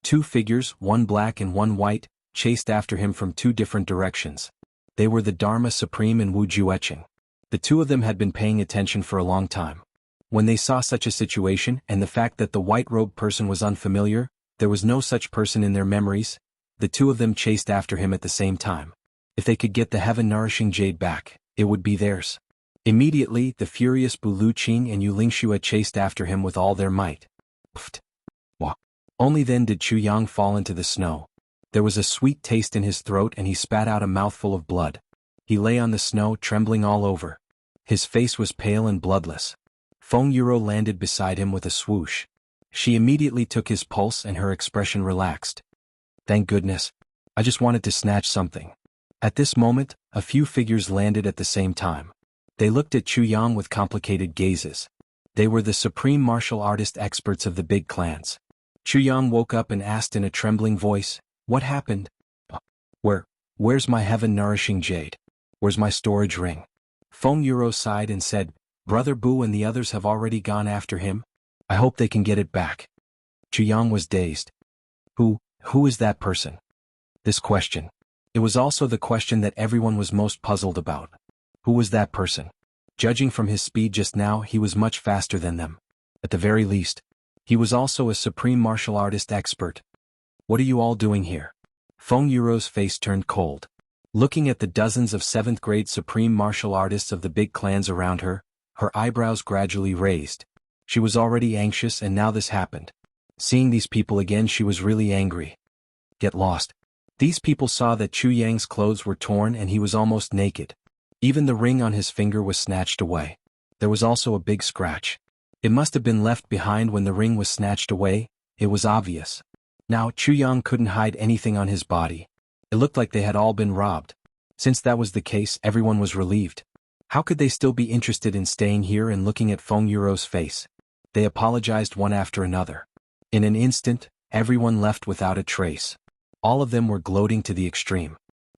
Two figures, one black and one white, chased after him from two different directions. They were the Dharma Supreme and Wu Jueqing. The two of them had been paying attention for a long time. When they saw such a situation and the fact that the white-robed person was unfamiliar, there was no such person in their memories, the two of them chased after him at the same time. If they could get the heaven-nourishing jade back, it would be theirs. Immediately, the furious Buluqing and Yu Lingxue chased after him with all their might. Pfft. Wah. Only then did Chuyang fall into the snow. There was a sweet taste in his throat and he spat out a mouthful of blood. He lay on the snow, trembling all over. His face was pale and bloodless. Feng Yuro landed beside him with a swoosh. She immediately took his pulse and her expression relaxed. Thank goodness. I just wanted to snatch something. At this moment, a few figures landed at the same time. They looked at Chuyang with complicated gazes. They were the supreme martial artist experts of the big clans. Chu Yang woke up and asked in a trembling voice, "What happened? Where's my heaven-nourishing jade? Where's my storage ring?" Feng Yuro sighed and said, "Brother Bu and the others have already gone after him. I hope they can get it back." Chu Yang was dazed. Who is that person? This question. It was also the question that everyone was most puzzled about. Who was that person? Judging from his speed just now, he was much faster than them. At the very least, he was also a supreme martial artist expert. "What are you all doing here?" Feng Yuro's face turned cold. Looking at the dozens of 7th-grade supreme martial artists of the big clans around her, her eyebrows gradually raised. She was already anxious and now this happened. Seeing these people again, she was really angry. Get lost. These people saw that Chu Yang's clothes were torn and he was almost naked. Even the ring on his finger was snatched away. There was also a big scratch. It must have been left behind when the ring was snatched away, it was obvious. Now Chu Yang couldn't hide anything on his body. It looked like they had all been robbed. Since that was the case, everyone was relieved. How could they still be interested in staying here and looking at Feng Yuro's face? They apologized one after another. In an instant, everyone left without a trace. All of them were gloating to the extreme.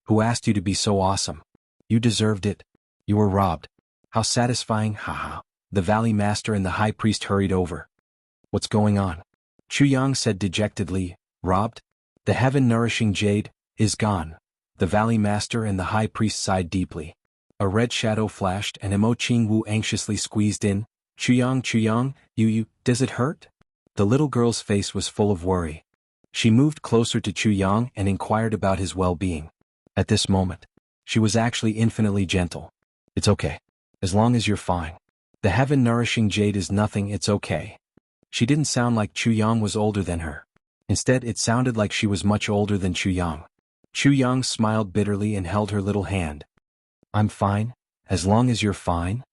"Who asked you to be so awesome? You deserved it. You were robbed. How satisfying, haha." The Valley Master and the High Priest hurried over. "What's going on?" Chu Yang said dejectedly. "Robbed? The heaven-nourishing jade is gone." The Valley Master and the High Priest sighed deeply. A red shadow flashed and Imo Qingwu anxiously squeezed in. Chu Yang, does it hurt?" The little girl's face was full of worry. She moved closer to Chu Yang and inquired about his well-being. At this moment, she was actually infinitely gentle. "It's okay. As long as you're fine. The heaven-nourishing jade is nothing, it's okay." She didn't sound like Chu Yang was older than her. Instead, it sounded like she was much older than Chu Yang. Chu Yang smiled bitterly and held her little hand. "I'm fine, as long as you're fine,"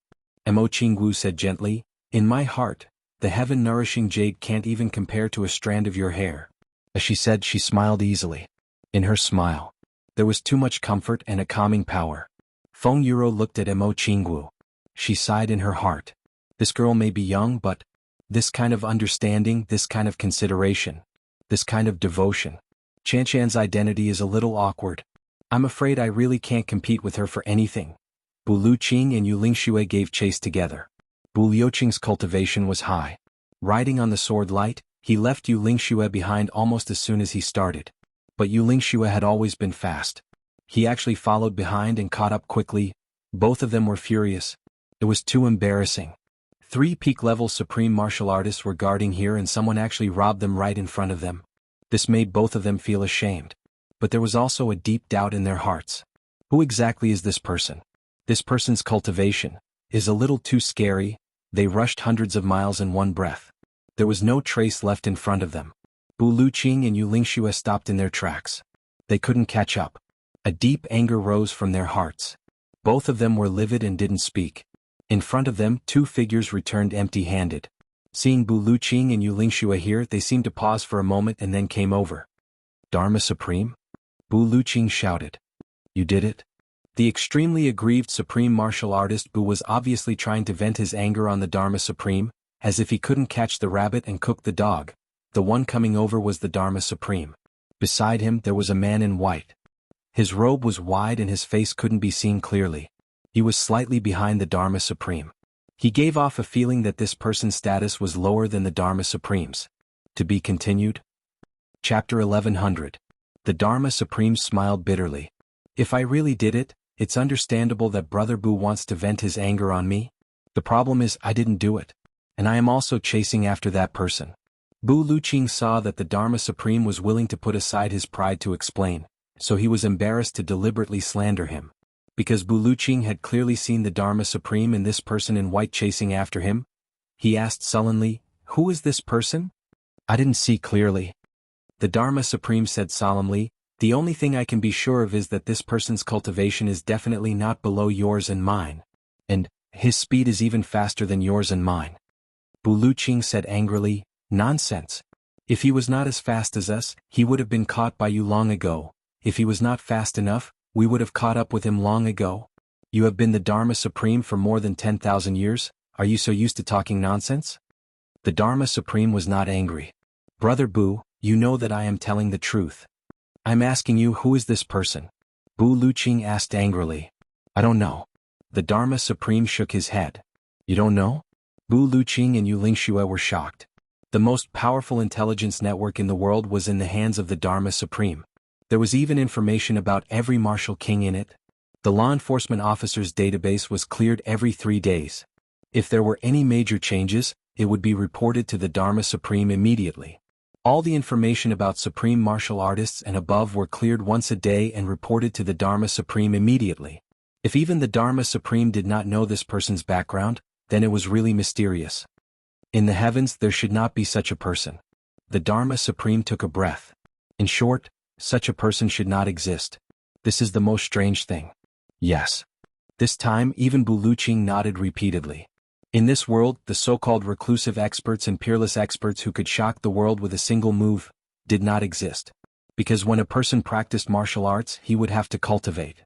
Imo Qingwu said gently. "In my heart, the heaven-nourishing jade can't even compare to a strand of your hair." As she said, she smiled easily. In her smile, there was too much comfort and a calming power. Feng Yuro looked at Imo Qingwu. She sighed in her heart. This girl may be young, but this kind of understanding, this kind of consideration, this kind of devotion. Chanchan's identity is a little awkward. I'm afraid I really can't compete with her for anything. Bu Luqing and Yu Lingxue gave chase together. Bu Liuqing's cultivation was high. Riding on the sword light, he left Yu Lingxue behind almost as soon as he started. But Yu Lingxue had always been fast. He actually followed behind and caught up quickly. Both of them were furious. It was too embarrassing. 3 peak-level supreme martial artists were guarding here and someone actually robbed them right in front of them. This made both of them feel ashamed. But there was also a deep doubt in their hearts. Who exactly is this person? This person's cultivation is a little too scary. They rushed hundreds of miles in one breath. There was no trace left in front of them. Bu Luqing and Yu Lingxue stopped in their tracks. They couldn't catch up. A deep anger rose from their hearts. Both of them were livid and didn't speak. In front of them, 2 figures returned empty-handed. Seeing Bu Luqing and Yu Lingxue here, they seemed to pause for a moment and then came over. "Dharma Supreme?" Bu Luqing shouted. "You did it?" The extremely aggrieved supreme martial artist Bu was obviously trying to vent his anger on the Dharma Supreme, as if he couldn't catch the rabbit and cook the dog. The one coming over was the Dharma Supreme. Beside him there was a man in white. His robe was wide and his face couldn't be seen clearly. He was slightly behind the Dharma Supreme. He gave off a feeling that this person's status was lower than the Dharma Supreme's. To be continued? Chapter 1100. The Dharma Supreme smiled bitterly. "If I really did it, it's understandable that Brother Bu wants to vent his anger on me. The problem is I didn't do it. And I am also chasing after that person." Bu Luqing saw that the Dharma Supreme was willing to put aside his pride to explain, so he was embarrassed to deliberately slander him. Because Bu Luqing had clearly seen the Dharma Supreme and this person in white chasing after him, he asked sullenly, "Who is this person?" "I didn't see clearly." The Dharma Supreme said solemnly, "The only thing I can be sure of is that this person's cultivation is definitely not below yours and mine. And his speed is even faster than yours and mine." Bu Luqing said angrily, "Nonsense. If he was not as fast as us, he would have been caught by you long ago. If he was not fast enough, we would have caught up with him long ago. You have been the Dharma Supreme for more than 10,000 years, are you so used to talking nonsense?" The Dharma Supreme was not angry. Brother Bu, you know that I am telling the truth. I'm asking you, who is this person? Bu Luqing asked angrily. I don't know. The Dharma Supreme shook his head. You don't know? Bu Luqing and Yu Lingxue were shocked. The most powerful intelligence network in the world was in the hands of the Dharma Supreme. There was even information about every martial king in it. The law enforcement officer's database was cleared every 3 days. If there were any major changes, it would be reported to the Dharma Supreme immediately. All the information about supreme martial artists and above were cleared once a day and reported to the Dharma Supreme immediately. If even the Dharma Supreme did not know this person's background, then it was really mysterious. In the heavens there should not be such a person. The Dharma Supreme took a breath. In short, such a person should not exist. This is the most strange thing. Yes. This time even Bu Luqing nodded repeatedly. In this world, the so-called reclusive experts and peerless experts who could shock the world with a single move did not exist. Because when a person practiced martial arts, he would have to cultivate.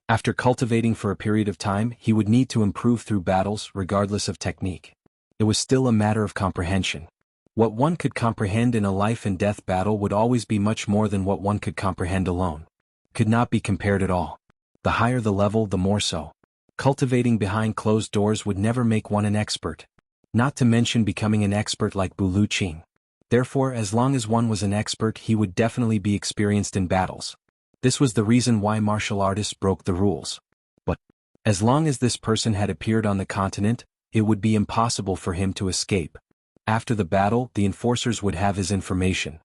After cultivating for a period of time, he would need to improve through battles regardless of technique. It was still a matter of comprehension. What one could comprehend in a life-and-death battle would always be much more than what one could comprehend alone. Could not be compared at all. The higher the level, the more so. Cultivating behind closed doors would never make one an expert. Not to mention becoming an expert like Bu Luqing. Therefore, as long as one was an expert, he would definitely be experienced in battles. This was the reason why martial artists broke the rules. But, as long as this person had appeared on the continent, it would be impossible for him to escape. After the battle, the enforcers would have his information.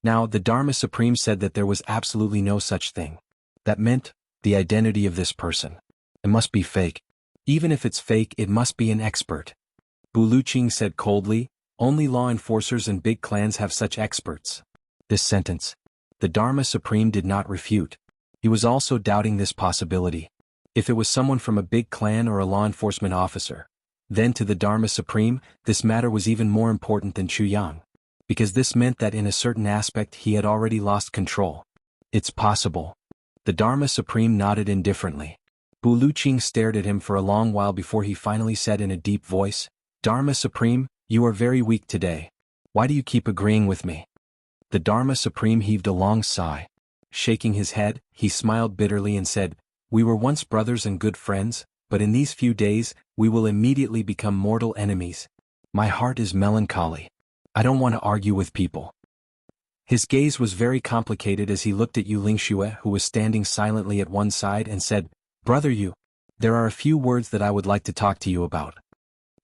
Now, the Dharma Supreme said that there was absolutely no such thing. That meant, the identity of this person. It must be fake. Even if it's fake, it must be an expert. Bu Luqing said coldly, only law enforcers and big clans have such experts. This sentence, the Dharma Supreme did not refute. He was also doubting this possibility. If it was someone from a big clan or a law enforcement officer, then to the Dharma Supreme, this matter was even more important than Chu Yang. Because this meant that in a certain aspect he had already lost control. It's possible. The Dharma Supreme nodded indifferently. Bu Luqing stared at him for a long while before he finally said in a deep voice, Dharma Supreme, you are very weak today. Why do you keep agreeing with me? The Dharma Supreme heaved a long sigh. Shaking his head, he smiled bitterly and said, We were once brothers and good friends, but in these few days, we will immediately become mortal enemies. My heart is melancholy. I don't want to argue with people. His gaze was very complicated as he looked at Yu Lingxue, who was standing silently at one side, and said, Brother Yu, there are a few words that I would like to talk to you about.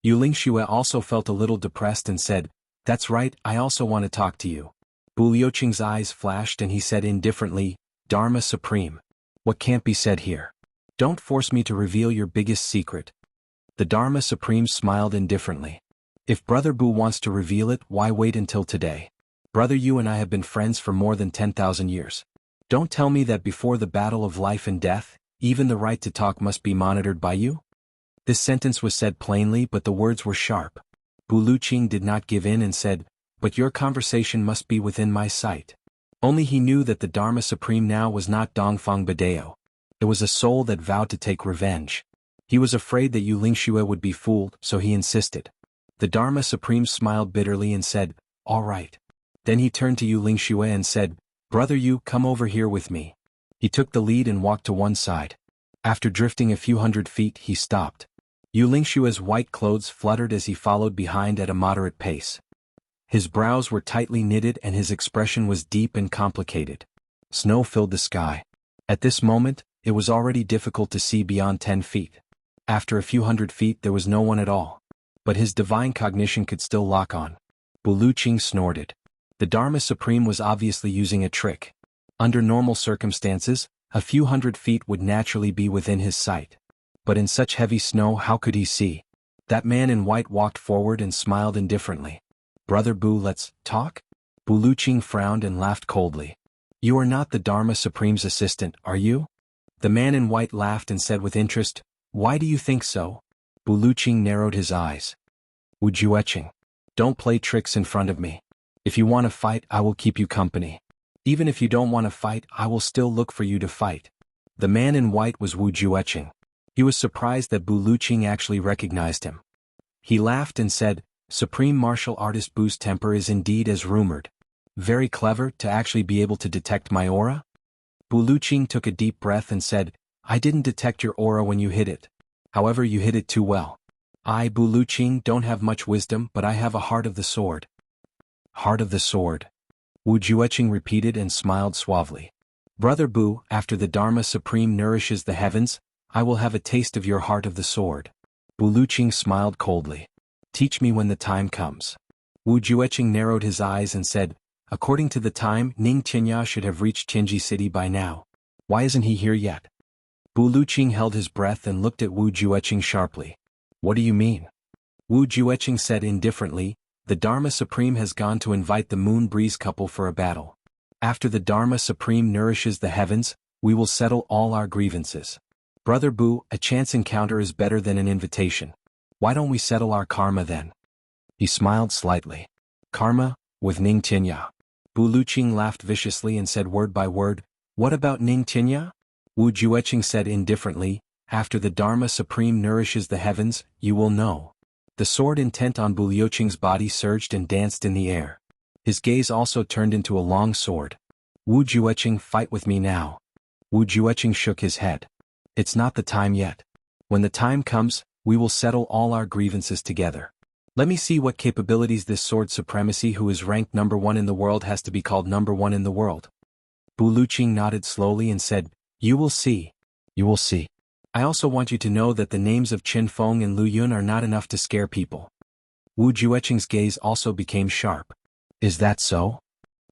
Yu Lingxue also felt a little depressed and said, That's right, I also want to talk to you. Bu Luqing's eyes flashed and he said indifferently, Dharma Supreme. What can't be said here? Don't force me to reveal your biggest secret. The Dharma Supreme smiled indifferently. If Brother Bu wants to reveal it, why wait until today? Brother Yu and I have been friends for more than 10,000 years. Don't tell me that before the battle of life and death, even the right to talk must be monitored by you? This sentence was said plainly, but the words were sharp. Bu Luqing did not give in and said, But your conversation must be within my sight. Only he knew that the Dharma Supreme now was not Dongfang Badeo. It was a soul that vowed to take revenge. He was afraid that Yu Lingxue would be fooled, so he insisted. The Dharma Supreme smiled bitterly and said, All right. Then he turned to Yu Lingxue and said, Brother Yu, come over here with me. He took the lead and walked to one side. After drifting a few hundred feet, he stopped. Yu Lingxue's white clothes fluttered as he followed behind at a moderate pace. His brows were tightly knitted and his expression was deep and complicated. Snow filled the sky. At this moment, it was already difficult to see beyond 10 feet. After a few hundred feet there was no one at all. But his divine cognition could still lock on. Bu Luqing snorted. The Dharma Supreme was obviously using a trick. Under normal circumstances, a few hundred feet would naturally be within his sight. But in such heavy snow, how could he see? That man in white walked forward and smiled indifferently. Brother Bu, let's talk? Bu Luqing frowned and laughed coldly. You are not the Dharma Supreme's assistant, are you? The man in white laughed and said with interest, Why do you think so? Bu Luqing narrowed his eyes. Wu Jueqing. Don't play tricks in front of me. If you want to fight, I will keep you company. Even if you don't want to fight, I will still look for you to fight. The man in white was Wu Jueqing. He was surprised that Bu Luqing actually recognized him. He laughed and said, Supreme martial artist Bu's temper is indeed as rumored. Very clever to actually be able to detect my aura? Bu Luqing took a deep breath and said, I didn't detect your aura when you hit it. However, you hit it too well. I, Bu Luqing, don't have much wisdom, but I have a heart of the sword. Heart of the sword. Wu Jueqing repeated and smiled suavely. Brother Bu, after the Dharma Supreme nourishes the heavens, I will have a taste of your heart of the sword. Bu Luqing smiled coldly. Teach me when the time comes. Wu Jueqing narrowed his eyes and said, according to the time, Ning Tianya should have reached Tianji City by now. Why isn't he here yet? Bu Luqing held his breath and looked at Wu Jueqing sharply. What do you mean? Wu Jueqing said indifferently, the Dharma Supreme has gone to invite the Moon Breeze couple for a battle. After the Dharma Supreme nourishes the heavens, we will settle all our grievances. Brother Bu, a chance encounter is better than an invitation. Why don't we settle our karma then? He smiled slightly. Karma, with Ning Tianya. Bu Luqing laughed viciously and said word by word, what about Ning Tianya? Wu Jueqing said indifferently, after the Dharma Supreme nourishes the heavens, you will know. The sword intent on Bu Luqing's body surged and danced in the air. His gaze also turned into a long sword. Wu Jueqing, fight with me now. Wu Jueqing shook his head. It's not the time yet. When the time comes, we will settle all our grievances together. Let me see what capabilities this sword supremacy who is ranked number 1 in the world has to be called number 1 in the world. Bu Luqing nodded slowly and said, you will see. You will see. I also want you to know that the names of Qin Feng and Lu Yun are not enough to scare people. Wu Jueqing's gaze also became sharp. Is that so?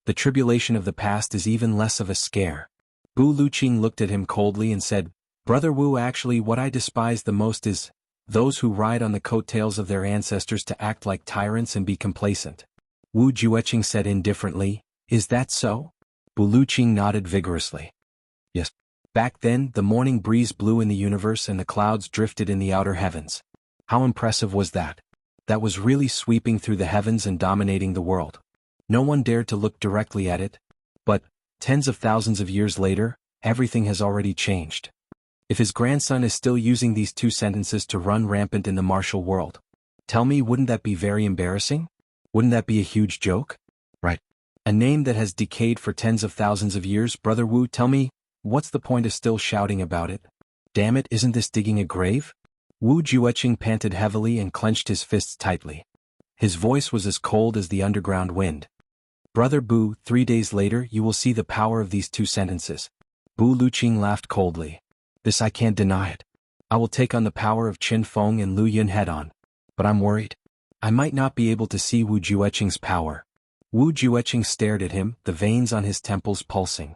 The tribulation of the past is even less of a scare. Bu Luqing looked at him coldly and said, Brother Wu, actually what I despise the most is those who ride on the coattails of their ancestors to act like tyrants and be complacent. Wu Jueqing said indifferently, is that so? Bu Luqing nodded vigorously. Yes. Back then, the morning breeze blew in the universe and the clouds drifted in the outer heavens. How impressive was that? That was really sweeping through the heavens and dominating the world. No one dared to look directly at it. But, tens of thousands of years later, everything has already changed. If his grandson is still using these 2 sentences to run rampant in the martial world, tell me, wouldn't that be very embarrassing? Wouldn't that be a huge joke? Right. A name that has decayed for tens of thousands of years, Brother Wu, tell me, what's the point of still shouting about it? Damn it, isn't this digging a grave? Wu Jueqing panted heavily and clenched his fists tightly. His voice was as cold as the underground wind. Brother Bu, 3 days later you will see the power of these 2 sentences. Bu Luqing laughed coldly. This I can't deny it. I will take on the power of Qin Feng and Lu Yun head-on. But I'm worried. I might not be able to see Wu Jueqing's power. Wu Jueqing stared at him, the veins on his temples pulsing.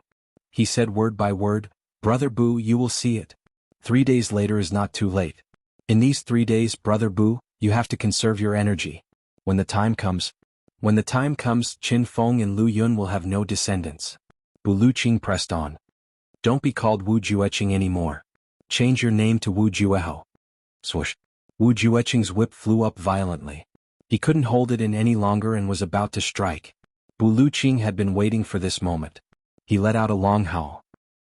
He said word by word, Brother Bu, you will see it. 3 days later is not too late. In these 3 days, Brother Bu, you have to conserve your energy. When the time comes, Qin Feng and Lu Yun will have no descendants. Bu Luqing pressed on. Don't be called Wu Jueqing anymore. Change your name to Wu Jueho. Swoosh. Wu Jueqing's whip flew up violently. He couldn't hold it in any longer and was about to strike. Bu Luqing had been waiting for this moment. He let out a long howl.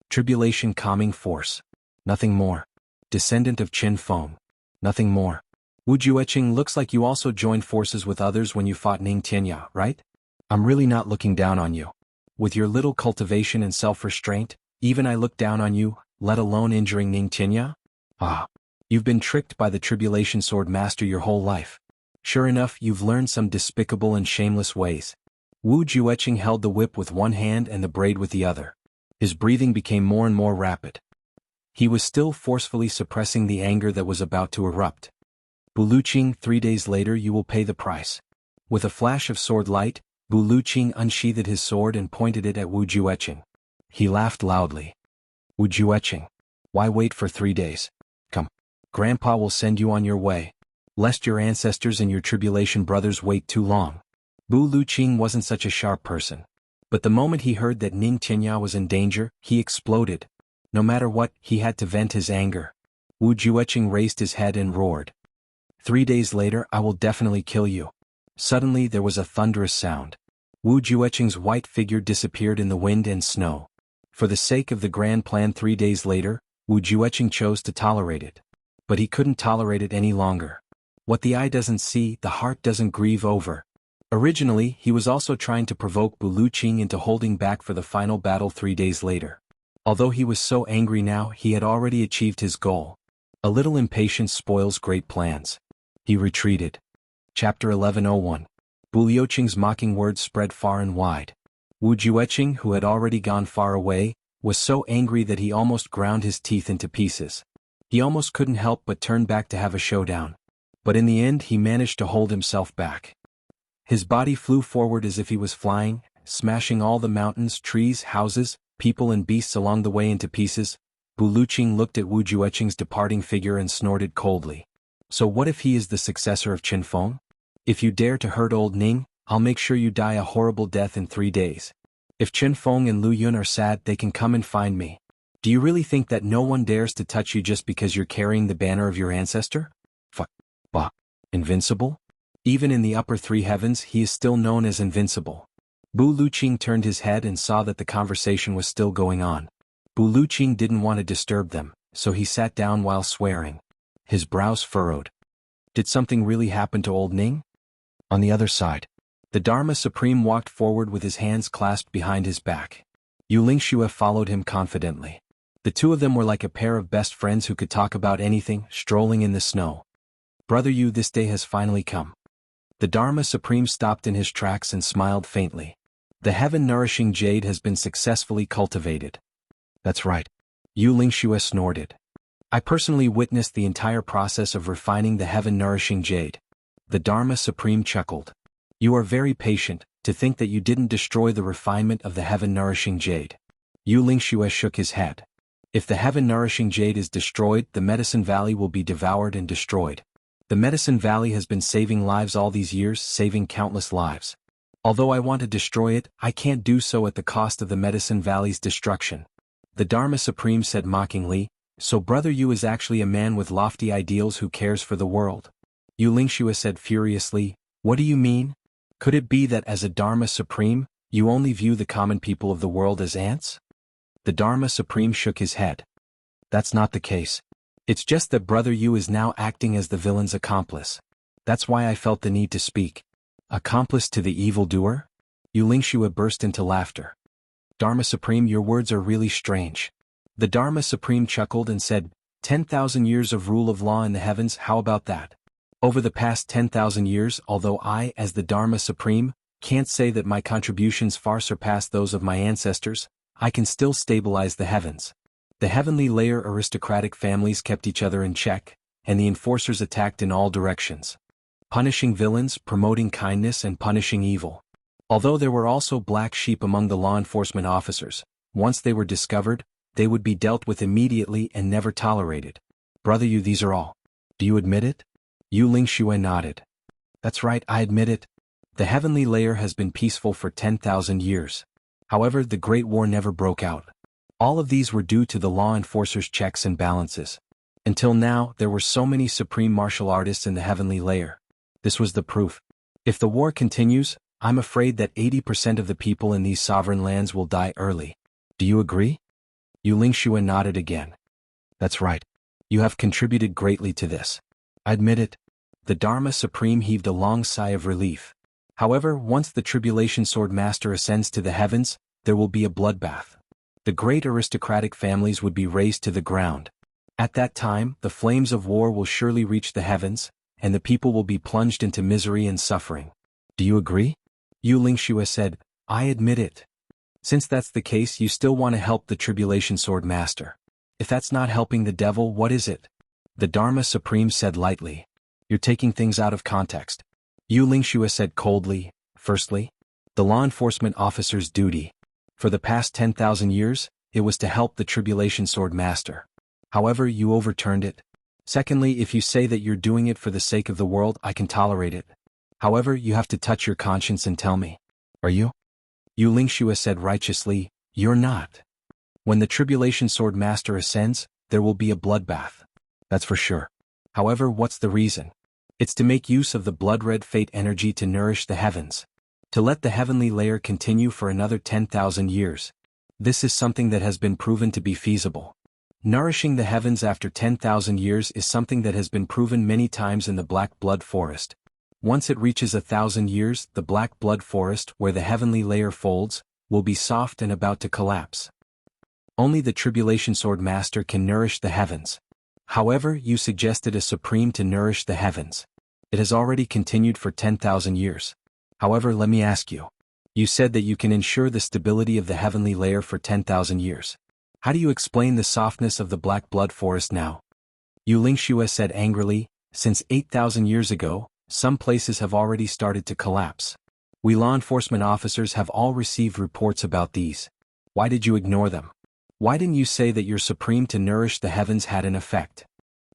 Tribulation calming force. Nothing more. Descendant of Qin Feng. Nothing more. Wu Jueqing, looks like you also joined forces with others when you fought Ning Tianya, right? I'm really not looking down on you. With your little cultivation and self-restraint, even I look down on you, let alone injuring Ning Tianya? Ah. You've been tricked by the tribulation sword master your whole life. Sure enough, you've learned some despicable and shameless ways. Wu Jueqing held the whip with one hand and the braid with the other. His breathing became more and more rapid. He was still forcefully suppressing the anger that was about to erupt. Bu Luqing, 3 days later you will pay the price. With a flash of sword light, Bu Luqing unsheathed his sword and pointed it at Wu Jueqing. He laughed loudly. Wu Jueqing, why wait for 3 days? Come. Grandpa will send you on your way, lest your ancestors and your tribulation brothers wait too long. Bu Luqing wasn't such a sharp person. But the moment he heard that Ning Tianya was in danger, he exploded. No matter what, he had to vent his anger. Wu Jueqing raised his head and roared. 3 days later I will definitely kill you. Suddenly there was a thunderous sound. Wu Jueqing's white figure disappeared in the wind and snow. For the sake of the grand plan 3 days later, Wu Jueqing chose to tolerate it. But he couldn't tolerate it any longer. What the eye doesn't see, the heart doesn't grieve over. Originally, he was also trying to provoke Bu Luqing into holding back for the final battle 3 days later. Although he was so angry now, he had already achieved his goal. A little impatience spoils great plans. He retreated. Chapter 1101. Bu Luqing's mocking words spread far and wide. Wu Jueqing, who had already gone far away, was so angry that he almost ground his teeth into pieces. He almost couldn't help but turn back to have a showdown. But in the end he managed to hold himself back. His body flew forward as if he was flying, smashing all the mountains, trees, houses, people and beasts along the way into pieces. Bu Luqing looked at Wu Jueqing's departing figure and snorted coldly. So what if he is the successor of Qin Feng? If you dare to hurt old Ning, I'll make sure you die a horrible death in 3 days. If Qin Feng and Lu Yun are sad, they can come and find me. Do you really think that no one dares to touch you just because you're carrying the banner of your ancestor? Bah. Invincible? Even in the upper 3 heavens he is still known as invincible. Bu Luqing turned his head and saw that the conversation was still going on. Bu Luqing didn't want to disturb them, so he sat down while swearing. His brows furrowed. Did something really happen to old Ning? On the other side, the Dharma Supreme walked forward with his hands clasped behind his back. Yu Lingxue followed him confidently. The two of them were like a pair of best friends who could talk about anything, strolling in the snow. Brother Yu, this day has finally come. The Dharma Supreme stopped in his tracks and smiled faintly. The heaven-nourishing jade has been successfully cultivated. That's right. Yu Lingxue snorted. I personally witnessed the entire process of refining the heaven-nourishing jade. The Dharma Supreme chuckled. You are very patient, to think that you didn't destroy the refinement of the heaven-nourishing jade. Yu Lingxue shook his head. If the heaven-nourishing jade is destroyed, the Medicine Valley will be devoured and destroyed. The Medicine Valley has been saving lives all these years, saving countless lives. Although I want to destroy it, I can't do so at the cost of the Medicine Valley's destruction. The Dharma Supreme said mockingly, so Brother Yu is actually a man with lofty ideals who cares for the world. Yu Lingxue said furiously, what do you mean? Could it be that as a Dharma Supreme, you only view the common people of the world as ants? The Dharma Supreme shook his head. That's not the case. It's just that Brother Yu is now acting as the villain's accomplice. That's why I felt the need to speak. Accomplice to the evildoer? Yu Lingxue burst into laughter. Dharma Supreme, your words are really strange. The Dharma Supreme chuckled and said, 10,000 years of rule of law in the heavens, how about that? Over the past 10,000 years, although I, as the Dharma Supreme, can't say that my contributions far surpass those of my ancestors, I can still stabilize the heavens. The heavenly layer aristocratic families kept each other in check, and the enforcers attacked in all directions. Punishing villains, promoting kindness and punishing evil. Although there were also black sheep among the law enforcement officers, once they were discovered, they would be dealt with immediately and never tolerated. Brother Yu, these are all. Do you admit it? Yu Lingxue nodded. That's right, I admit it. The heavenly layer has been peaceful for 10,000 years. However, the Great War never broke out. All of these were due to the law enforcers' checks and balances. Until now, there were so many supreme martial artists in the heavenly layer. This was the proof. If the war continues, I'm afraid that 80% of the people in these sovereign lands will die early. Do you agree? Yu Lingxue nodded again. That's right. You have contributed greatly to this. I admit it. The Dharma Supreme heaved a long sigh of relief. However, once the Tribulation Sword Master ascends to the heavens, there will be a bloodbath. The great aristocratic families would be razed to the ground. At that time, the flames of war will surely reach the heavens, and the people will be plunged into misery and suffering. Do you agree? Yu Lingxue said, I admit it. Since that's the case, you still want to help the Tribulation Sword Master. If that's not helping the devil, what is it? The Dharma Supreme said lightly. You're taking things out of context. Yu Lingxue said coldly, firstly, the law enforcement officer's duty. For the past 10,000 years, it was to help the Tribulation Sword Master. However, you overturned it. Secondly, if you say that you're doing it for the sake of the world, I can tolerate it. However, you have to touch your conscience and tell me. Are you? Yu Lingxue said righteously, you're not. When the Tribulation Sword Master ascends, there will be a bloodbath. That's for sure. However, what's the reason? It's to make use of the blood-red fate energy to nourish the heavens. To let the heavenly layer continue for another 10,000 years. This is something that has been proven to be feasible. Nourishing the heavens after 10,000 years is something that has been proven many times in the Black Blood Forest. Once it reaches 1,000 years, the black blood forest where the heavenly layer folds, will be soft and about to collapse. Only the Tribulation Sword Master can nourish the heavens. However, you suggested a supreme to nourish the heavens. It has already continued for 10,000 years. However, let me ask you. You said that you can ensure the stability of the heavenly layer for 10,000 years. How do you explain the softness of the black blood forest now? Yu Lingxue said angrily, since 8,000 years ago, some places have already started to collapse. We law enforcement officers have all received reports about these. Why did you ignore them? Why didn't you say that your supreme to nourish the heavens had an effect?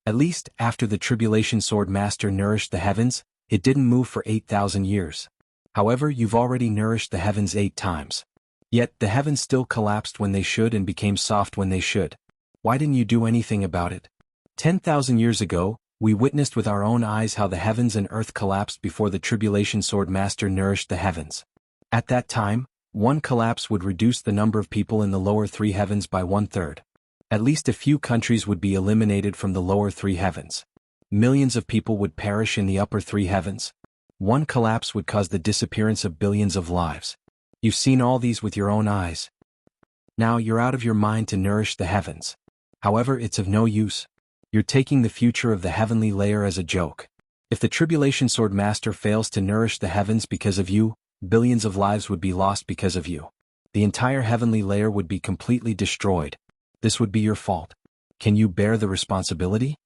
At least, after the Tribulation Sword Master nourished the heavens, it didn't move for 8,000 years. However, you've already nourished the heavens 8 times. Yet, the heavens still collapsed when they should and became soft when they should. Why didn't you do anything about it? 10,000 years ago, we witnessed with our own eyes how the heavens and earth collapsed before the Tribulation Sword Master nourished the heavens. At that time, one collapse would reduce the number of people in the lower 3 heavens by 1/3. At least a few countries would be eliminated from the lower 3 heavens. Millions of people would perish in the upper 3 heavens. One collapse would cause the disappearance of billions of lives. You've seen all these with your own eyes. Now you're out of your mind to nourish the heavens. However, it's of no use. You're taking the future of the heavenly layer as a joke. If the Tribulation Sword Master fails to nourish the heavens because of you, billions of lives would be lost because of you. The entire heavenly layer would be completely destroyed. This would be your fault. Can you bear the responsibility?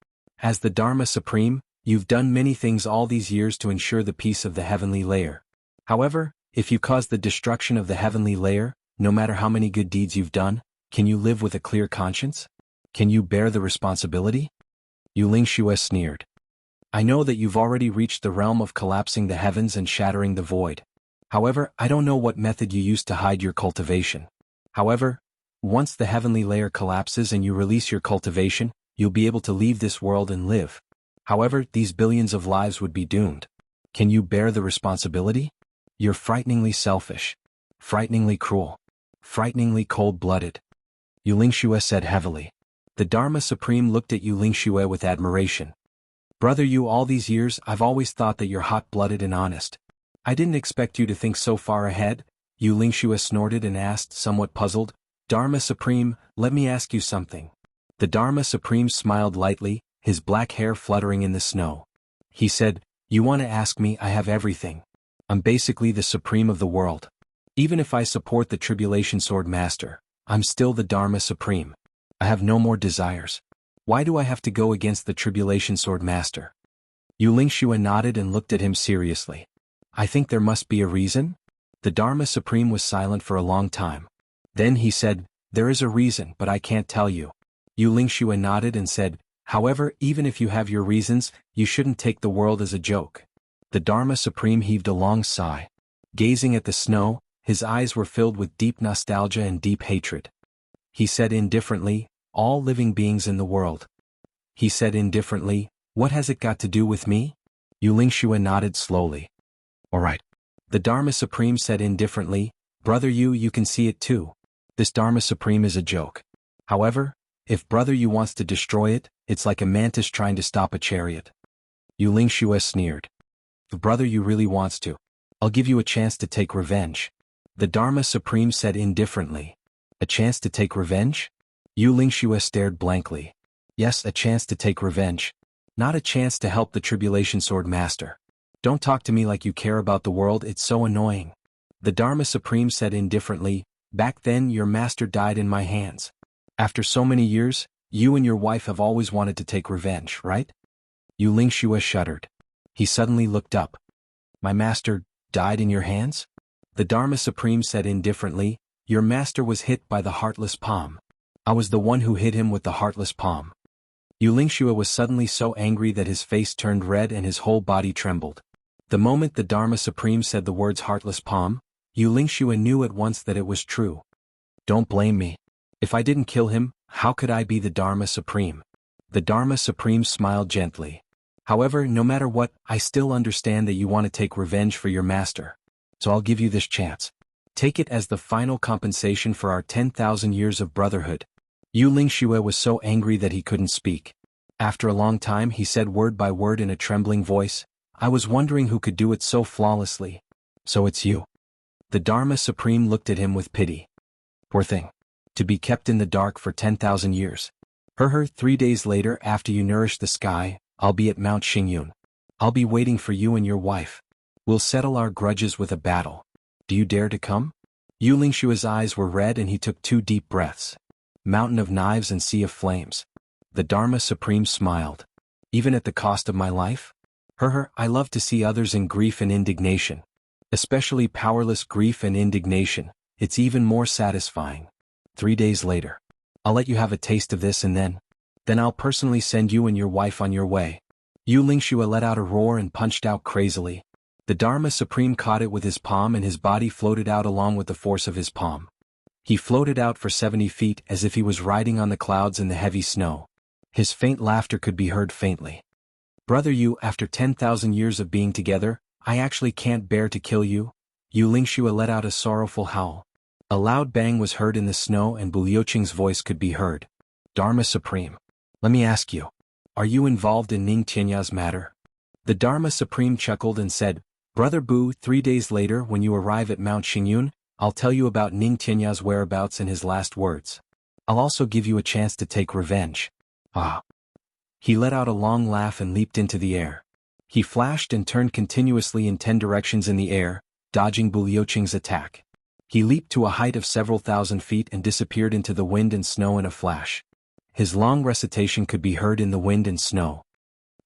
As the Dharma Supreme, you've done many things all these years to ensure the peace of the heavenly layer. However, if you cause the destruction of the heavenly layer, no matter how many good deeds you've done, can you live with a clear conscience? Can you bear the responsibility? Yu Lingxue sneered. I know that you've already reached the realm of collapsing the heavens and shattering the void. However, I don't know what method you used to hide your cultivation. However, once the heavenly layer collapses and you release your cultivation, you'll be able to leave this world and live. However, these billions of lives would be doomed. Can you bear the responsibility? You're frighteningly selfish. Frighteningly cruel. Frighteningly cold-blooded. Yu Lingxue said heavily. The Dharma Supreme looked at Yu Lingxue with admiration. Brother Yu, all these years I've always thought that you're hot-blooded and honest. I didn't expect you to think so far ahead. Yu Lingxue snorted and asked, somewhat puzzled, Dharma Supreme, let me ask you something. The Dharma Supreme smiled lightly, his black hair fluttering in the snow. He said, you want to ask me? I have everything. I'm basically the Supreme of the world. Even if I support the Tribulation Sword Master, I'm still the Dharma Supreme. I have no more desires. Why do I have to go against the Tribulation Sword Master? Yu Lingxue nodded and looked at him seriously. I think there must be a reason. The Dharma Supreme was silent for a long time. Then he said, there is a reason, but I can't tell you. Yu Lingxue nodded and said, however, even if you have your reasons, you shouldn't take the world as a joke. The Dharma Supreme heaved a long sigh. Gazing at the snow, his eyes were filled with deep nostalgia and deep hatred. He said indifferently, all living beings in the world. He said indifferently, what has it got to do with me? Yu Lingxue nodded slowly. All right. The Dharma Supreme said indifferently, Brother Yu, you can see it too. This Dharma Supreme is a joke. However, if Brother Yu wants to destroy it, it's like a mantis trying to stop a chariot. Yu Lingxue sneered. If Brother Yu really wants to, I'll give you a chance to take revenge. The Dharma Supreme said indifferently. A chance to take revenge? Yu Lingxue stared blankly. Yes, a chance to take revenge. Not a chance to help the Tribulation Sword Master. Don't talk to me like you care about the world, it's so annoying. The Dharma Supreme said indifferently, back then your master died in my hands. After so many years, you and your wife have always wanted to take revenge, right? Yu Lingxue shuddered. He suddenly looked up. My master died in your hands? The Dharma Supreme said indifferently, your master was hit by the heartless palm. I was the one who hit him with the heartless palm. Yu Lingxue was suddenly so angry that his face turned red and his whole body trembled. The moment the Dharma Supreme said the words heartless palm, Yu Lingxue knew at once that it was true. Don't blame me. If I didn't kill him, how could I be the Dharma Supreme? The Dharma Supreme smiled gently. However, no matter what, I still understand that you want to take revenge for your master. So I'll give you this chance. Take it as the final compensation for our 10,000 years of brotherhood. Yu Lingxue was so angry that he couldn't speak. After a long time he said word by word in a trembling voice, I was wondering who could do it so flawlessly. So it's you. The Dharma Supreme looked at him with pity. Poor thing. To be kept in the dark for 10,000 years. 3 days later, after you nourish the sky, I'll be at Mount Xingyun. I'll be waiting for you and your wife. We'll settle our grudges with a battle. Do you dare to come? Yu Lingshua's eyes were red and he took 2 deep breaths. Mountain of knives and sea of flames. The Dharma Supreme smiled. Even at the cost of my life? I love to see others in grief and indignation. Especially powerless grief and indignation. It's even more satisfying. 3 days later. I'll let you have a taste of this and then I'll personally send you and your wife on your way. Yu Lingshua let out a roar and punched out crazily. The Dharma Supreme caught it with his palm and his body floated out along with the force of his palm. He floated out for 70 feet as if he was riding on the clouds in the heavy snow. His faint laughter could be heard faintly. Brother Yu, after 10,000 years of being together, I actually can't bear to kill you. Yu Lingshua let out a sorrowful howl. A loud bang was heard in the snow and Bu Liuqing's voice could be heard. Dharma Supreme. Let me ask you. Are you involved in Ning Tianya's matter? The Dharma Supreme chuckled and said, Brother Bu, 3 days later when you arrive at Mount Xingyun, I'll tell you about Ning Tianya's whereabouts and his last words. I'll also give you a chance to take revenge. Ah. He let out a long laugh and leaped into the air. He flashed and turned continuously in 10 directions in the air, dodging Bu Liuqing's attack. He leaped to a height of several thousand feet and disappeared into the wind and snow in a flash. His long recitation could be heard in the wind and snow.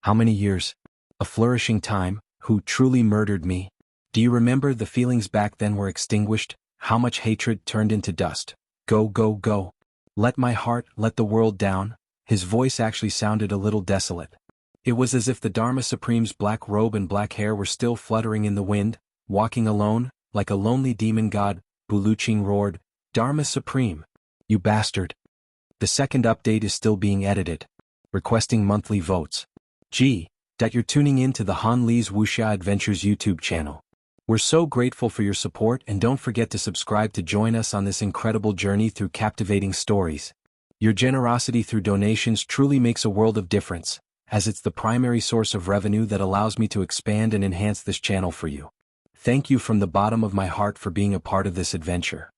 How many years? A flourishing time. Who truly murdered me? Do you remember the feelings back then were extinguished? How much hatred turned into dust? Go, go, go. Let my heart, let the world down. His voice actually sounded a little desolate. It was as if the Dharma Supreme's black robe and black hair were still fluttering in the wind, walking alone, like a lonely demon god. Bu Liuqing roared, Dharma Supreme. You bastard. The second update is still being edited. Requesting monthly votes. That you're tuning in to the Han Li's Wuxia Adventures YouTube channel. We're so grateful for your support and don't forget to subscribe to join us on this incredible journey through captivating stories. Your generosity through donations truly makes a world of difference, as it's the primary source of revenue that allows me to expand and enhance this channel for you. Thank you from the bottom of my heart for being a part of this adventure.